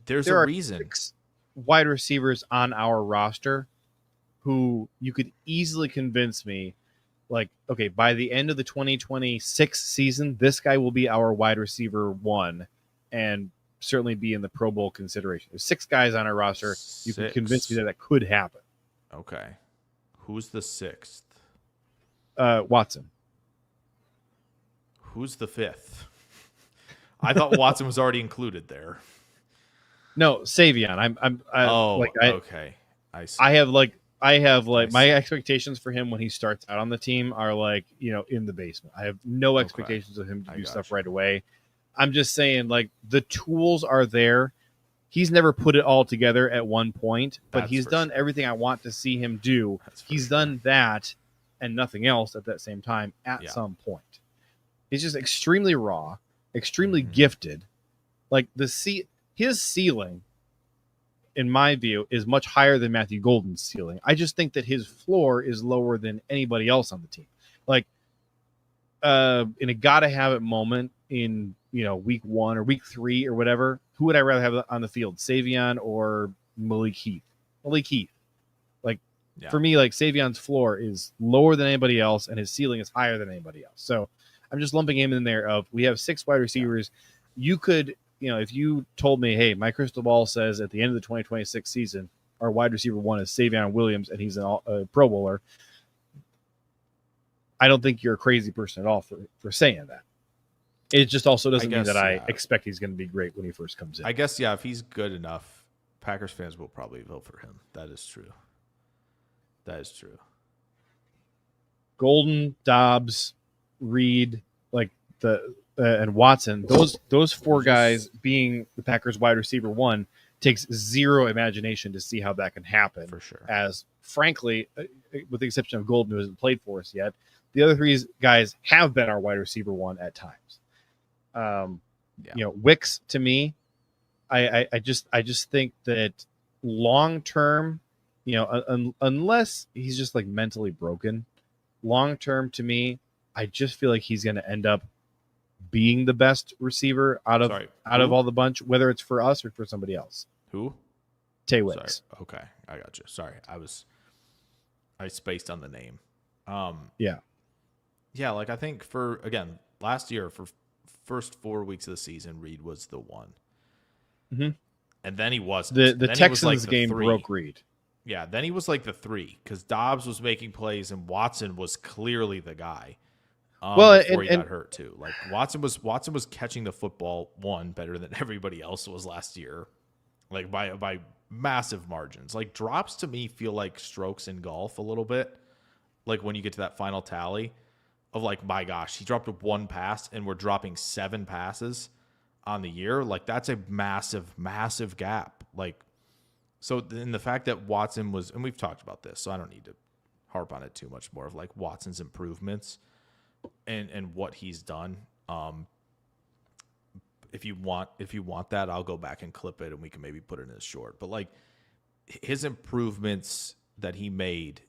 there's there a are reason. 6 wide receivers on our roster who you could easily convince me, like, okay, by the end of the 2026 season, this guy will be our wide receiver 1 and certainly be in the Pro Bowl consideration. There's 6 guys on our roster. You can convince me that could happen. Okay. Who's the 6th? Watson. Who's the 5th? I thought Watson was already included there. No, Savion. Okay. I see. I have my expectations for him when he starts out on the team are in the basement. I have no expectations of him to do stuff right away. I'm just saying, the tools are there. He's never put it all together at one point, but he's done everything I want to see him do. He's done that and nothing else at that same time at some point. He's just extremely raw, extremely gifted. His ceiling, in my view, is much higher than Matthew Golden's ceiling. I just think that his floor is lower than anybody else on the team. In a gotta have it moment in week 1 or week 3 or whatever, who would I rather have on the field, Savion or Malik Heath? Malik Heath. For me, Savion's floor is lower than anybody else, and his ceiling is higher than anybody else. So I'm just lumping him in there. We have 6 wide receivers. You could, if you told me, hey, my crystal ball says at the end of the 2026 season, our wide receiver 1 is Savion Williams, and he's a Pro Bowler. I don't think you're a crazy person at all for saying that. It just also doesn't mean that I expect he's going to be great when he first comes in. I guess, if he's good enough, Packers fans will probably vote for him. That is true. Golden, Dobbs, Reed, and Watson, those 4 guys being the Packers wide receiver 1 takes zero imagination to see how that can happen. For sure. As frankly, with the exception of Golden, who hasn't played for us yet, the other 3 guys have been our wide receiver 1 at times. Wicks, to me, I just think that long term, unless he's just mentally broken, long term, to me, I just feel like he's going to end up being the best receiver out of all the bunch, whether it's for us or for somebody else. Who? Tay Wicks. Sorry. Okay, I got you. Sorry, I spaced on the name. Yeah, I think last year for first 4 weeks of the season, Reed was the 1. Mm-hmm. And then he wasn't. The Texans game 3. Broke Reed. Yeah, then he was the 3 because Dobbs was making plays and Watson was clearly the guy. Before he got hurt too. Watson was catching the football better than everybody else was last year, by massive margins. Drops to me feel like strokes in golf a little bit. When you get to that final tally of my gosh, he dropped 1 pass and we're dropping 7 passes on the year. That's a massive, massive gap. So in the fact that Watson was, and we've talked about this, so I don't need to harp on it too much more of Watson's improvements and what he's done. If you want that, I'll go back and clip it and we can maybe put it in a short. But his improvements that he made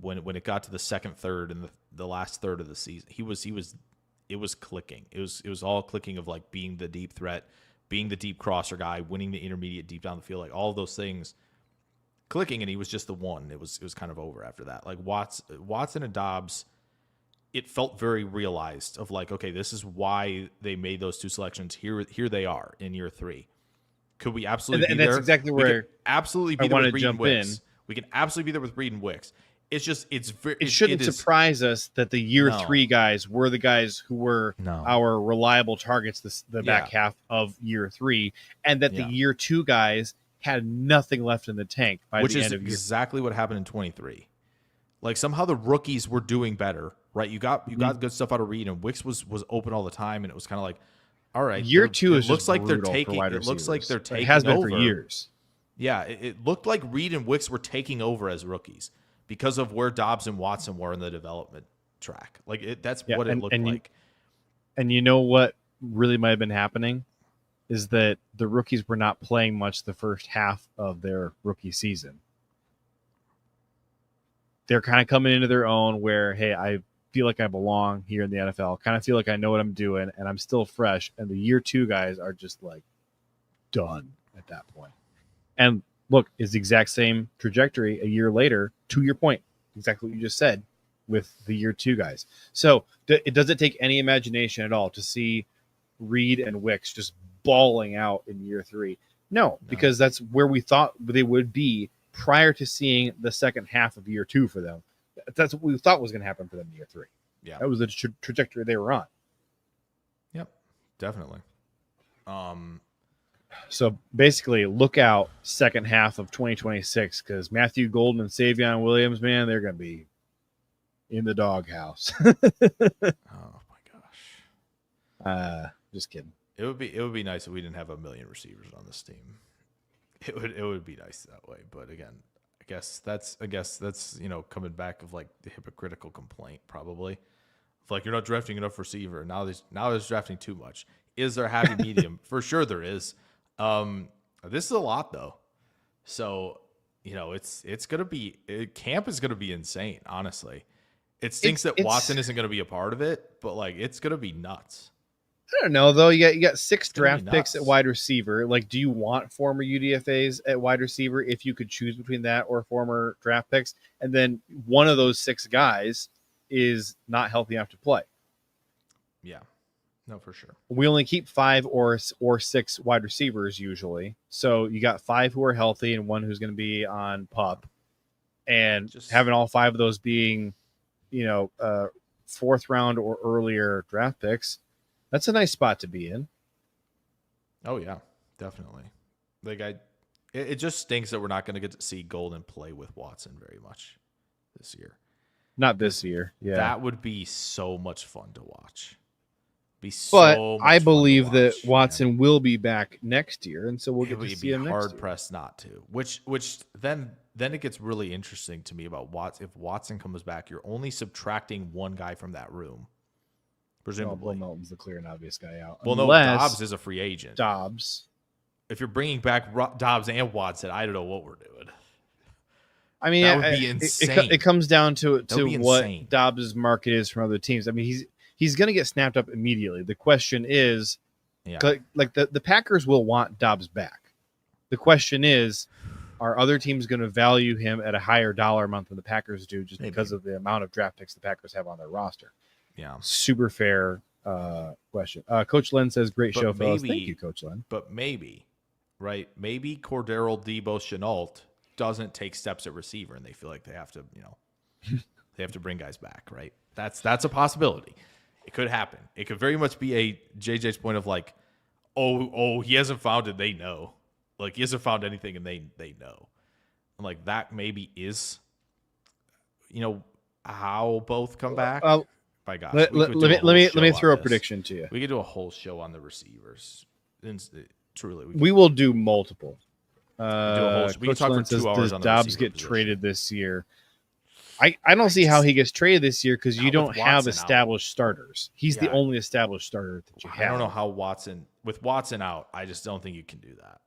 when it got to the second third and the last third of the season, it was clicking. It was all clicking of being the deep threat, being the deep crosser guy, winning the intermediate deep down the field, all of those things clicking, and he was just the 1. It was kind of over after that. Watson and Dobbs, it felt very realized of okay, this is why they made those 2 selections. Here they are in year 3. Could we absolutely be there? And that's exactly where absolutely be I there want with to Reed jump and Wicks. in. We can absolutely be there with Reed and Wicks. It's just it shouldn't surprise us that the year 3 guys were the guys who were our reliable targets the back half of year 3, and that the year 2 guys had nothing left in the tank by which the is end of year. exactly what happened in 23. Like somehow the rookies were doing better, right? You got good stuff out of Reed, and Wicks was open all the time, and it was kind of like, all right, Year 2 it is looks just like they're brutal taking. for wide It looks like they're receivers. taking. It has been over. for years. Yeah, it looked like Reed and Wicks were taking over as rookies because of where Dobbs and Watson were in the development track. Like that's what it looked like. And you know what really might have been happening is that the rookies were not playing much the first half of their rookie season. They're kind of coming into their own where, hey, I feel like I belong here in the NFL. Kind of feel like I know what I'm doing, and I'm still fresh. And the year 2 guys are just like done at that point. And look, it's the exact same trajectory a year later, to your point, exactly what you just said with the year 2 guys. So it doesn't take any imagination at all to see Reed and Wicks just balling out in year 3. No, because that's where we thought they would be prior to seeing the second half of year 2 for them. That's what we thought was going to happen for them in year 3. Yeah, that was the trajectory they were on. Yep, definitely. So basically, look out second half of 2026 because Matthew Golden and Savion Williams, man, they're going to be in the doghouse. Oh my gosh. Just kidding. It would be nice if we didn't have a million receivers on this team. It would be nice that way, but again, I guess that's coming back of like the hypocritical complaint probably. It's like you're not drafting enough receiver. Now there's drafting too much. Is there a happy medium? For sure there is. This is a lot though. So, it's going to be camp is going to be insane, honestly. It stinks that Watson isn't going to be a part of it, but like it's going to be nuts. I don't know though. You got 6 draft picks at wide receiver. Like, do you want former UDFAs at wide receiver if you could choose between that or former draft picks? And then one of those 6 guys is not healthy enough to play. Yeah, no, for sure. We only keep 5 or 6 wide receivers usually. So you got 5 who are healthy and 1 who's going to be on PUP, and just having all 5 of those being, 4th round or earlier draft picks. That's a nice spot to be in. Oh yeah, definitely. Like it just stinks that we're not going to get to see Golden play with Watson very much this year. Not this year. Yeah, that would be so much fun to watch. But I believe that Watson will be back next year, and so we'll get to see him next year. Hard pressed not to. Which then it gets really interesting to me about Watson. If Watson comes back, you're only subtracting 1 guy from that room. Presumably. Will Melton's the clear and obvious guy out. Well, no, Dobbs is a free agent. Dobbs. If you're bringing back Dobbs and Watson, I don't know what we're doing. I mean, that would be insane. It comes down to what Dobbs' market is from other teams. I mean, he's going to get snapped up immediately. The question is, like the Packers will want Dobbs back. The question is, are other teams going to value him at a higher dollar amount than the Packers do just because of the amount of draft picks the Packers have on their roster? Yeah. Super fair question. Coach Len says, great show, fellas. Thank you, Coach Len. But maybe Cordero, Debo, Chenault doesn't take steps at receiver, and they feel like they have to, they have to bring guys back, right? That's a possibility. It could happen. It could very much be a JJ's point of like, oh, he hasn't found it. They know. Like, he hasn't found anything, and they know. And like that maybe is, how both come back. By gosh, let me throw a prediction to you. We could do a whole show on the receivers. Truly, we will do multiple. We can talk for 2 hours on the Dobbs get position. Traded this year? I don't see how he gets traded this year because you don't have established starters. He's the only established starter that you have. I don't know how with Watson out, I just don't think you can do that.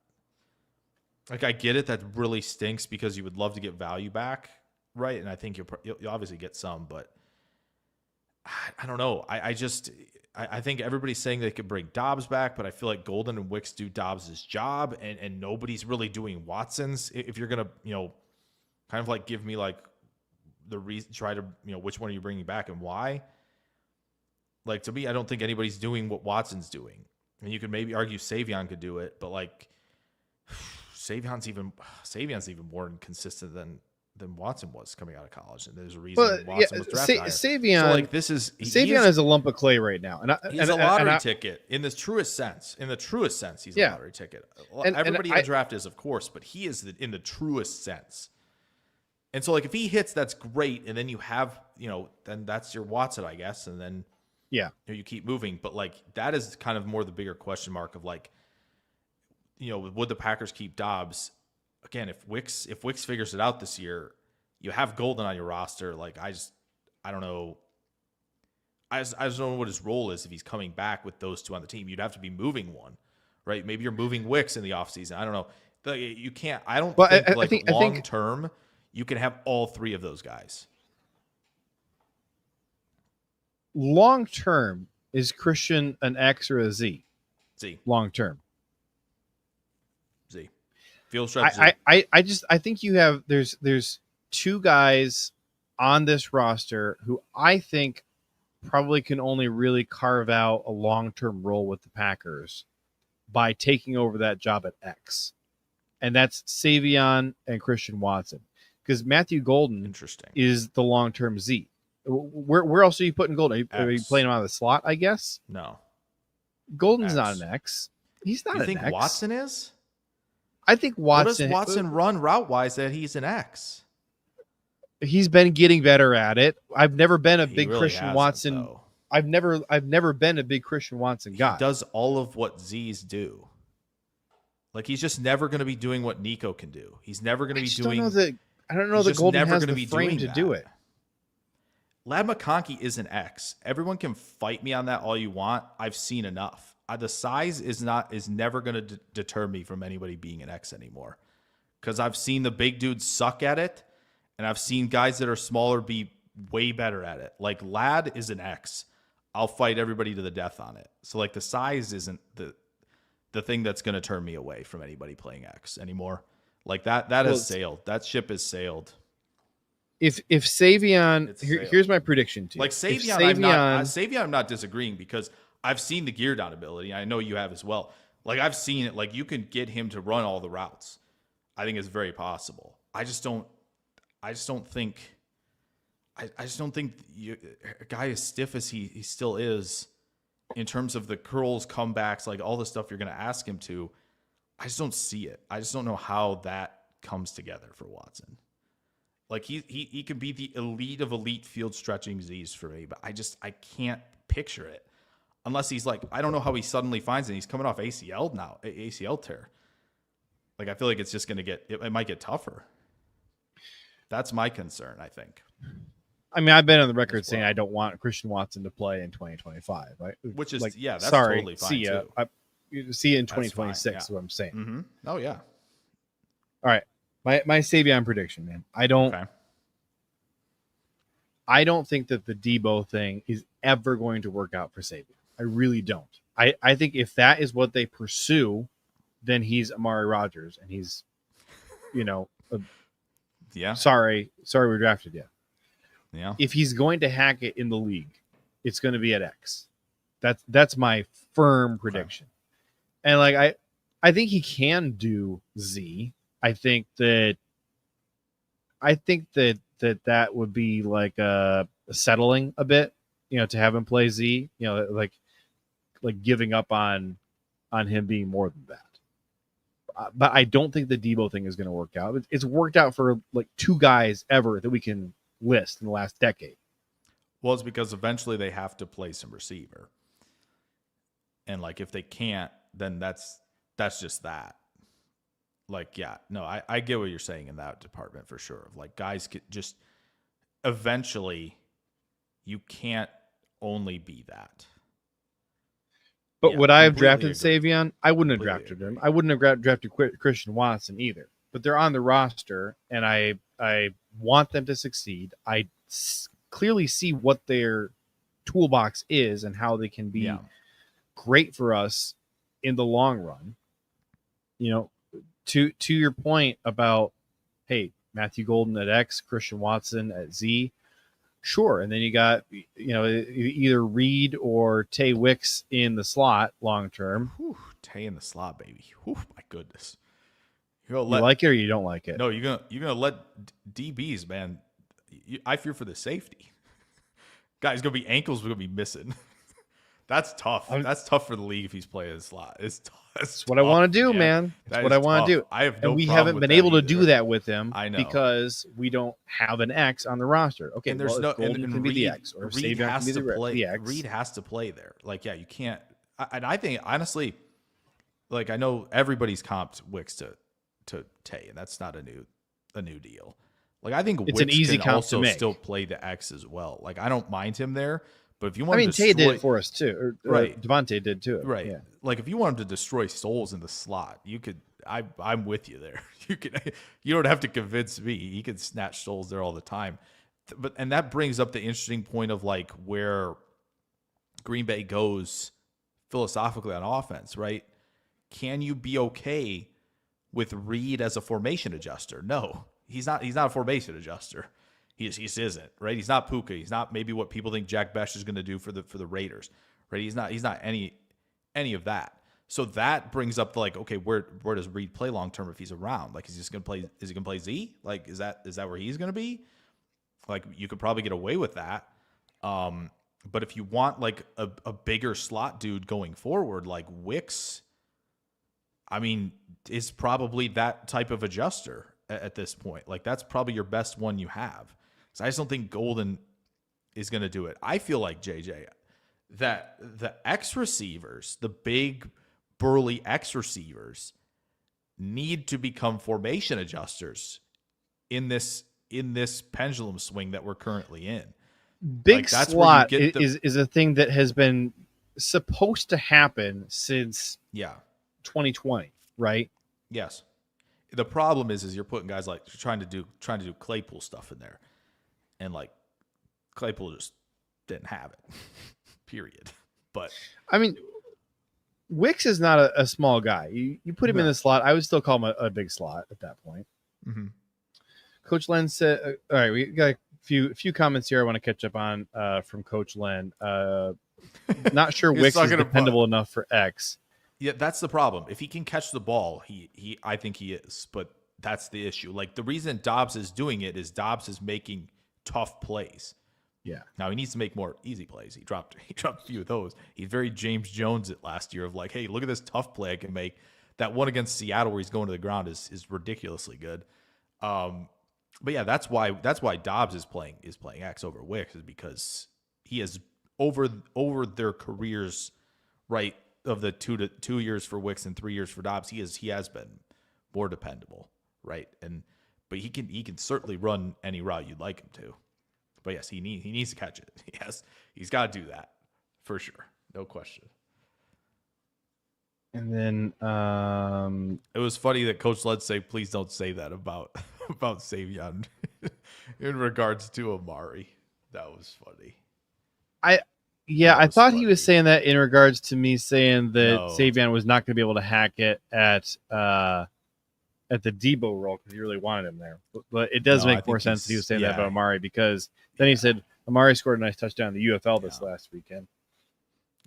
Like, I get it. That really stinks because you would love to get value back, right? And I think you'll obviously get some, but I don't know. I think everybody's saying they could bring Dobbs back, but I feel like Golden and Wicks do Dobbs' job, and nobody's really doing Watson's. If you're gonna, kind of like give me like the reason, try to, which one are you bringing back and why? Like, to me, I don't think anybody's doing what Watson's doing. I mean, you could maybe argue Savion could do it, but like Savion's even more inconsistent than Watson was coming out of college, and there's a reason Watson was drafted higher. Savion, so like Savion is a lump of clay right now, and he's a lottery ticket in the truest sense. In the truest sense, he's a lottery ticket. Everybody undrafted is, of course, but he is in the truest sense. And so, like, if he hits, that's great, and then you have, then that's your Watson, I guess, and then you keep moving. But like, that is kind of more the bigger question mark of like, would the Packers keep Dobbs? Again, if Wicks figures it out this year, you have Golden on your roster. Like, I don't know. I just don't know what his role is if he's coming back with those two on the team. You'd have to be moving one, right? Maybe you're moving Wicks in the offseason. I don't know. You can't. I don't think long term you can have all three of those guys. Long term, is Christian an X or a Z? Z. Long term. Z. Field stretch. I think you have there's two guys on this roster who I think probably can only really carve out a long-term role with the Packers by taking over that job at X. And that's Savion and Christian Watson. Because Matthew Golden is the long-term Z. Where else are you putting Golden? Are you playing him out of the slot, I guess? No. Golden's not an X. He's not an X. You think Watson is? I think Watson. What does Watson run route-wise that he's an X? He's been getting better at it. I've never been a big really Christian Watson. Though. I've never been a big Christian Watson guy. He does all of what Z's do. Like, he's just never going to be doing what Nico can do. He's never going to be doing. I don't know that Golden has the frame to do it. Ladd McConkey is an X. Everyone can fight me on that all you want. I've seen enough. The size is never going to deter me from anybody being an X anymore, because I've seen the big dudes suck at it, and I've seen guys that are smaller be way better at it. Like, Ladd is an X. I'll fight everybody to the death on it. So like, the size isn't the thing that's going to turn me away from anybody playing X anymore. Like, that has sailed. That ship has sailed. If Savion, here's my prediction to you. Like, Savion, I'm not disagreeing, because I've seen the gear down ability. I know you have as well. Like, I've seen it. Like, you can get him to run all the routes. I think it's very possible. I just don't think a guy as stiff as he still is, in terms of the curls, comebacks, like all the stuff you're going to ask him to, I just don't see it. I just don't know how that comes together for Watson. Like, he can be the elite of elite field stretching Z's for me, but I can't picture it. Unless he's like, I don't know how he suddenly finds it. He's coming off ACL tear. Like, I feel like it's just going to it might get tougher. That's my concern, I think. I mean, I've been on the record saying I don't want Christian Watson to play in 2025, right? Which is, like, that's totally fine, see ya. too. See you in 2026 is what I'm saying. Mm-hmm. Oh, yeah. All right. My Savion prediction, man. I don't think that the Debo thing is ever going to work out for Savion. I really don't. I think if that is what they pursue, then he's Amari Rodgers, and he's, sorry we drafted you. Yeah. If he's going to hack it in the league, it's going to be at X. That's my firm prediction. And like, I think he can do Z. I think that would be like settling a bit, to have him play Z, like giving up on him being more than that. But I don't think the Debo thing is going to work out. It's worked out for like two guys ever that we can list in the last decade. Well, it's because eventually they have to play some receiver. And like, if they can't, then that's just that. Like, yeah, no, I get what you're saying in that department for sure. Like, guys could just eventually, you can't only be that. But would I have drafted Savion? I wouldn't have drafted him. I wouldn't have drafted Christian Watson either. But they're on the roster, and I want them to succeed. I clearly see what their toolbox is and how they can be great for us in the long run. To your point about, hey, Matthew Golden at X, Christian Watson at Z, sure. And then you got, either Reed or Tay Wicks in the slot long term. Tay in the slot, baby. Whew, my goodness. You like it or you don't like it? No, you're gonna let DBs, man. I fear for the safety. Guys, gonna be ankles. We're gonna be missing. That's tough. That's tough for the league if he's playing a slot. That's what I want to do, man. That's what I want to do. I have no and we problem haven't with been that able to either. do that with him. I know, because we don't have an X on the roster. Okay, and there's no Golden and can Reed, be the X, or Reed Savion has can be to play. the X. Reed has to play there. Like, yeah, you can't. And I think honestly, like I know everybody's comped Wicks to Tay, and that's not a new deal. Like I think it's Wicks an easy can comp also to make. still play the X as well. Like I don't mind him there, but if you want, Tay did it for us too. Or, right, Devontae did too. Right. Yeah. Like if you want him to destroy souls in the slot, you could. I'm with you there. You could. You don't have to convince me. He can snatch souls there all the time. And that brings up the interesting point of like where Green Bay goes philosophically on offense, right? Can you be okay with Reed as a formation adjuster? No, he's not. He's not a formation adjuster. He just isn't, right? He's not Puka. He's not maybe what people think Jack Besh is going to do for the Raiders, right? He's not any of that. So that brings up like, okay, where does Reed play long term if he's around? Like, is he just going to play? Is he going to play Z? Like, is that where he's going to be? Like, you could probably get away with that. But if you want like a bigger slot dude going forward, like Wicks, I mean, is probably that type of adjuster at this point. Like, that's probably your best one you have. So I just don't think Golden is going to do it. I feel like JJ that the X receivers, the big burly X receivers, need to become formation adjusters in this pendulum swing that we're currently in. Big slot is a thing that has been supposed to happen since 2020, right? Yes. The problem is you're putting guys like trying to do Claypool stuff in there, and like Claypool just didn't have it. Period. But I mean, Wicks is not a small guy. You put him in the slot, I would still call him a big slot at that point. Mm-hmm. Coach Len said, all right, we got a few comments here I want to catch up on from Coach Len. Not sure Wicks is dependable enough for X. Yeah, that's the problem. If he can catch the ball, I think he is. But that's the issue. Like the reason Dobbs is doing it is Dobbs is making tough plays. Yeah. Now he needs to make more easy plays. He dropped a few of those. He's very James Jones it last year of like, hey, look at this tough play I can make. That one against Seattle where he's going to the ground is ridiculously good. But yeah, that's why Dobbs is playing X over Wicks, is because he has over their careers, right, of the 2 years for Wicks and 3 years for Dobbs, he has been more dependable, right? But he can certainly run any route you'd like him to. But yes, he needs to catch it. He's got to do that for sure, no question. And then it was funny that Coach Led say, "Please don't say that about Savion in regards to Amari." That was funny. I thought he was saying that in regards to me saying that Savion was not going to be able to hack it at the Debo role because he really wanted him there. But it does make more sense that he was saying that about Amari, because then he said Amari scored a nice touchdown in the UFL this last weekend.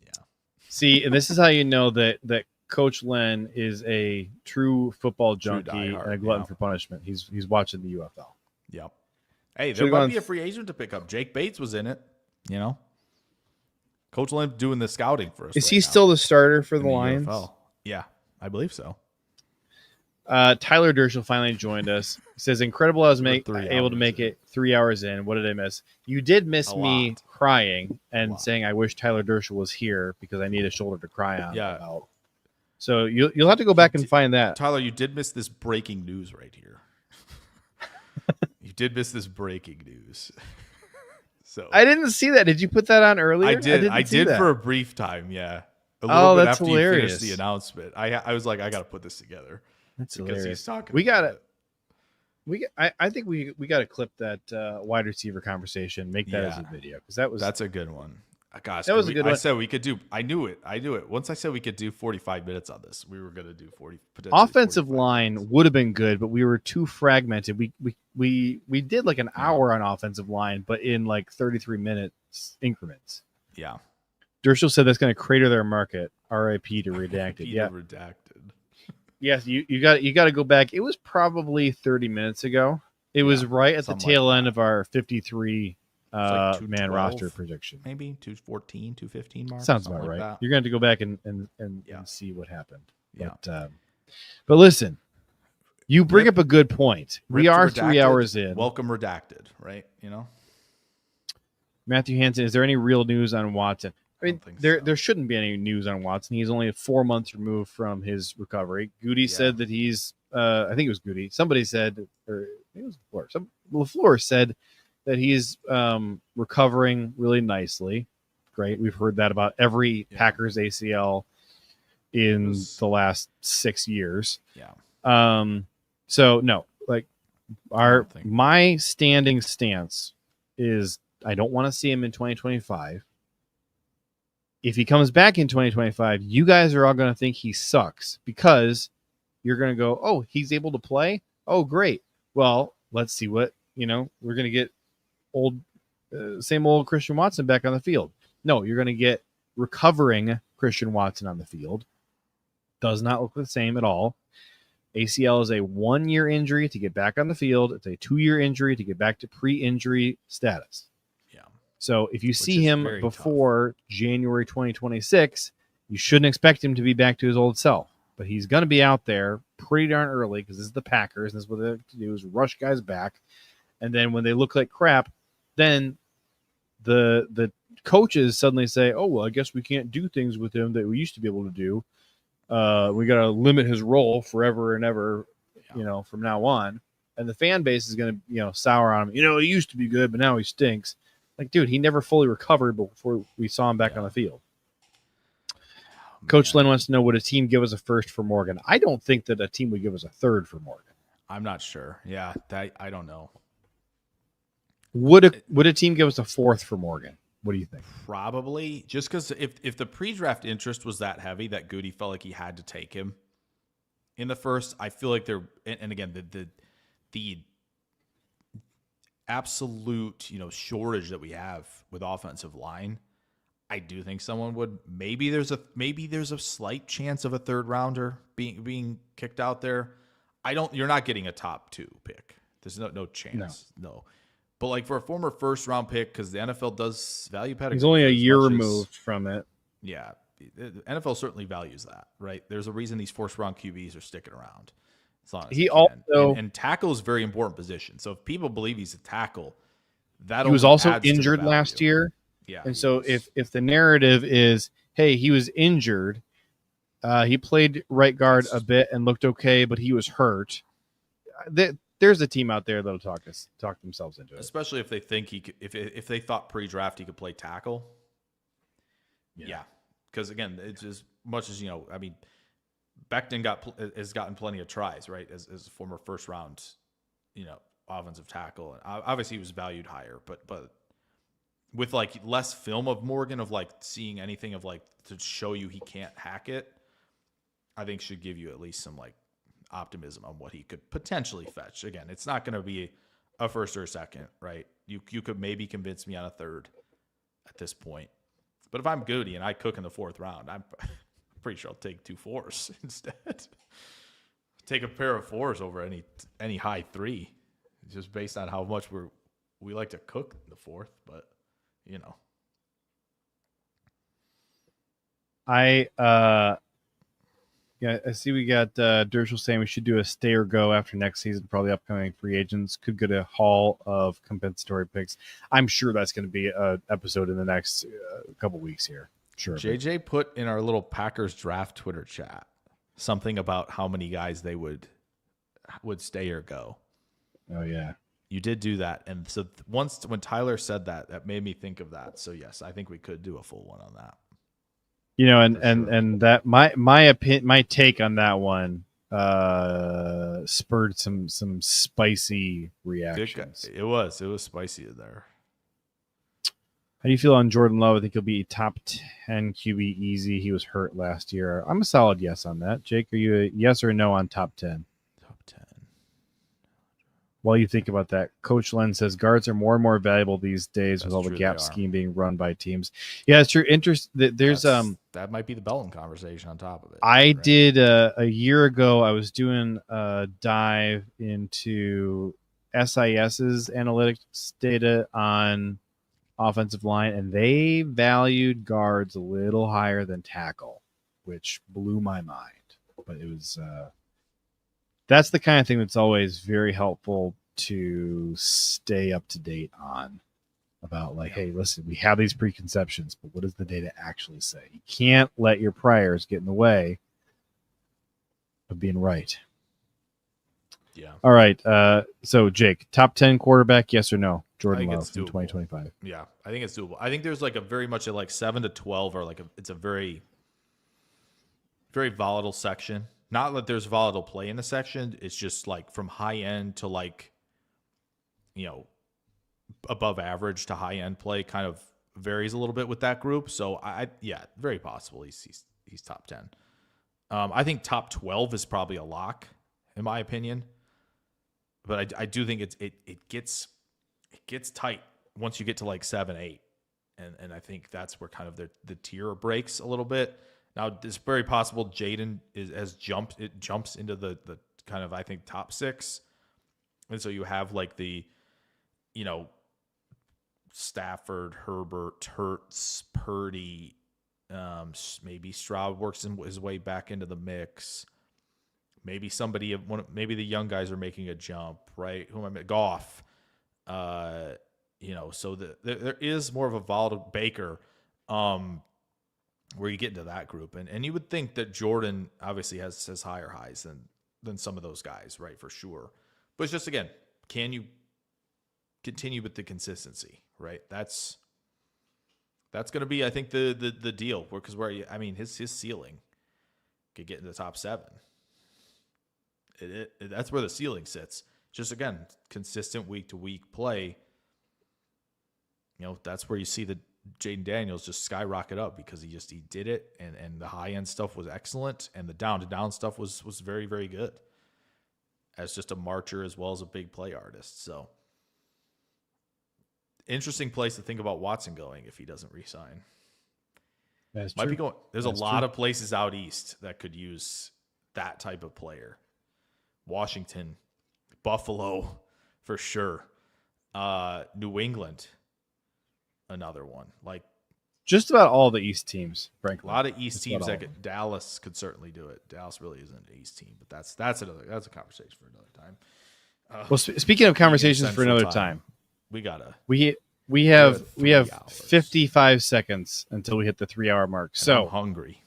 Yeah. See, and this is how you know that Coach Len is a true football junkie and a glutton for punishment. He's watching the UFL. Yep. Hey, there might be a free agent to pick up. Jake Bates was in it. You know, Coach Len doing the scouting for us. Is he still the starter for the Lions? UFL. Yeah, I believe so. Tyler Dershel finally joined us. He says, incredible I was able to make it 3 hours in. What did I miss? You did miss me crying and saying I wish Tyler Dershel was here because I need a shoulder to cry on about. So you'll have to go back and find that. Tyler, you did miss this breaking news right here. You did miss this breaking news. So I didn't see that. Did you put that on earlier? I did for a brief time, yeah. A little bit that's after hilarious. You finished the announcement. I was like, I got to put this together. That's because hilarious. He's talking. I think we got to clip that wide receiver conversation. Make that as a video because that's a good one. Gosh, that was a good one. I said we could do. I knew it. Once I said we could do 45 minutes on this, we were going to do 40. Offensive line would have been good, but we were too fragmented. We did like an hour on offensive line, but in like 33 minutes increments. Yeah. Dershel said that's going to crater their market. RIP to redacted. Redacted. Yes, you got to go back. It was probably 30 minutes ago. It was right at the tail end of our 53 like man roster prediction. Maybe 214, 215 mark. Sounds about right. That. You're going to go back and see what happened. Yeah. But listen, you bring up a good point. We are 3 hours in. Welcome redacted, right? Matthew Hansen, is there any real news on Watson? I mean, there shouldn't be any news on Watson. He's only 4 months removed from his recovery. Goody said that he's, I think it was Goody. Somebody said, or it was LaFleur. LaFleur said that he's recovering really nicely. Great. We've heard that about every Packers ACL in the last 6 years. Yeah. So no, like my standing stance is I don't want to see him in 2025. If he comes back in 2025, you guys are all going to think he sucks because you're going to go, oh, he's able to play. Oh, great. Well, let's see what, we're going to get same old Christian Watson back on the field. No, you're going to get recovering Christian Watson on the field. Does not look the same at all. ACL is a 1-year injury to get back on the field. It's a 2-year injury to get back to pre-injury status. So if you see him before January 2026, you shouldn't expect him to be back to his old self. But he's going to be out there pretty darn early because this is the Packers. And this is what they like to do is rush guys back. And then when they look like crap, then the coaches suddenly say, oh, well, I guess we can't do things with him that we used to be able to do. We got to limit his role forever and ever, from now on. And the fan base is going to, sour on him. He used to be good, but now he stinks. Like, dude, he never fully recovered before we saw him back on the field. Coach Lynn wants to know, would a team give us a first for Morgan? I don't think that a team would give us a third for Morgan. I'm not sure. Yeah, I don't know. Would a team give us a fourth for Morgan? What do you think? Probably, just because if the pre-draft interest was that heavy that Goody felt like he had to take him in the first, I feel like and again the absolute shortage that we have with offensive line, I do think someone would. Maybe there's a slight chance of a third rounder being kicked out there. You're not getting a top 2 pick. There's no chance. No. But like for a former first round pick, because the NFL does value pedigree. He's only a year removed from it. Yeah. The NFL certainly values that, right? There's a reason these first round QBs are sticking around. He also and tackle is a very important position. So if people believe he's a tackle, he was also injured last year. Yeah. And so if the narrative is, hey, he was injured, he played right guard a bit and looked okay, but he was hurt. There's a team out there that'll talk themselves into it. Especially if they think he could, if they thought pre-draft he could play tackle. Yeah. Because again, it's as much as Becton has gotten plenty of tries, right? As a former first round, offensive tackle, and obviously he was valued higher, but with like less film of Morgan, of like seeing anything of like to show you he can't hack it, I think should give you at least some like optimism on what he could potentially fetch. Again, it's not going to be a first or a second, right? You could maybe convince me on a third at this point, but if I'm Goody and I cook in the 4th round, I'm pretty sure I'll take 2 4s instead. Take a pair of 4s over any high 3, just based on how much we like to cook in the 4th. But I see we got Dershel saying we should do a stay or go after next season. Probably upcoming free agents could get a haul of compensatory picks. I'm sure that's going to be an episode in the next couple weeks here. Sure. JJ put in our little Packers draft Twitter chat something about how many guys they would stay or go. Oh yeah, you did do that, and so once when Tyler said that made me think of that. So yes, I think we could do a full one on that. And that my take on that one spurred some spicy reactions. It was spicy in there. How do you feel on Jordan Love? I think he'll be top 10 QB easy. He was hurt last year. I'm a solid yes on that. Jake, are you a yes or no on top 10? Top 10. while you think about that, Coach Len says guards are more and more valuable these days with all the gap scheme being run by teams. Yeah, it's true. There's that might be the Belton conversation on top of it. I did a year ago. I was doing a dive into SIS's analytics data on offensive line, and they valued guards a little higher than tackle, which blew my mind. But it was that's the kind of thing that's always very helpful to stay up to date on, about like, hey, listen, we have these preconceptions, but what does the data actually say? You can't let your priors get in the way of being right. Yeah. All right. So Jake, top 10 quarterback, yes or no? Jordan Love in 2025. Yeah, I think it's doable. I think there's like a very much a like 7 to 12 or like it's a very, very volatile section. Not that there's volatile play in the section. It's just like from high end to like, above average to high end play kind of varies a little bit with that group. So very possible he's top 10. I think top 12 is probably a lock in my opinion, but I do think it gets tight once you get to like 7, 8, and I think that's where kind of the tier breaks a little bit. Now it's very possible Jaden jumps into the kind of, I think, top 6, and so you have like the Stafford, Herbert, Hurts, Purdy, maybe Stroud works his way back into the mix. Maybe maybe the young guys are making a jump, right? Goff, so there is more of a volatile Baker, where you get into that group, and you would think that Jordan obviously has higher highs than some of those guys, right? For sure, but it's just, again, can you continue with the consistency, right? That's going to be, I think, the deal, because his ceiling could get into the top 7. That's where the ceiling sits. Just, again, consistent week to week play. That's where you see the Jaden Daniels just skyrocket up, because he did it, and the high end stuff was excellent, and the down to down stuff was very, very good as just a marcher as well as a big play artist. So interesting place to think about Watson going if he doesn't re-sign. That's Might true. be going. There's That's a lot true. of places out east that could use that type of player. Washington, Buffalo, for sure. New England, another one. Like just about all the East teams, frankly. A lot of East teams Dallas could certainly do it. Dallas really isn't an East team, but that's a conversation for another time. Well, speaking of conversations for another time, we have 55 seconds until we hit the 3-hour mark. And so I'm hungry.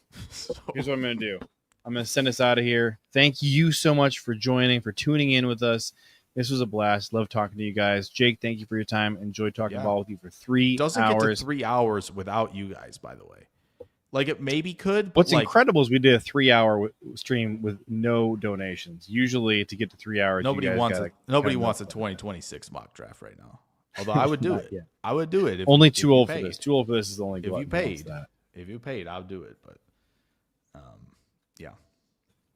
Here's what I'm going to do. I'm going to send us out of here. Thank you so much for joining, for tuning in with us. This was a blast. Love talking to you guys. Jake, thank you for your time. Enjoyed talking ball with you for 3 hours. Doesn't get to 3 hours without you guys, by the way. Like, it maybe could. What's incredible is we did a 3-hour stream with no donations. Usually, to get to 3 hours, nobody wants a 2026 mock draft right now. Although I would do it. Yet. I would do it. Only too old for this. Too old for this is only if you paid. If you paid, I'll do it. But yeah.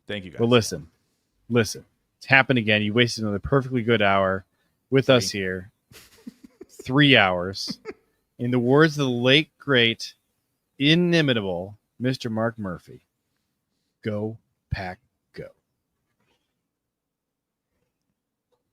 Thank you guys. But listen. It's happened again. You wasted another perfectly good hour with us here. 3 hours. In the words of the late, great, inimitable Mr. Mark Murphy, go Pack